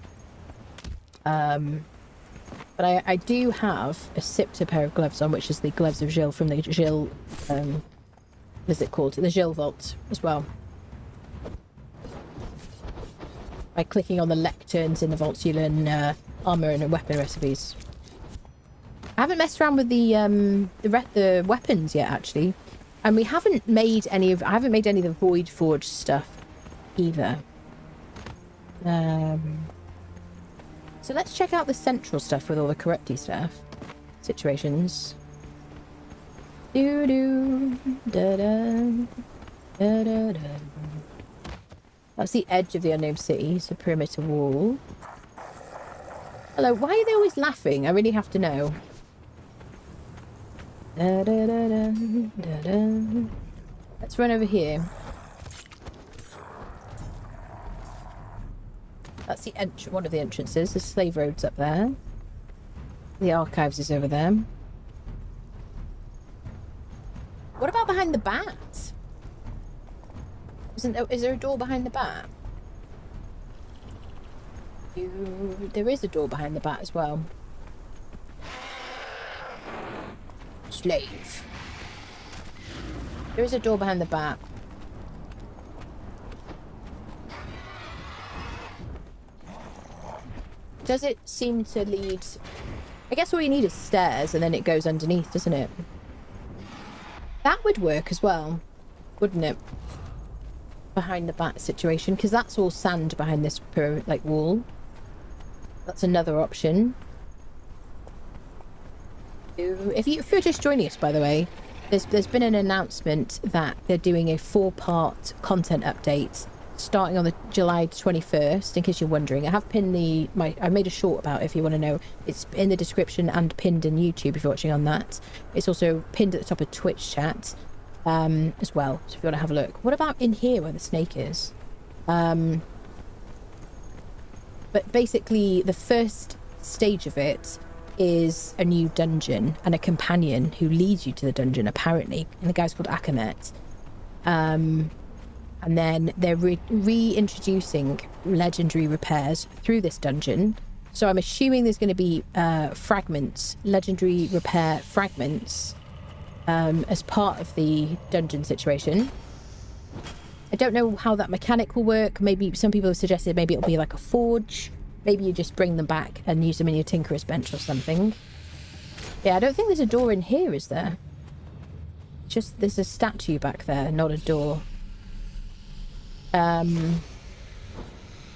But I do have a Siptah pair of gloves on, which is the gloves of Gil from the Gil... what is it called? The Gil Vault as well. By clicking on the lecterns in the vaults, you learn armor and weapon recipes. I haven't messed around with the weapons yet, actually, and we haven't made any of. I haven't made any of the Void Forge stuff either. So let's check out the central stuff with all the corrupty stuff. Situations. Do do da da da da da. That's the edge of the Unnamed City, so perimeter wall. Hello, why are they always laughing? I really have to know. Da da da da da da. Let's run over here. That's the one of the entrances. The slave road's up there. The archives is over there. What about behind the bat? Is there a door behind the bat? There is a door behind the bat as well. Slave. There is a door behind the bat. Does it seem to lead... I guess all you need is stairs and then it goes underneath, doesn't it? That would work as well, wouldn't it? Behind the bat situation, because that's all sand behind this wall. That's another option. If you're just joining us, by the way, there's been an announcement that they're doing a 4-part content update starting on the July 21st, in case you're wondering. I have pinned I made a short about it if you want to know. It's in the description and pinned in YouTube if you're watching on that. It's also pinned at the top of Twitch chat as well, so if you want to have a look. What about in here where the snake is? But basically the first stage of it is a new dungeon and a companion who leads you to the dungeon, apparently, and the guy's called Akamet. And then they're reintroducing legendary repairs through this dungeon. So I'm assuming there's going to be fragments, legendary repair fragments, as part of the dungeon situation. I don't know how that mechanic will work. Maybe some people have suggested maybe it'll be like a forge. Maybe you just bring them back and use them in your tinkerer's bench or something. Yeah, I don't think there's a door in here, is there? Just there's a statue back there, not a door.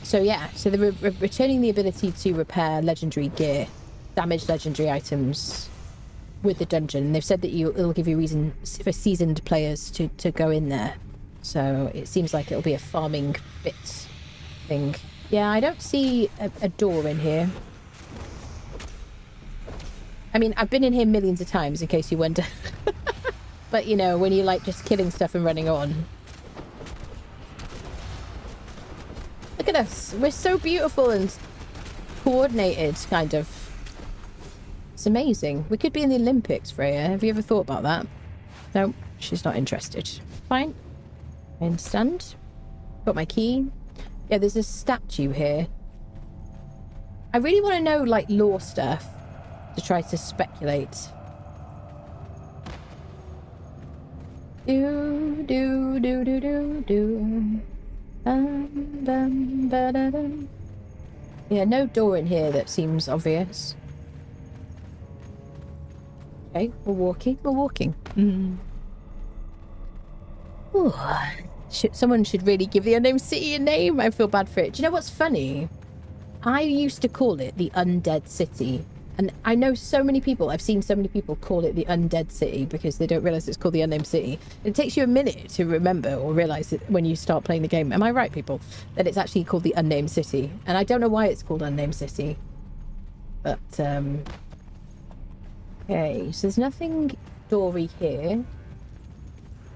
So yeah, so they're returning the ability to repair legendary gear, damaged legendary items with the dungeon. They've said that it'll give you reason for seasoned players to go in there. So it seems like it'll be a farming bits thing. Yeah, I don't see a door in here. I mean, I've been in here millions of times, in case you wonder. But, you know, when you like just killing stuff and running on. Look at us. We're so beautiful and coordinated, kind of. It's amazing. We could be in the Olympics, Freya. Have you ever thought about that? No, she's not interested. Fine. I understand. Got my key. Yeah, there's a statue here. I really want to know, like, lore stuff to try to speculate. Do do do do do do. Ba-da-dum. Yeah, no door in here that seems obvious. Okay, we're walking. We're walking. Ooh. Someone should really give the unnamed city a name. I feel bad for it. Do you know what's funny? I used to call it the Undead City. And I know so many people, I've seen so many people call it the Undead City because they don't realise it's called the Unnamed City. It takes you a minute to remember or realise it when you start playing the game. Am I right, people? That it's actually called the Unnamed City. And I don't know why it's called Unnamed City. But, okay, so there's nothing doory here.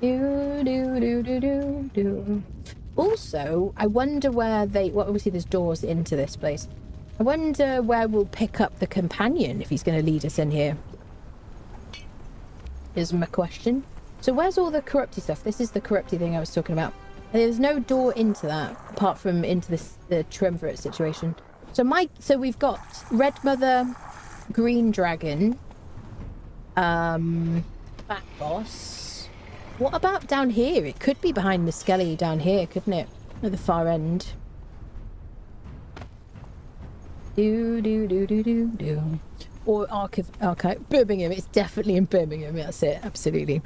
Do. Also, I wonder where well, obviously there's doors into this place. I wonder where we'll pick up the companion if he's going to lead us in here. Is my question. So where's all the corrupty stuff? This is the corrupty thing I was talking about. There's no door into that apart from into the triumvirate situation. So we've got Red Mother, Green Dragon, Bat Boss. What about down here? It could be behind the Skelly down here, couldn't it? At the far end. Do. Or Archive. Birmingham. It's definitely in Birmingham. That's it. Absolutely.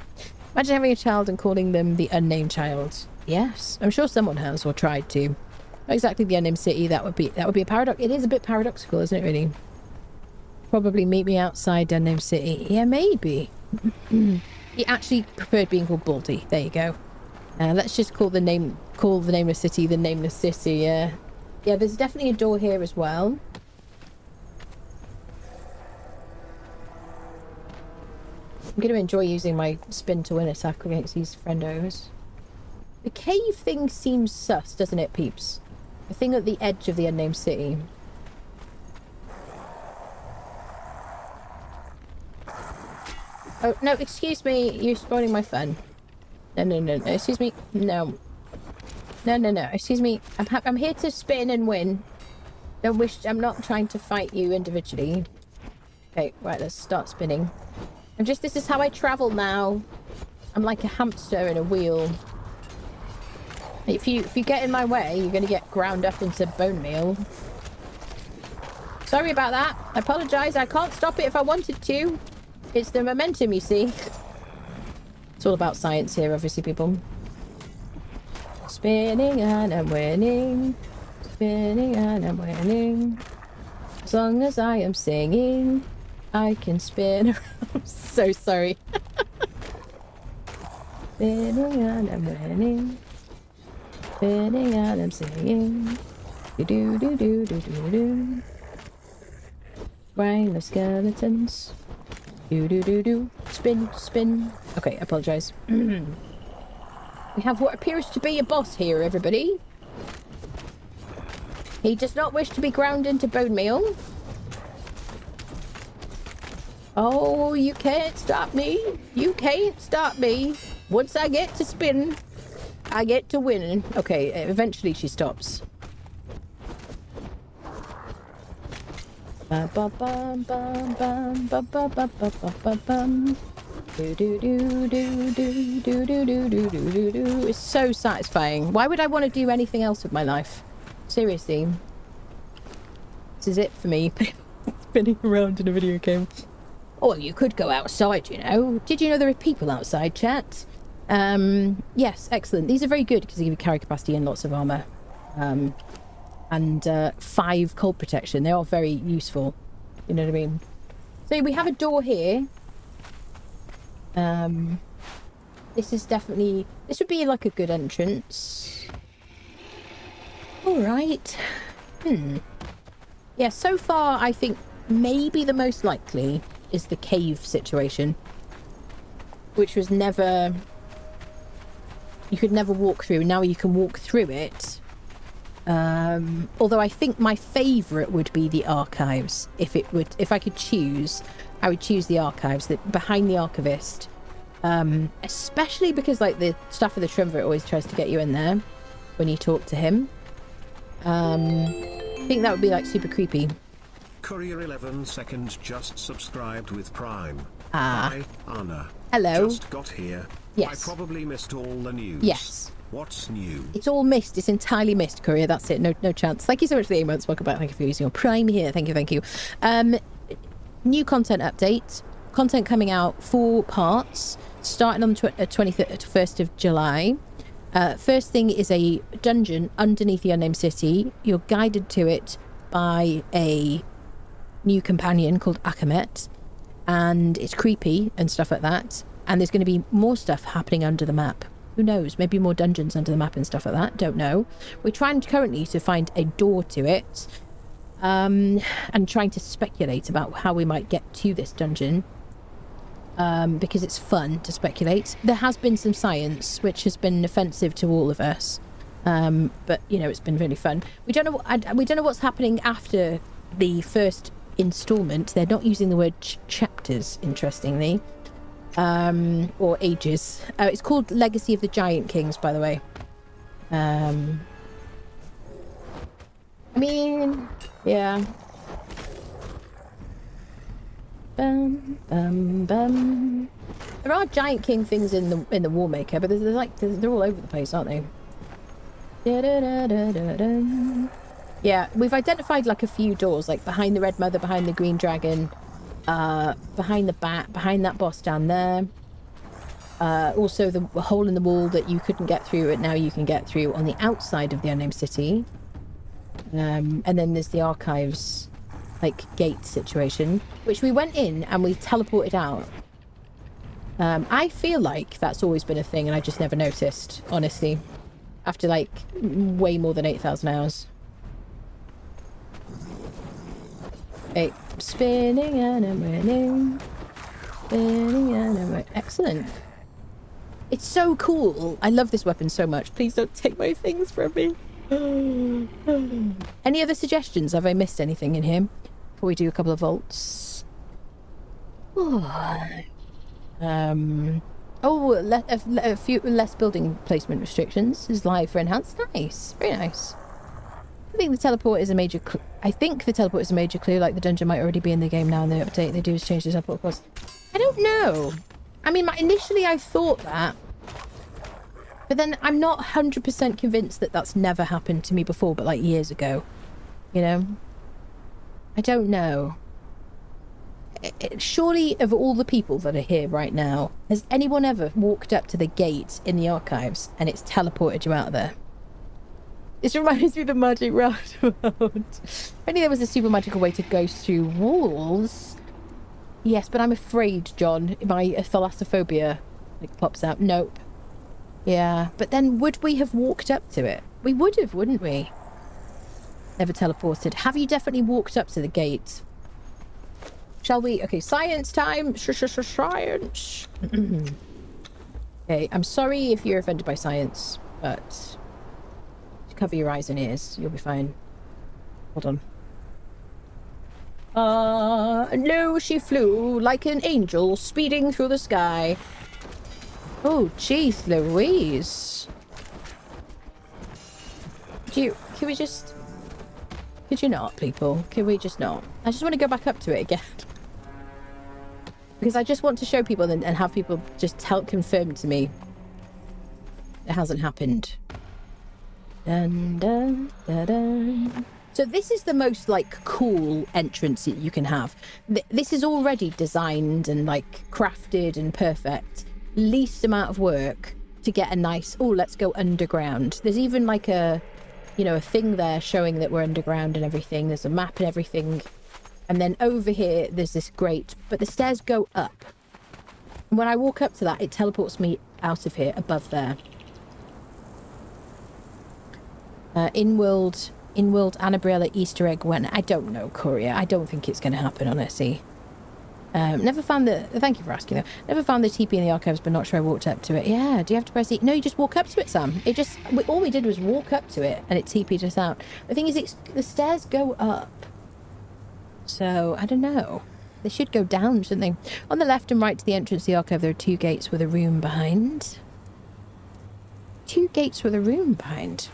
Imagine having a child and calling them the unnamed child. Yes. I'm sure someone has or tried to. Not exactly the unnamed city. That would be a paradox. It is a bit paradoxical, isn't it, really? Probably meet me outside unnamed city. Yeah, maybe. He actually preferred being called Baldy. There you go. Let's just call the nameless city the nameless city. Yeah, there's definitely a door here as well. I'm going to enjoy using my spin to win attack against these friendos. The cave thing seems sus, doesn't it, peeps? The thing at the edge of the unnamed city. Oh, no, excuse me. You're spoiling my fun. No. Excuse me. No. Excuse me. I'm here to spin and win. I'm not trying to fight you individually. Okay, right, let's start spinning. This is how I travel now. I'm like a hamster in a wheel. If you get in my way, you're going to get ground up into bone meal. Sorry about that. I apologise. I can't stop it if I wanted to. It's the momentum, you see. It's all about science here, obviously, people. Spinning and I'm winning. Spinning and I'm winning. As long as I am singing, I can spin around. I'm so sorry. Spinning and I'm winning. Spinning and I'm singing. Do. Brain of skeletons. Do. Spin. Okay, I apologise. We have what appears to be a boss here, everybody. He does not wish to be ground into bone meal. Oh, you can't stop me. You can't stop me. Once I get to spin, I get to win. Okay, eventually she stops. Ba ba bum bum bum ba ba ba ba ba ba bum. Do do do do do do do do do do do. It's so satisfying. Why would I want to do anything else with my life? Seriously. This is it for me. Spinning around in a video game. Oh, you could go outside, you know. Did you know there are people outside, chat? Yes, excellent. These are very good because they give you carry capacity and lots of armor. And 5 cold protection. They are very useful. You know what I mean? So we have a door here. This is definitely... This would be like a good entrance. Alright. Yeah, so far I think maybe the most likely is the cave situation. Which was never... You could never walk through. Now you can walk through it. Although I think my favourite would be the archives. If I could choose, I would choose the archives. Behind the archivist. Especially because like the stuff of the triumvirate always tries to get you in there when you talk to him. I think that would be like super creepy. Courier 11 seconds just subscribed with Prime. Hi, Anna. Hello. Just got here. Yes. I probably missed all the news. Yes. What's new? It's all missed. It's entirely missed, Courier. That's it. No chance. Thank you so much for the emotes. Welcome back. Thank you for using your Prime here. Thank you. New content update. Content coming out 4 parts, starting on the 21st of July. First thing is a dungeon underneath the unnamed city. You're guided to it by a new companion called Akamet, and it's creepy and stuff like that. And there's going to be more stuff happening under the map. Who knows? Maybe more dungeons under the map and stuff like that. Don't know. We're trying currently to find a door to it, and trying to speculate about how we might get to this dungeon. Because it's fun to speculate. There has been some science which has been offensive to all of us, but you know, it's been really fun. We don't know what's happening after the first installment. They're not using the word chapters, interestingly, or ages. It's called Legacy of the Giant Kings, by the way. I mean, yeah. Bum, bum, bum. There are Giant King things in the Warmaker, but they're all over the place, aren't they? Yeah, we've identified like a few doors, like behind the Red Mother, behind the Green Dragon, behind the Bat, behind that boss down there. Also the hole in the wall that you couldn't get through, and now you can get through on the outside of the unnamed city. And then there's the archives, like gate situation, which we went in and we teleported out. I feel like that's always been a thing and I just never noticed, honestly, after like way more than 8,000 hours. Hey, spinning and I'm winning, spinning and I'm winning. Excellent. It's so cool. I love this weapon so much. Please don't take my things from me. Any other suggestions? Have I missed anything in here before we do a couple of vaults? A few less building placement restrictions is live for enhanced. Nice, very nice. I think the teleport is a major clue. Like the dungeon might already be in the game now, and the update they do is change the teleport course. I don't know. I mean, initially I thought that, but then I'm not 100% convinced that that's never happened to me before, but like years ago, you know? I don't know. Surely, of all the people that are here right now, has anyone ever walked up to the gate in the archives and it's teleported you out of there? This reminds me of the magic roundabout. If only there was a super magical way to go through walls. Yes, but I'm afraid, John, my thalassophobia like pops out. Nope. Yeah, but then would we have walked up to it? We would have, wouldn't we? Never teleported. Have you definitely walked up to the gate? Shall we? Okay, science time. Science. Okay, I'm sorry if you're offended by science, but cover your eyes and ears. You'll be fine. Hold on. No, she flew like an angel speeding through the sky. Oh, jeez Louise. Can we just... Could you not, people? Can we just not? I just want to go back up to it again. Because I just want to show people and have people just confirm to me it hasn't happened. Dun, dun, dun, dun. So this is the most like cool entrance that you can have. This is already designed and like crafted and perfect. Least amount of work to get a nice, oh, let's go underground. There's even like a, you know, a thing there showing that we're underground and everything. There's a map and everything. And then over here, there's this grate, but the stairs go up. And when I walk up to that, it teleports me out of here, above there. In-world Anabriella Easter egg when... I don't know, Courier. I don't think it's going to happen, honestly. Never found the... Thank you for asking, though. Never found the TP in the archives, but not sure I walked up to it. Yeah, do you have to press it? No, you just walk up to it, Sam. It just... all we did was walk up to it, and it TP'd us out. The thing is, the stairs go up. So, I don't know. They should go down, shouldn't they? On the left and right to the entrance to the archive, there are 2 gates with a room behind. 2 gates with a room behind.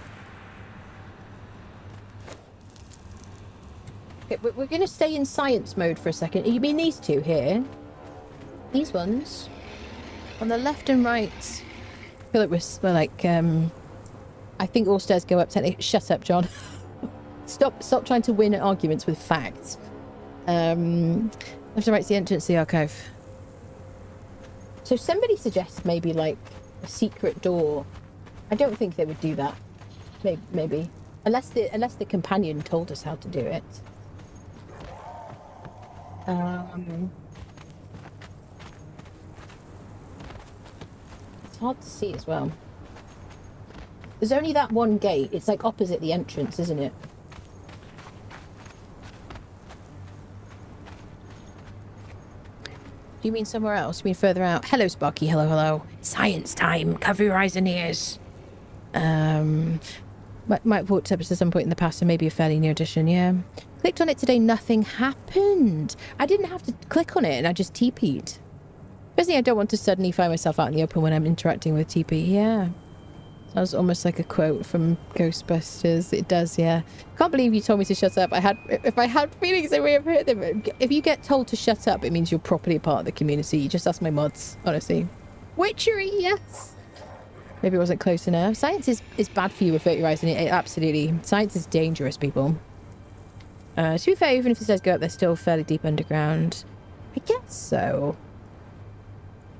Okay, we're going to stay in science mode for a second. You mean these 2 here? These ones? On the left and right. I feel like we're like, I think all stairs go up technically. Shut up, John. Stop trying to win arguments with facts. Left and right's the entrance to the archive. So somebody suggests maybe like a secret door. I don't think they would do that. Maybe. Unless the companion told us how to do it. It's hard to see as well. There's only that one gate. It's like opposite the entrance, isn't it? Do you mean somewhere else? You mean further out? Hello, Sparky. Hello, hello. Science time. Cover your eyes and ears. Might have walked up at some point in the past, so maybe a fairly new addition, yeah. Clicked on it today, nothing happened. I didn't have to click on it, and I just TP'd. Personally, I don't want to suddenly find myself out in the open when I'm interacting with TP. Yeah. That was almost like a quote from Ghostbusters. It does, yeah. Can't believe you told me to shut up. If I had feelings, I may have hurt them. If you get told to shut up, it means you're properly a part of the community. You just ask my mods, honestly. Witchery, yes. Maybe it wasn't close enough. Science is bad for you with your eyes, and it absolutely. Science is dangerous, people. To be fair, even if the stairs go up, they're still fairly deep underground. I guess so.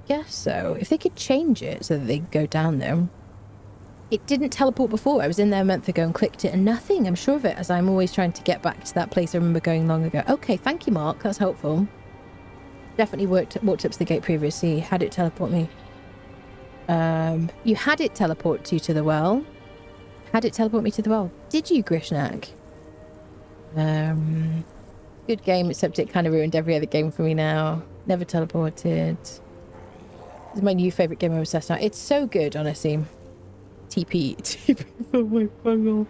If they could change it so that they go down there. It didn't teleport before. I was in there a month ago and clicked it and nothing. I'm sure of it, as I'm always trying to get back to that place I remember going long ago. Okay, thank you, Mark. That's helpful. Definitely walked up to the gate previously. Had it teleport me. You had it teleport you to the well. Had it teleport me to the well. Did you, Grishnak? Good game, except it kind of ruined every other game for me now. Never teleported. This is my new favourite game I'm obsessed now. It's so good, honestly. TP for my funnel.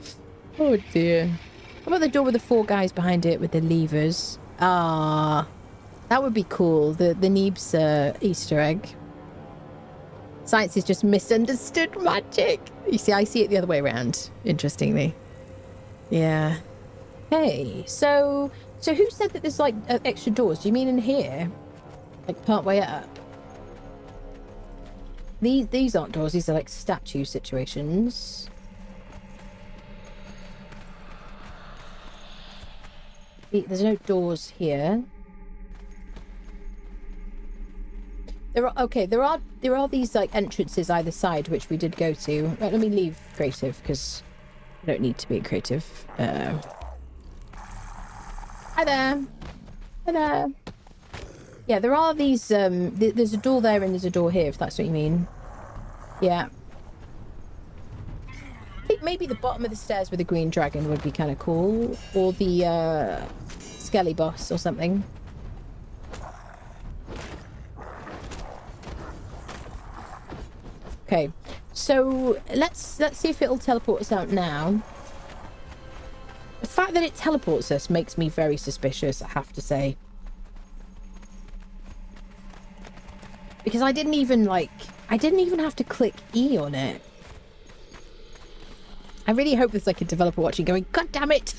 Oh dear. How about the door with the 4 guys behind it with the levers? Ah, that would be cool. The Neebs Easter egg. Science is just misunderstood magic. You see, I see it the other way around, interestingly. Yeah. Hey, so who said that there's like extra doors? Do you mean in here? Like part way up? These aren't doors, these are like statue situations. There's no doors here. There are these like entrances either side which we did go to. Right, let me leave creative because I don't need to be creative. Hi there. Hi there. Yeah, there are these, there's a door there and there's a door here, if that's what you mean. Yeah. I think maybe the bottom of the stairs with the green dragon would be kind of cool. Or the, Skelly boss or something. Okay, so let's see if it'll teleport us out now. The fact that it teleports us makes me very suspicious, I have to say. Because I didn't even have to click E on it. I really hope there's like a developer watching going, God damn it!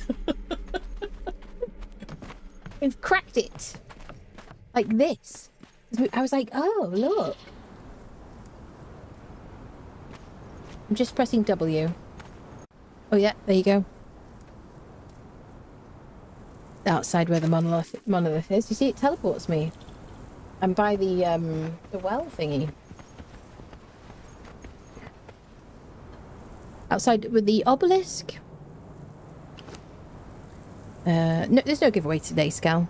We've cracked it! Like this. I was like, oh, look. I'm just pressing W. Oh yeah, there you go. Outside where the monolith is. You see, it teleports me. I'm by the well thingy. Outside with the obelisk. No, there's no giveaway today, Scal.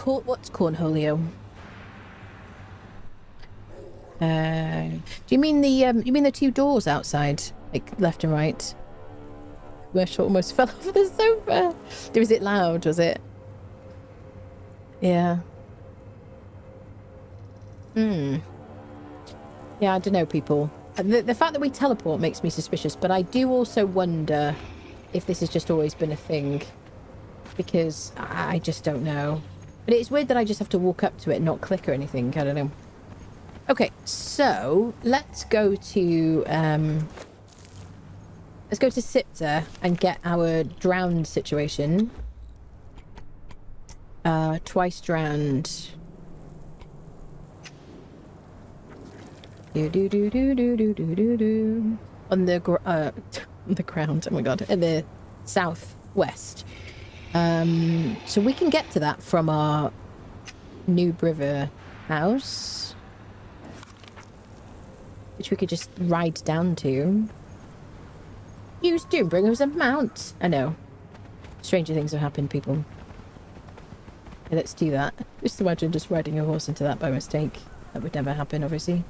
What's Cornholio? Do you mean the two doors outside, like left and right? Commercial almost fell off the sofa. Was it loud? Was it? Yeah. Yeah, I don't know, people. The fact that we teleport makes me suspicious, but I do also wonder if this has just always been a thing, because I just don't know. But it's weird that I just have to walk up to it and not click or anything. I don't know. Okay, so let's go to Siptah and get our drowned situation. Twice drowned. On the ground. Oh my god, in the southwest. So we can get to that from our Noob River house, which we could just ride down to. Use Doombringer as a mount. I know. Stranger things have happened, people. Okay, let's do that. Just imagine just riding a horse into that by mistake. That would never happen, obviously.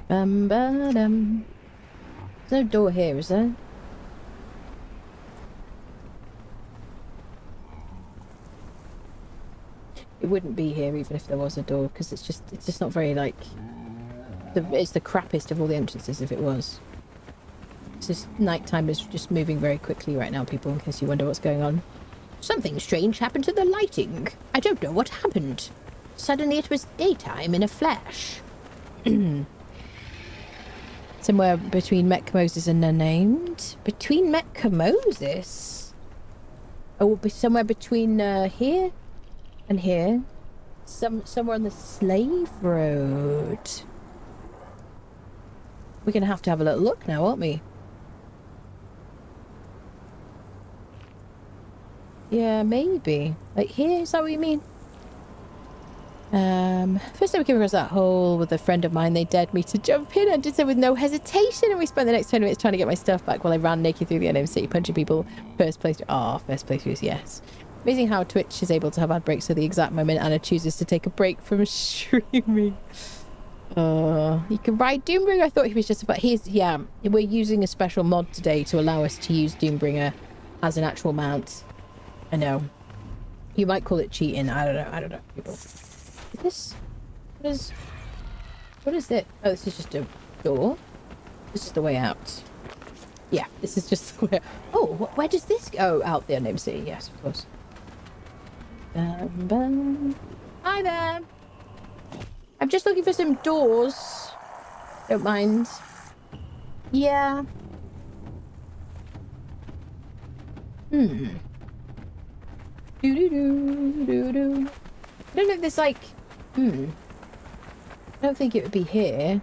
Bum-ba-dum. There's no door here, is there? It wouldn't be here even if there was a door, because it's just not very, like... It's the crappiest of all the entrances if it was. It's just nighttime is just moving very quickly right now, people, in case you wonder what's going on. Something strange happened to the lighting. I don't know what happened. Suddenly it was daytime in a flash. Somewhere between Metcamosis and Unnamed. Between Metcamosis? Oh, somewhere between here and here. Somewhere on the Slave Road. We're going to have a little look now, aren't we? Yeah, maybe. Like here, is that what you mean? First time we came across that hole with a friend of mine, they dared me to jump in and did so with no hesitation, and we spent the next 20 minutes trying to get my stuff back while I ran naked through the unknown city, punching people. First playthroughs, yes. Amazing how Twitch is able to have ad breaks at the exact moment Anna chooses to take a break from streaming. You can ride Doombringer. I thought he was just about... yeah, we're using a special mod today to allow us to use Doombringer as an actual mount. I know. You might call it cheating. I don't know, people. What is it? Oh, this is just a door. This is the way out. Yeah, this is just the way... Oh, where does this go? Out the unknown city. Yes, of course. Hi there. I'm just looking for some doors. Don't mind. Yeah. Do do do do do. I don't know if there's like. I don't think it would be here.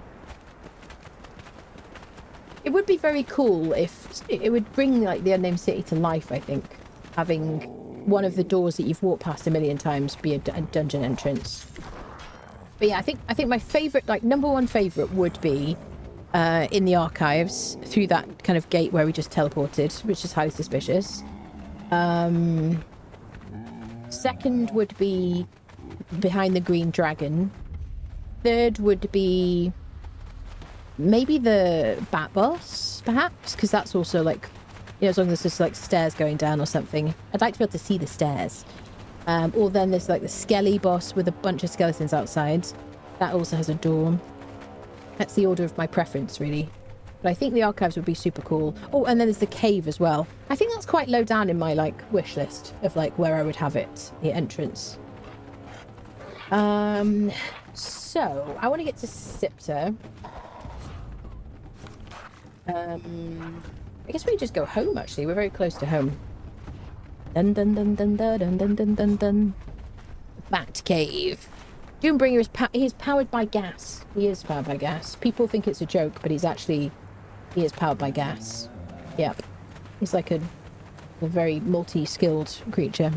It would be very cool if it would bring like the unnamed city to life. I think having one of the doors that you've walked past a million times be a dungeon entrance. But yeah, I think my favourite, like number one favourite, would be in the archives through that kind of gate where we just teleported, which is highly suspicious. Second would be behind the green dragon. Third would be maybe the bat boss, perhaps, because that's also like, you know, as long as there's just like stairs going down or something. I'd like to be able to see the stairs. Or then there's like the Skelly boss with a bunch of skeletons outside. That also has a door. That's the order of my preference, really. But I think the archives would be super cool. Oh, and then there's the cave as well. I think that's quite low down in my like wish list of like where I would have it, the entrance. So I want to get to Siptah. I guess we just go home, actually. We're very close to home. Dun dun dun dun dun dun dun dun dun dun. Bat cave. Doombringer is he is powered by gas. He is powered by gas. People think it's a joke, but he is powered by gas. Yep. He's like a very multi-skilled creature.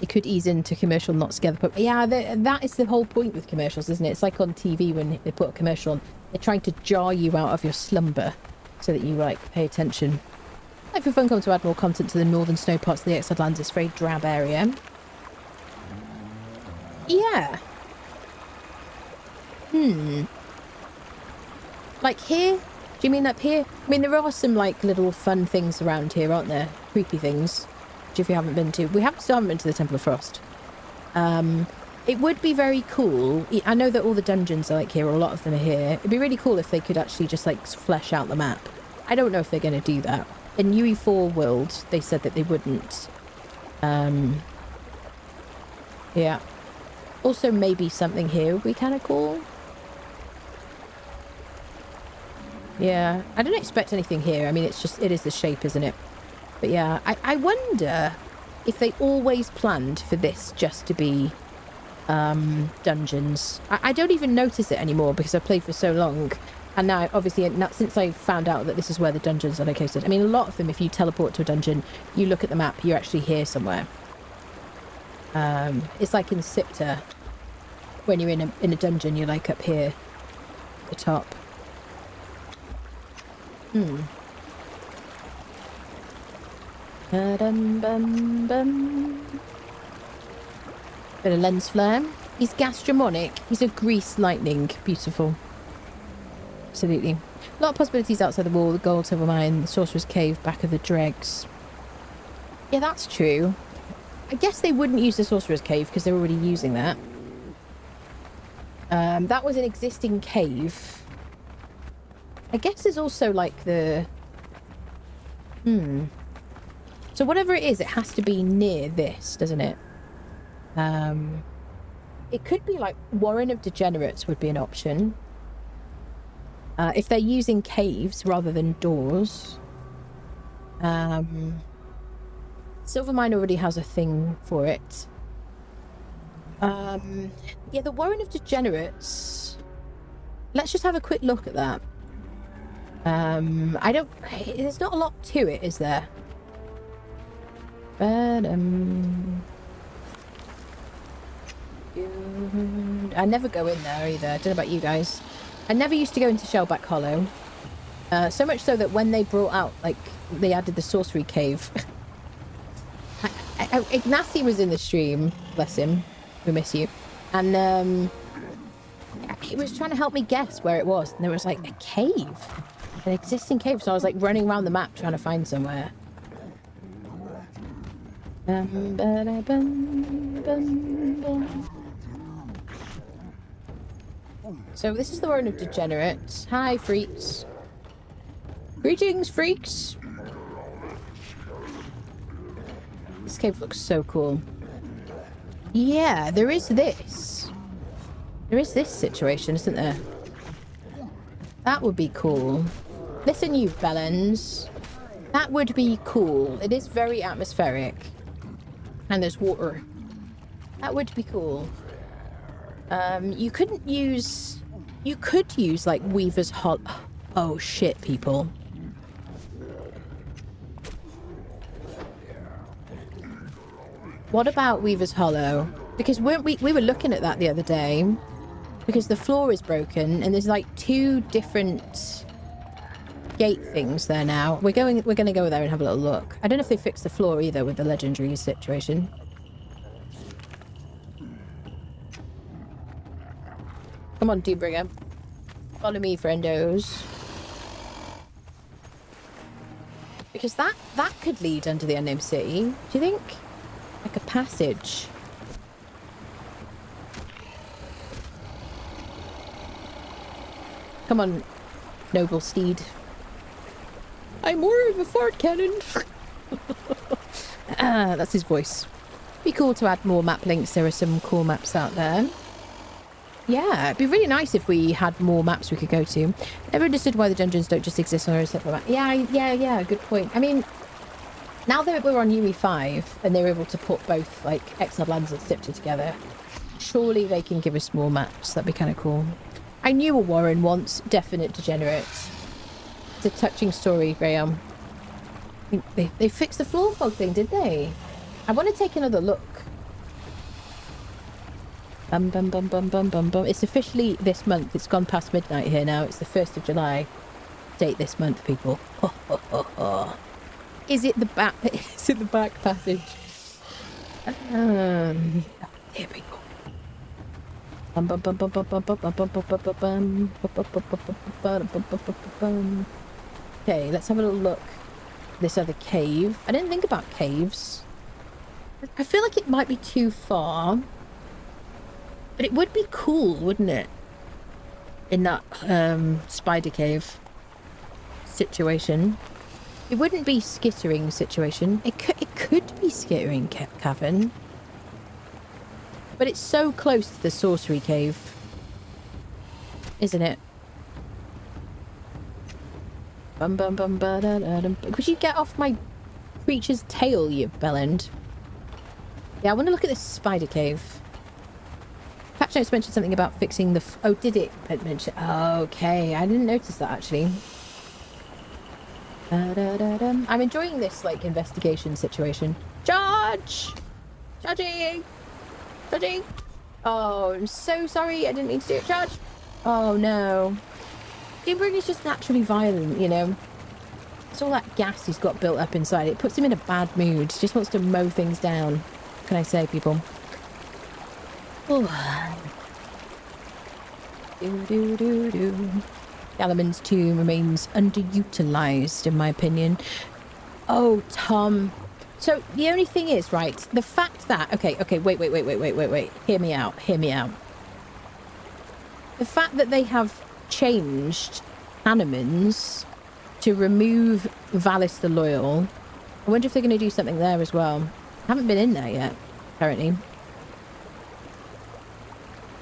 It could ease into commercial not scare the public. Yeah, that is the whole point with commercials, isn't it? It's like on TV when they put a commercial on. They're trying to jar you out of your slumber so that you, like, pay attention. Like for Funcom to add more content to the northern snow parts of the Exiled Lands, it's a very drab area. Yeah. Like here? Do you mean up here? I mean, there are some, like, little fun things around here, aren't there? Creepy things. Which if you haven't been to. We still haven't been to the Temple of Frost. It would be very cool. I know that all the dungeons are, like, here, or a lot of them are here. It'd be really cool if they could actually just, like, flesh out the map. I don't know if they're going to do that. In UE4 World, they said that they wouldn't. Yeah. Also, maybe something here would be kind of cool. Yeah. I don't expect anything here. I mean, it is the shape, isn't it? But yeah, I wonder if they always planned for this just to be dungeons. I don't even notice it anymore because I've played for so long. And now, obviously, since I found out that this is where the dungeons are located. I mean, a lot of them, if you teleport to a dungeon, you look at the map, you're actually here somewhere. It's like in Siptah. When you're in a dungeon, you're like up here at the top. Ba-dum-bum-bum. Bit of lens flare. He's gastromonic. He's a grease lightning. Beautiful. Absolutely. A lot of possibilities outside the wall. The gold, silver mine, the sorcerer's cave, back of the dregs. Yeah, that's true. I guess they wouldn't use the sorcerer's cave because they're already using that. That was an existing cave. I guess there's also like the... So whatever it is, it has to be near this, doesn't it? It could be like Warren of Degenerates would be an option. If they're using caves rather than doors. Silvermine already has a thing for it. Yeah, the Warren of Degenerates. Let's just have a quick look at that. There's not a lot to it, is there? But, I never go in there either. I don't know about you guys. I never used to go into Shellback Hollow. So much so that when they brought out, like, they added the sorcery cave. Ignacy was in the stream, bless him. We miss you. And he was trying to help me guess where it was. And there was like a cave. An existing cave. So I was like running around the map trying to find somewhere. So this is the Warren of Degenerates. Hi, freaks. Greetings, freaks. This cave looks so cool. Yeah, there is this. There is this situation, isn't there? That would be cool. Listen, you bellends. That would be cool. It is very atmospheric. And there's water. That would be cool. You couldn't use... You could use, like, Weaver's Hollow. Oh, shit, people. What about Weaver's Hollow? Because we were looking at that the other day. Because the floor is broken and there's like 2 different gate things there now. We're going to go there and have a little look. I don't know if they fixed the floor either with the legendary situation. Come on, Debringer. Follow me, friendos. Because that could lead under the Unnamed City. Do you think? Like a passage. Come on, noble steed. I'm more of a fart cannon. That's his voice. Be cool to add more map links. There are some cool maps out there. Yeah, it'd be really nice if we had more maps we could go to. Never understood why the dungeons don't just exist on a separate map. Yeah, good point. I mean, now that we're on UE5 and they're able to put both, like, Exiled Lands and Siptah together, surely they can give us more maps. That'd be kind of cool. I knew a Warren once. Definite degenerate. It's a touching story, Graham. I think they fixed the floor fog thing, did they? I want to take another look. Bum, bum, bum, bum, bum, bum, bum. It's officially this month. It's gone past midnight here now. It's the 1st of July. Date this month, people. Ho, ho, ho, ho. Is it the back? Is it the back passage? Here we go. Bum, bum, bum, bum, bum, bum, bum, bum, bum, bum, bum, bum, bum. Okay, let's have a little look. This other cave. I didn't think about caves. I feel like it might be too far. But it would be cool, wouldn't it? In that spider cave situation. It wouldn't be skittering situation. It could be skittering cavern. But it's so close to the sorcery cave. Isn't it? Bum bum bum ba da da dum. Could you get off my creature's tail, you bellend? Yeah, I want to look at this spider cave. Patch notes mentioned something about fixing the... oh, did it mention... okay, I didn't notice that, actually. I'm enjoying this, like, investigation situation. Charge! Charging! Charging! Oh, I'm so sorry. I didn't mean to do it. Charge! Oh, no. Timberg is just naturally violent, you know. It's all that gas he's got built up inside. It puts him in a bad mood. He just wants to mow things down. What can I say, people? Oh. Galaman's tomb remains underutilized, in my opinion. Oh, Tom. So the only thing is, right, the fact that... okay, wait. Hear me out. The fact that they have changed Hanneman's to remove Valis the Loyal. I wonder if they're going to do something there as well. I haven't been in there yet, apparently.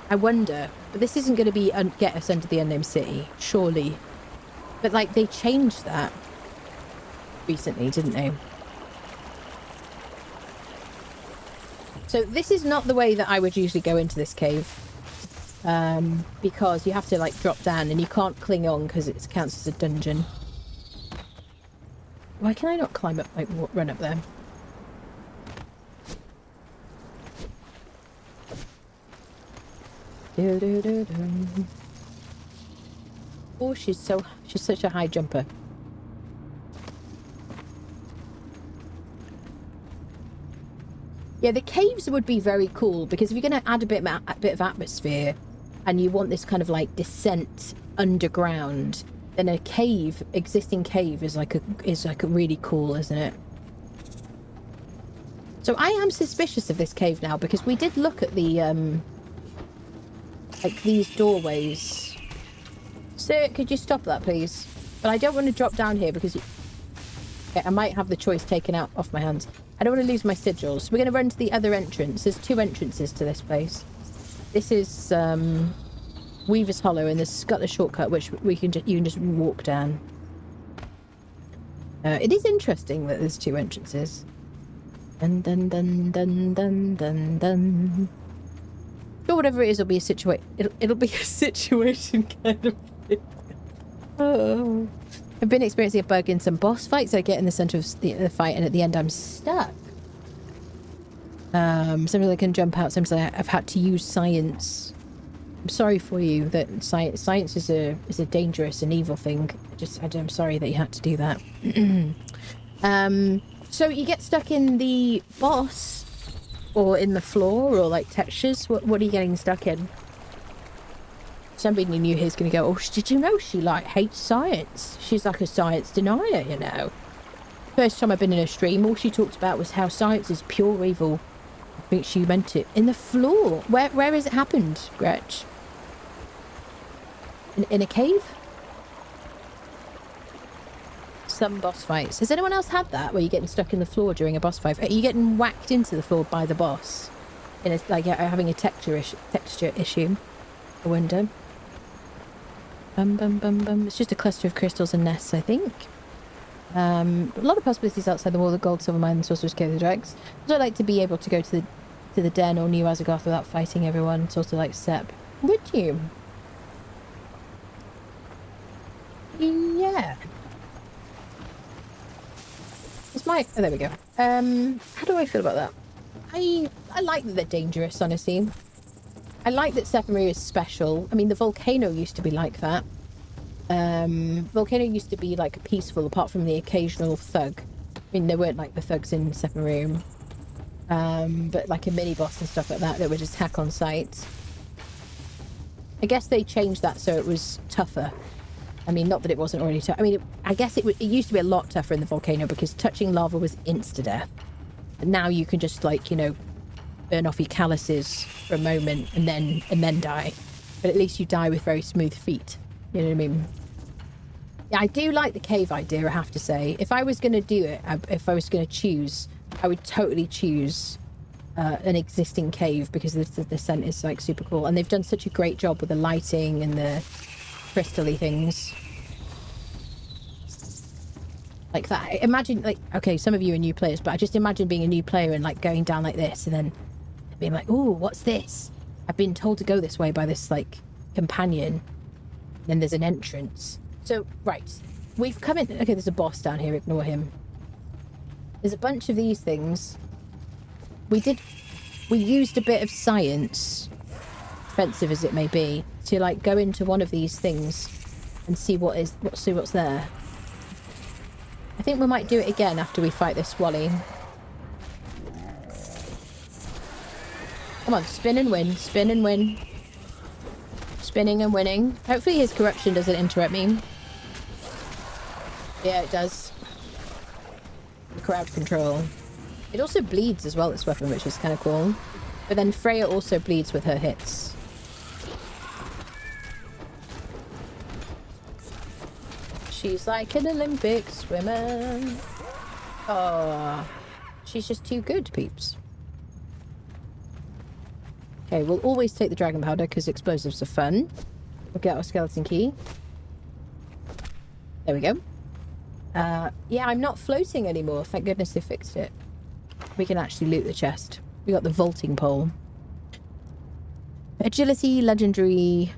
I wonder, but this isn't going to be get us under the Unknown City, surely. But, like, they changed that recently, didn't they? So this is not the way that I would usually go into this cave. Because you have to, like, drop down and you can't cling on because it counts as a dungeon. Why can I not climb up, like, run up there? Oh, she's such a high jumper. Yeah, the caves would be very cool because if you're going to add a bit of atmosphere and you want this kind of like descent underground, then a cave, existing cave is like a really cool, isn't it? So I am suspicious of this cave now because we did look at the like these doorways. Sir, could you stop that, please? But I don't want to drop down here because I might have the choice taken out off my hands. I don't want to lose my sigils. We're going to run to the other entrance. There's 2 entrances to this place. This is Weaver's Hollow, and there's Scutler Shortcut, which you can just walk down. It is interesting that there's 2 entrances. Dun dun dun dun dun dun dun. Sure, whatever it is, it'll be a situation. It'll be a situation kind of thing. Oh. I've been experiencing a bug in some boss fights. I get in the center of the fight, and at the end, I'm stuck. Sometimes I can jump out. Sometimes I've had to use science. I'm sorry for you that science is a dangerous and evil thing. I'm sorry that you had to do that. So you get stuck in the boss. Or in the floor, or like textures. What are you getting stuck in? Somebody new here is going to go, oh, did you know she like hates science? She's like a science denier, you know. First time I've been in a stream, all she talked about was how science is pure evil. I think she meant it. In the floor. Where has it happened, Gretch? In a cave? some boss fights. Has anyone else had that, where you're getting stuck in the floor during a boss fight? Are you getting whacked into the floor by the boss? And it's like having a texture issue. I wonder. Bum, bum, bum, bum. It's just a cluster of crystals and nests, I think. A lot of possibilities outside the wall, the gold, silver mine, and sorcerer's cave of the dregs. I'd like to be able to go to the den or New Azagoth without fighting everyone, sort of like Sep. Would you? Yeah. It's my... Oh, there we go. How do I feel about that? I like that they're dangerous, honestly. I like that Sephiroth is special. I mean, the volcano used to be like that. Volcano used to be like peaceful, apart from the occasional thug. I mean, there weren't like the thugs in Sephiroth. But like a mini boss and stuff like that would just hack on sight. I guess they changed that so it was tougher. I mean, not that it wasn't already tough. I mean, I guess it used to be a lot tougher in the volcano because touching lava was insta-death. And now you can just, like, you know, burn off your calluses for a moment and then die. But at least you die with very smooth feet. You know what I mean? Yeah, I do like the cave idea, I have to say. If I was going to do it, if I was going to choose, I would totally choose an existing cave because the descent is, like, super cool. And they've done such a great job with the lighting and the crystally things like that. Imagine, like, okay, some of you are new players, but I just imagine being a new player and like going down like this and then being like, oh, what's this? I've been told to go this way by this like companion. And then there's an entrance. So right, we've come in. Okay, there's a boss down here, ignore him. There's a bunch of these things. We used a bit of science, offensive as it may be, to like go into one of these things and see what's there. I think we might do it again after we fight this Wally. Come on, spin and win, spin and win. Spinning and winning. Hopefully his corruption doesn't interrupt me. Yeah, it does. Crowd control. It also bleeds as well, this weapon, which is kind of cool. But then Freya also bleeds with her hits. She's like an Olympic swimmer. Oh, she's just too good, peeps. Okay, we'll always take the dragon powder because explosives are fun. We'll get our skeleton key. There we go. Yeah, I'm not floating anymore. Thank goodness they fixed it. We can actually loot the chest. We got the vaulting pole. Agility, legendary,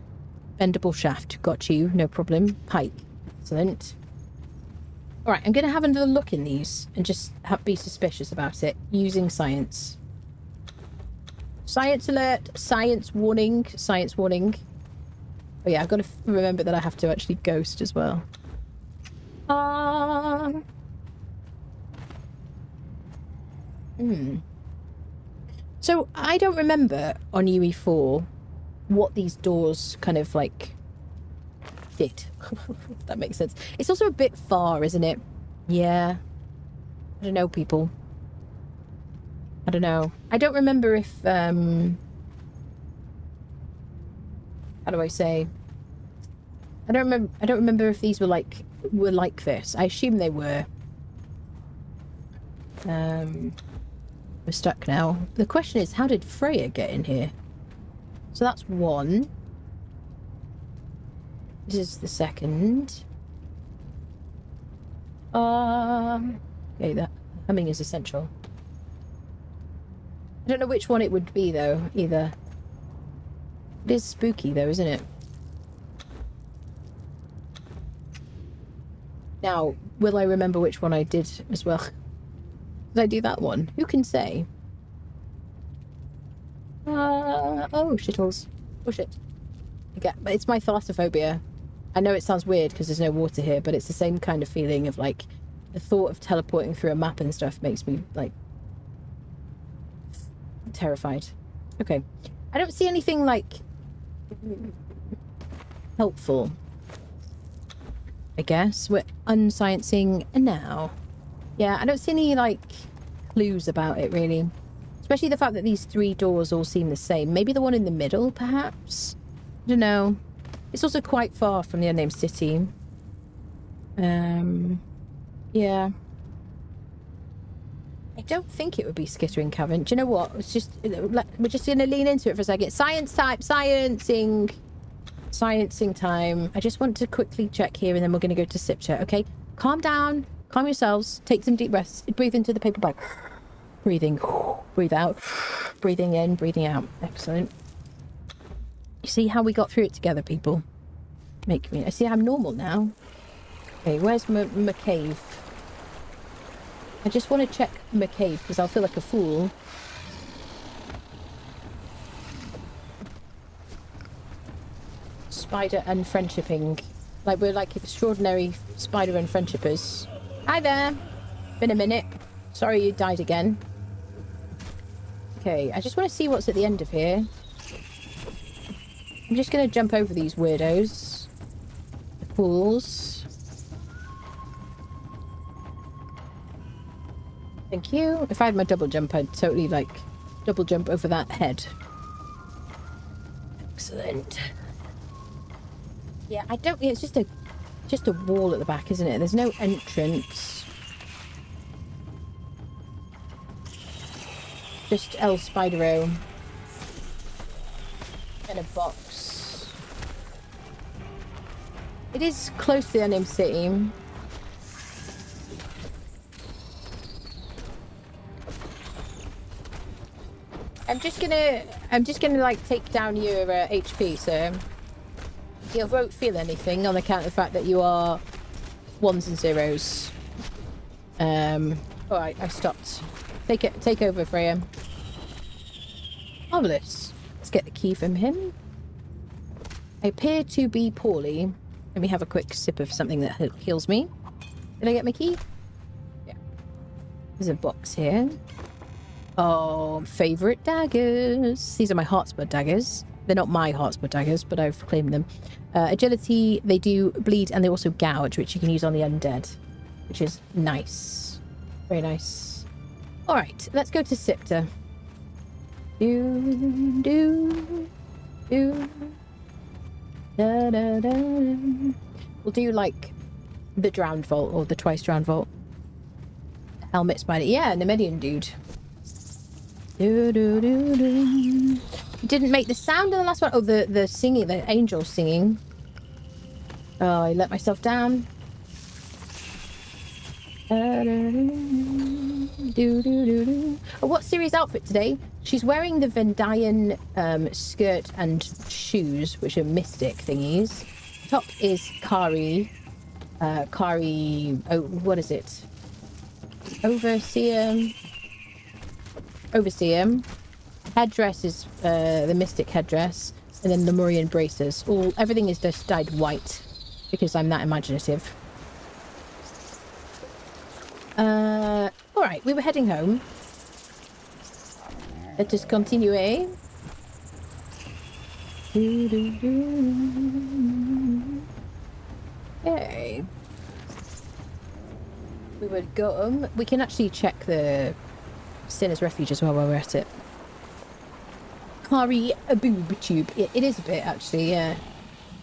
bendable shaft. Got you, no problem. Pike. Excellent. Alright, I'm going to have another look in these and just be suspicious about it using science. Science alert, science warning, science warning. Oh yeah, I've got to remember that I have to actually ghost as well. So I don't remember on UE4 what these doors kind of like did. If that makes sense. It's also a bit far, isn't it? Yeah. I don't know, people. I don't know. I don't remember if how do I say? I don't remember if these were like this. I assume they were. We're stuck now. The question is, how did Freya get in here? So that's one. This is the second. Okay, that humming is essential. I don't know which one it would be though, either. It is spooky though, isn't it? Now, will I remember which one I did as well? Did I do that one? Who can say? Oh, shitholes. Oh, shit. It's my thalassophobia. I know it sounds weird because there's no water here, but it's the same kind of feeling of, like, the thought of teleporting through a map and stuff makes me, like, terrified. Okay. I don't see anything, like, helpful. I guess. We're unsciencing now. Yeah, I don't see any, like, clues about it, really. Especially the fact that these three doors all seem the same. Maybe the one in the middle, perhaps? I don't know. It's also quite far from the unnamed city. Yeah. I don't think it would be skittering cavern. Do you know what? It's just, we're just going to lean into it for a second. Science type, sciencing time. I just want to quickly check here and then we're going to go to Siptah, okay? Calm down. Calm yourselves. Take some deep breaths. Breathe into the paper bag. Breathing. Breathe out. Breathing in, breathing out. Excellent. You see how we got through it together, people? Make me... I see I'm normal now. Okay, where's my cave? I just want to check my cave because I'll feel like a fool. Spider and friendshipping. Like, we're like extraordinary spider and friendshippers. Hi there. Been a minute. Sorry you died again. Okay, I just want to see what's at the end of here. I'm just going to jump over these weirdos. The pools. Thank you. If I had my double jump, I'd totally, like, double jump over that head. Excellent. Yeah, I don't... Yeah, it's just a wall at the back, isn't it? There's no entrance. Just El Spidero. And a box. It is close to the unnamed city. I'm just gonna like take down your HP, so you won't feel anything on account of the fact that you are ones and zeros. Alright, I've stopped. Take over, Freya. Marvelous. Let's get the key from him. I appear to be poorly. Let me have a quick sip of something that heals me. Did I get my key? Yeah. There's a box here. Oh, favourite daggers. These are my Heartspur daggers. They're not my Heartspur daggers, but I've claimed them. Agility, they do bleed and they also gouge, which you can use on the undead, which is nice. Very nice. Alright, let's go to Siptah. Da, da, da. We'll do like the drowned vault or the twice drowned vault. Helmet spider. Yeah, Nemedian dude. Didn't make the sound in the last one. Oh, the singing, the angel singing. Oh, I let myself down. Oh, what Ciri's outfit today? She's wearing the Vendayan skirt and shoes, which are mystic thingies. Top is Kari. Oh, what is it? Overseer. Headdress is the mystic headdress, and then Lemurian braces. Everything is just dyed white because I'm that imaginative. All right, we were heading home. Let us continue. Okay. We would go. We can actually check the Sinner's Refuge as well while we're at it. Kari a boob tube. It is a bit, actually, yeah.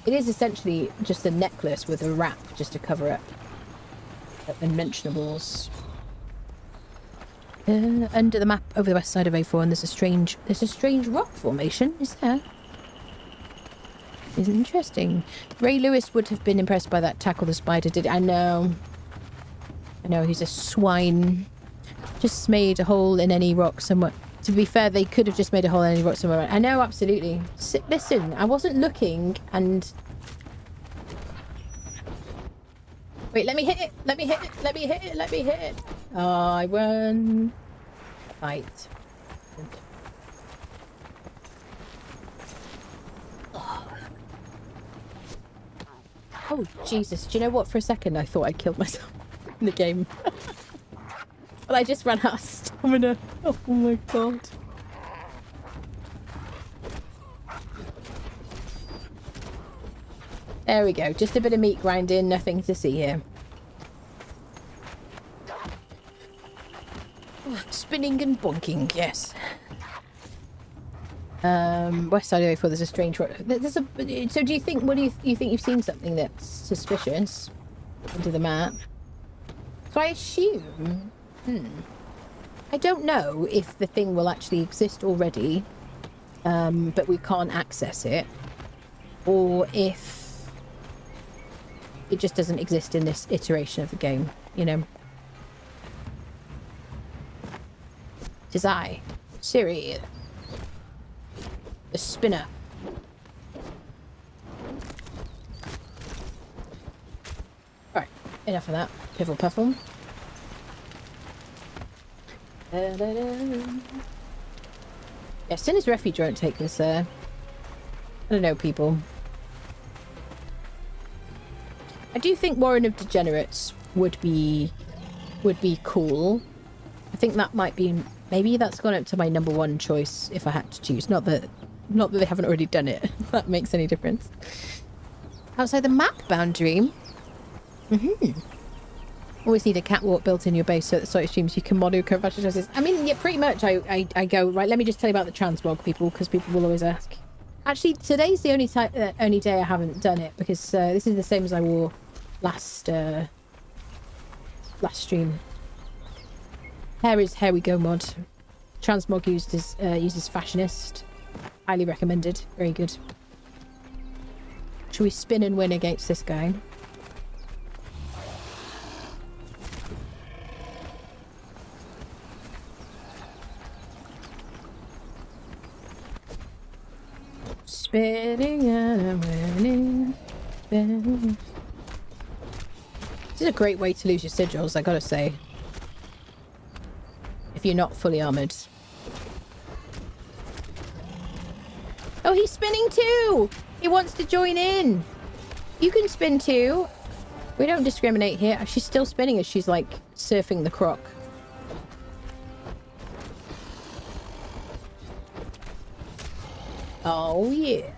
It is essentially just a necklace with a wrap just to cover up unmentionables. Under the map over the west side of A4, and there's a strange rock formation, is there? It's interesting. Ray Lewis would have been impressed by that tackle the spider did. I know, he's a swine. Just made a hole in any rock somewhere. To be fair, they could have just made a hole in any rock somewhere. I know, absolutely. Listen, I wasn't looking and... Wait, let me hit it. Let me hit it. Let me hit it. Let me hit it. Oh, I won. Fight. Oh, Jesus. Do you know what? For a second, I thought I killed myself in the game. But I just ran out of stamina. Oh my god. There we go. Just a bit of meat grinding. Nothing to see here. Oh, spinning and bonking. Yes. West side of A4, there's a strange rock. So do you think, you think you've seen something that's suspicious under the map? So I assume... I don't know if the thing will actually exist already, but we can't access it, or if it just doesn't exist in this iteration of the game, you know. It is I, Siri, the spinner. Alright, enough of that. Piffle puffle. Yeah, Sinner's Refuge won't take this I don't know, people. I do think Warren of Degenerates would be cool. I think that might be, maybe that's gone up to my #1 choice if I had to choose. Not that they haven't already done it. If that makes any difference. Outside the map boundary. Always need a catwalk built in your base so at the site streams you can model current fashion choices. I mean, yeah, pretty much I go, right, let me just tell you about the transmog, people, because people will always ask. Actually, today's the only day I haven't done it, because this is the same as I wore last stream. Here we go mod. Transmog uses fashionist. Highly recommended. Very good. Should we spin and win against this guy? Spinning and winning. Spinning. This is a great way to lose your sigils, I gotta say. If you're not fully armoured. Oh, he's spinning too! He wants to join in! You can spin too. We don't discriminate here. She's still spinning as she's like surfing the croc. Oh yeah.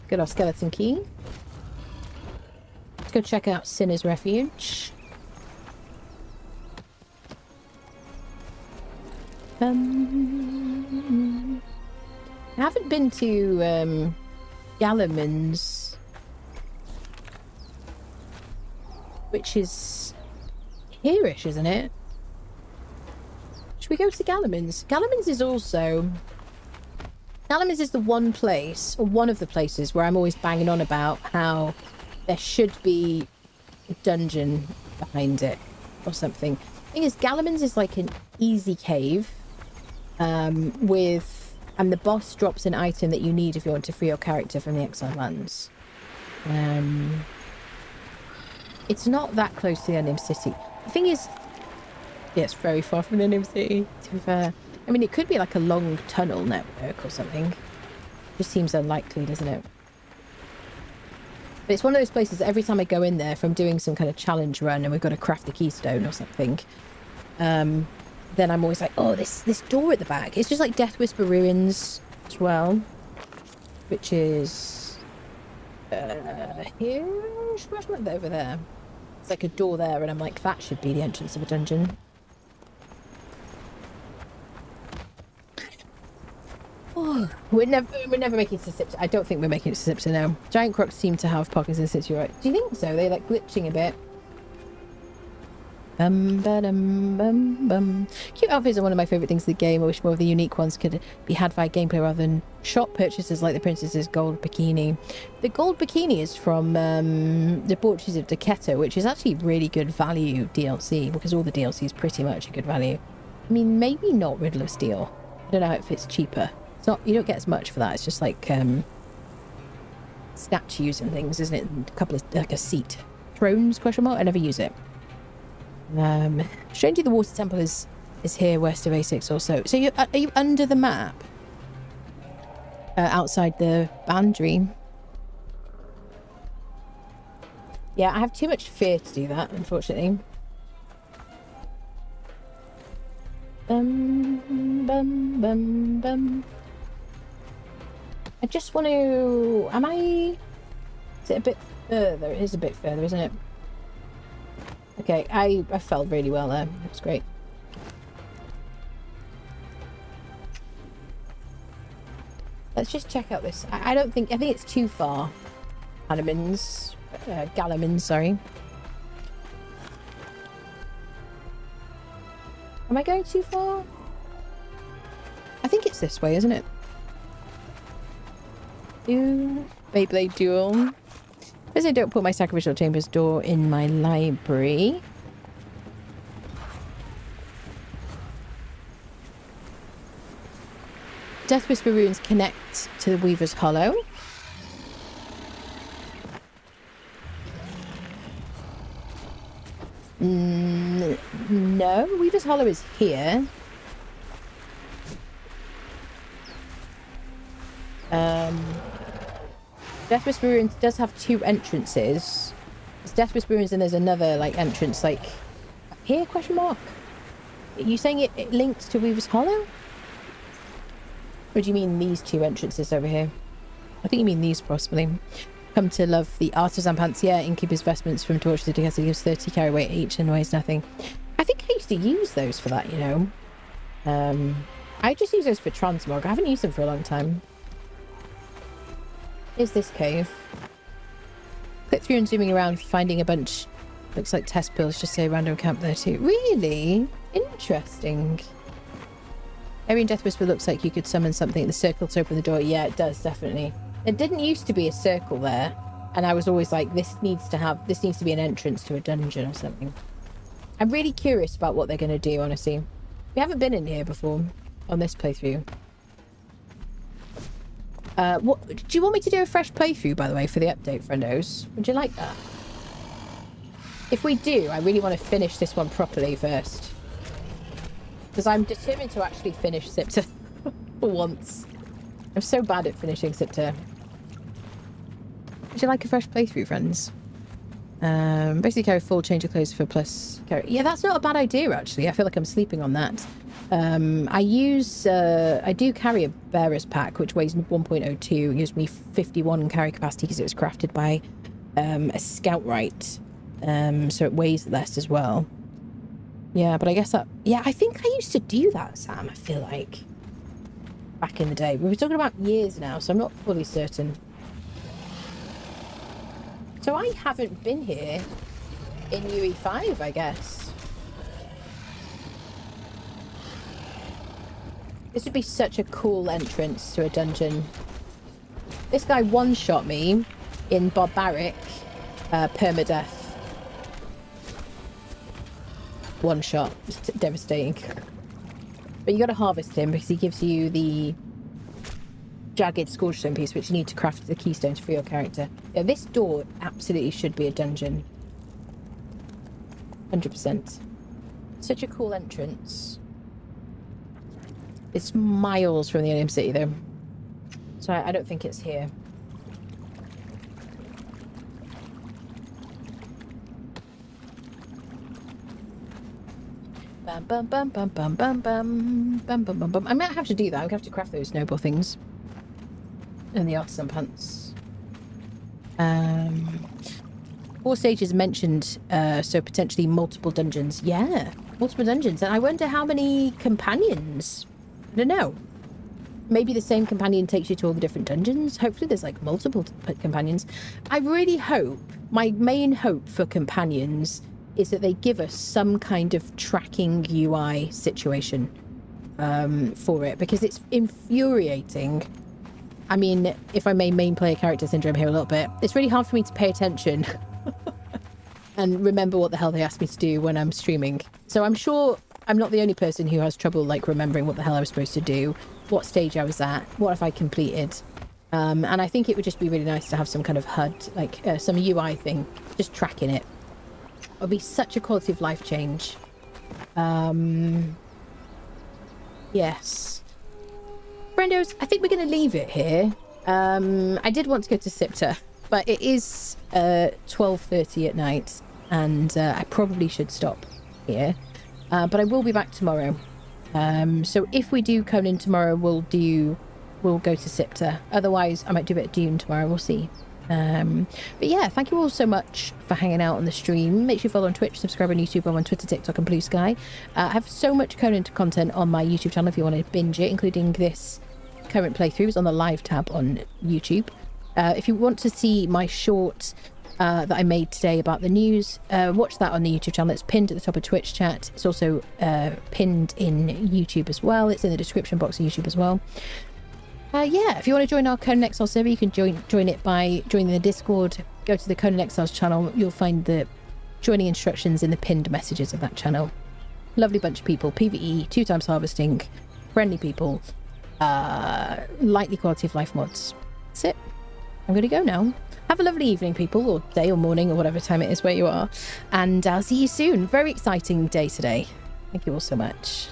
Good old skeleton key. Let's go check out Sinner's Refuge. I haven't been to Galliman's, which is here-ish, isn't it? Should we go to Galliman's? Galliman's is also... Galliman's is the one place, or one of the places, where I'm always banging on about how there should be a dungeon behind it, or something. The thing is, Galliman's is like an easy cave, and the boss drops an item that you need if you want to free your character from the Exiled Lands. It's not that close to the Unnamed City. The thing is, yeah, it's very far from the Unnamed City, to be fair. I mean, it could be like a long tunnel network or something. Just seems unlikely, doesn't it? But it's one of those places that every time I go in there, if I'm doing some kind of challenge run and we've got to craft a keystone or something, then I'm always like, oh, this door at the back. It's just like Death Whisper Ruins as well, which is here. Over there. It's like a door there, and I'm like, that should be the entrance of a dungeon. Oh, we're never making it to Siptah. I don't think we're making it to Siptah now. Giant crocs seem to have Parkinson's since you're right. Do you think so? They like glitching a bit. Cute outfits are one of my favourite things in the game. I wish more of the unique ones could be had via gameplay rather than shop purchases like the princess's gold bikini. The gold bikini is from the Debauchees of Daketa, which is actually really good value DLC, because all the DLC is pretty much a good value. I mean, maybe not Riddle of Steel. I don't know if it's cheaper. It's not, you don't get as much for that. It's just like statues and things, isn't it? And a couple of, like a seat. Thrones, question mark? I never use it. Showing you the water temple is here west of A6 also. So are you under the map? Outside the boundary? Yeah, I have too much fear to do that, unfortunately. I just want to... Is it a bit further? It is a bit further, isn't it? Okay, I felt really well there. That's great. Let's just check out this. I think it's too far. Galliman's, sorry. Am I going too far? I think it's this way, isn't it? Beyblade Duel. As I don't put my sacrificial chambers door in my library. Death Whisper runes connect to the Weaver's Hollow. No, Weaver's Hollow is here. Death Whisper runes does have 2 entrances. There's Death Whisper runes and there's another like entrance like here, question mark. Are you saying it links to Weaver's Hollow? Or do you mean these 2 entrances over here? I think you mean these possibly. Come to love the artisan pants. Yeah, Incubus vestments from Torch to Decathlon gives 30 carry weight each and weighs nothing. I think I used to use those for that, you know. I just use those for transmog. I haven't used them for a long time. Here's this cave. Click through and zooming around, finding a bunch. Looks like test pills, just say random camp there too. Really? Interesting. Every Death Whisper looks like you could summon something in the circle to open the door. Yeah, it does, definitely. There didn't used to be a circle there. And I was always like, this needs to be an entrance to a dungeon or something. I'm really curious about what they're going to do, honestly. We haven't been in here before on this playthrough. What do you want me to do a fresh playthrough, by the way, for the update, friendos? Would you like that? If we do, I really want to finish this one properly first. Because I'm determined to actually finish Siptah for once. I'm so bad at finishing Siptah. Would you like a fresh playthrough, friends? Basically carry full change of clothes for plus carry. Yeah, that's not a bad idea, actually. I feel like I'm sleeping on that. I do carry a bearer's pack, which weighs 1.02. It gives me 51 carry capacity because it was crafted by a scout right. So it weighs less as well. Yeah, but I guess that... Yeah, I think I used to do that, Sam, I feel like. Back in the day. We were talking about years now, so I'm not fully certain. So I haven't been here in UE5, I guess. This would be such a cool entrance to a dungeon. This guy one-shot me in barbaric permadeath. One shot. It's devastating. But you got to harvest him because he gives you the jagged scorchstone piece, which you need to craft the keystones for your character. Yeah, this door absolutely should be a dungeon. 100%. Such a cool entrance. It's miles from the Alien City, though. So I don't think it's here. Bum, bum, bum, bum, bum, bum, bum, bum, bum, bum, bum. I might have to do that. I'm going to have to craft those snowball things. And the artisan pants. 4 stages mentioned, so potentially multiple dungeons. Yeah, multiple dungeons. And I wonder how many companions. I don't know. Maybe the same companion takes you to all the different dungeons. Hopefully there's like multiple companions. I really hope, my main hope for companions is that they give us some kind of tracking UI situation for it, because it's infuriating. I mean, if I may main player character syndrome here a little bit, it's really hard for me to pay attention and remember what the hell they asked me to do when I'm streaming. So I'm sure I'm not the only person who has trouble like remembering what the hell I was supposed to do, what stage I was at, what have I completed. And I think it would just be really nice to have some kind of HUD, like some UI thing, just tracking it. It would be such a quality of life change. Yes. Friendos, I think we're going to leave it here. I did want to go to Siptah, but it is 12:30 at night, and I probably should stop here. But I will be back tomorrow. So if we do Conan tomorrow, we'll go to Siptah. Otherwise, I might do a bit of Dune tomorrow. We'll see. But yeah, thank you all so much for hanging out on the stream. Make sure you follow on Twitch, subscribe on YouTube, I'm on Twitter, TikTok and Blue Sky. I have so much Conan content on my YouTube channel if you want to binge it, including this current playthroughs on the live tab on YouTube. If you want to see my short that I made today about the news. Watch that on the YouTube channel. It's pinned at the top of Twitch chat. It's also pinned in YouTube as well. It's in the description box of YouTube as well. Yeah, if you want to join our Conan Exiles server, you can join it by joining the Discord. Go to the Conan Exiles channel. You'll find the joining instructions in the pinned messages of that channel. Lovely bunch of people. PvE, 2x harvesting, friendly people, lightly quality of life mods. That's it. I'm going to go now. Have a lovely evening, people, or day or morning or whatever time it is where you are. And I'll see you soon. Very exciting day today. Thank you all so much.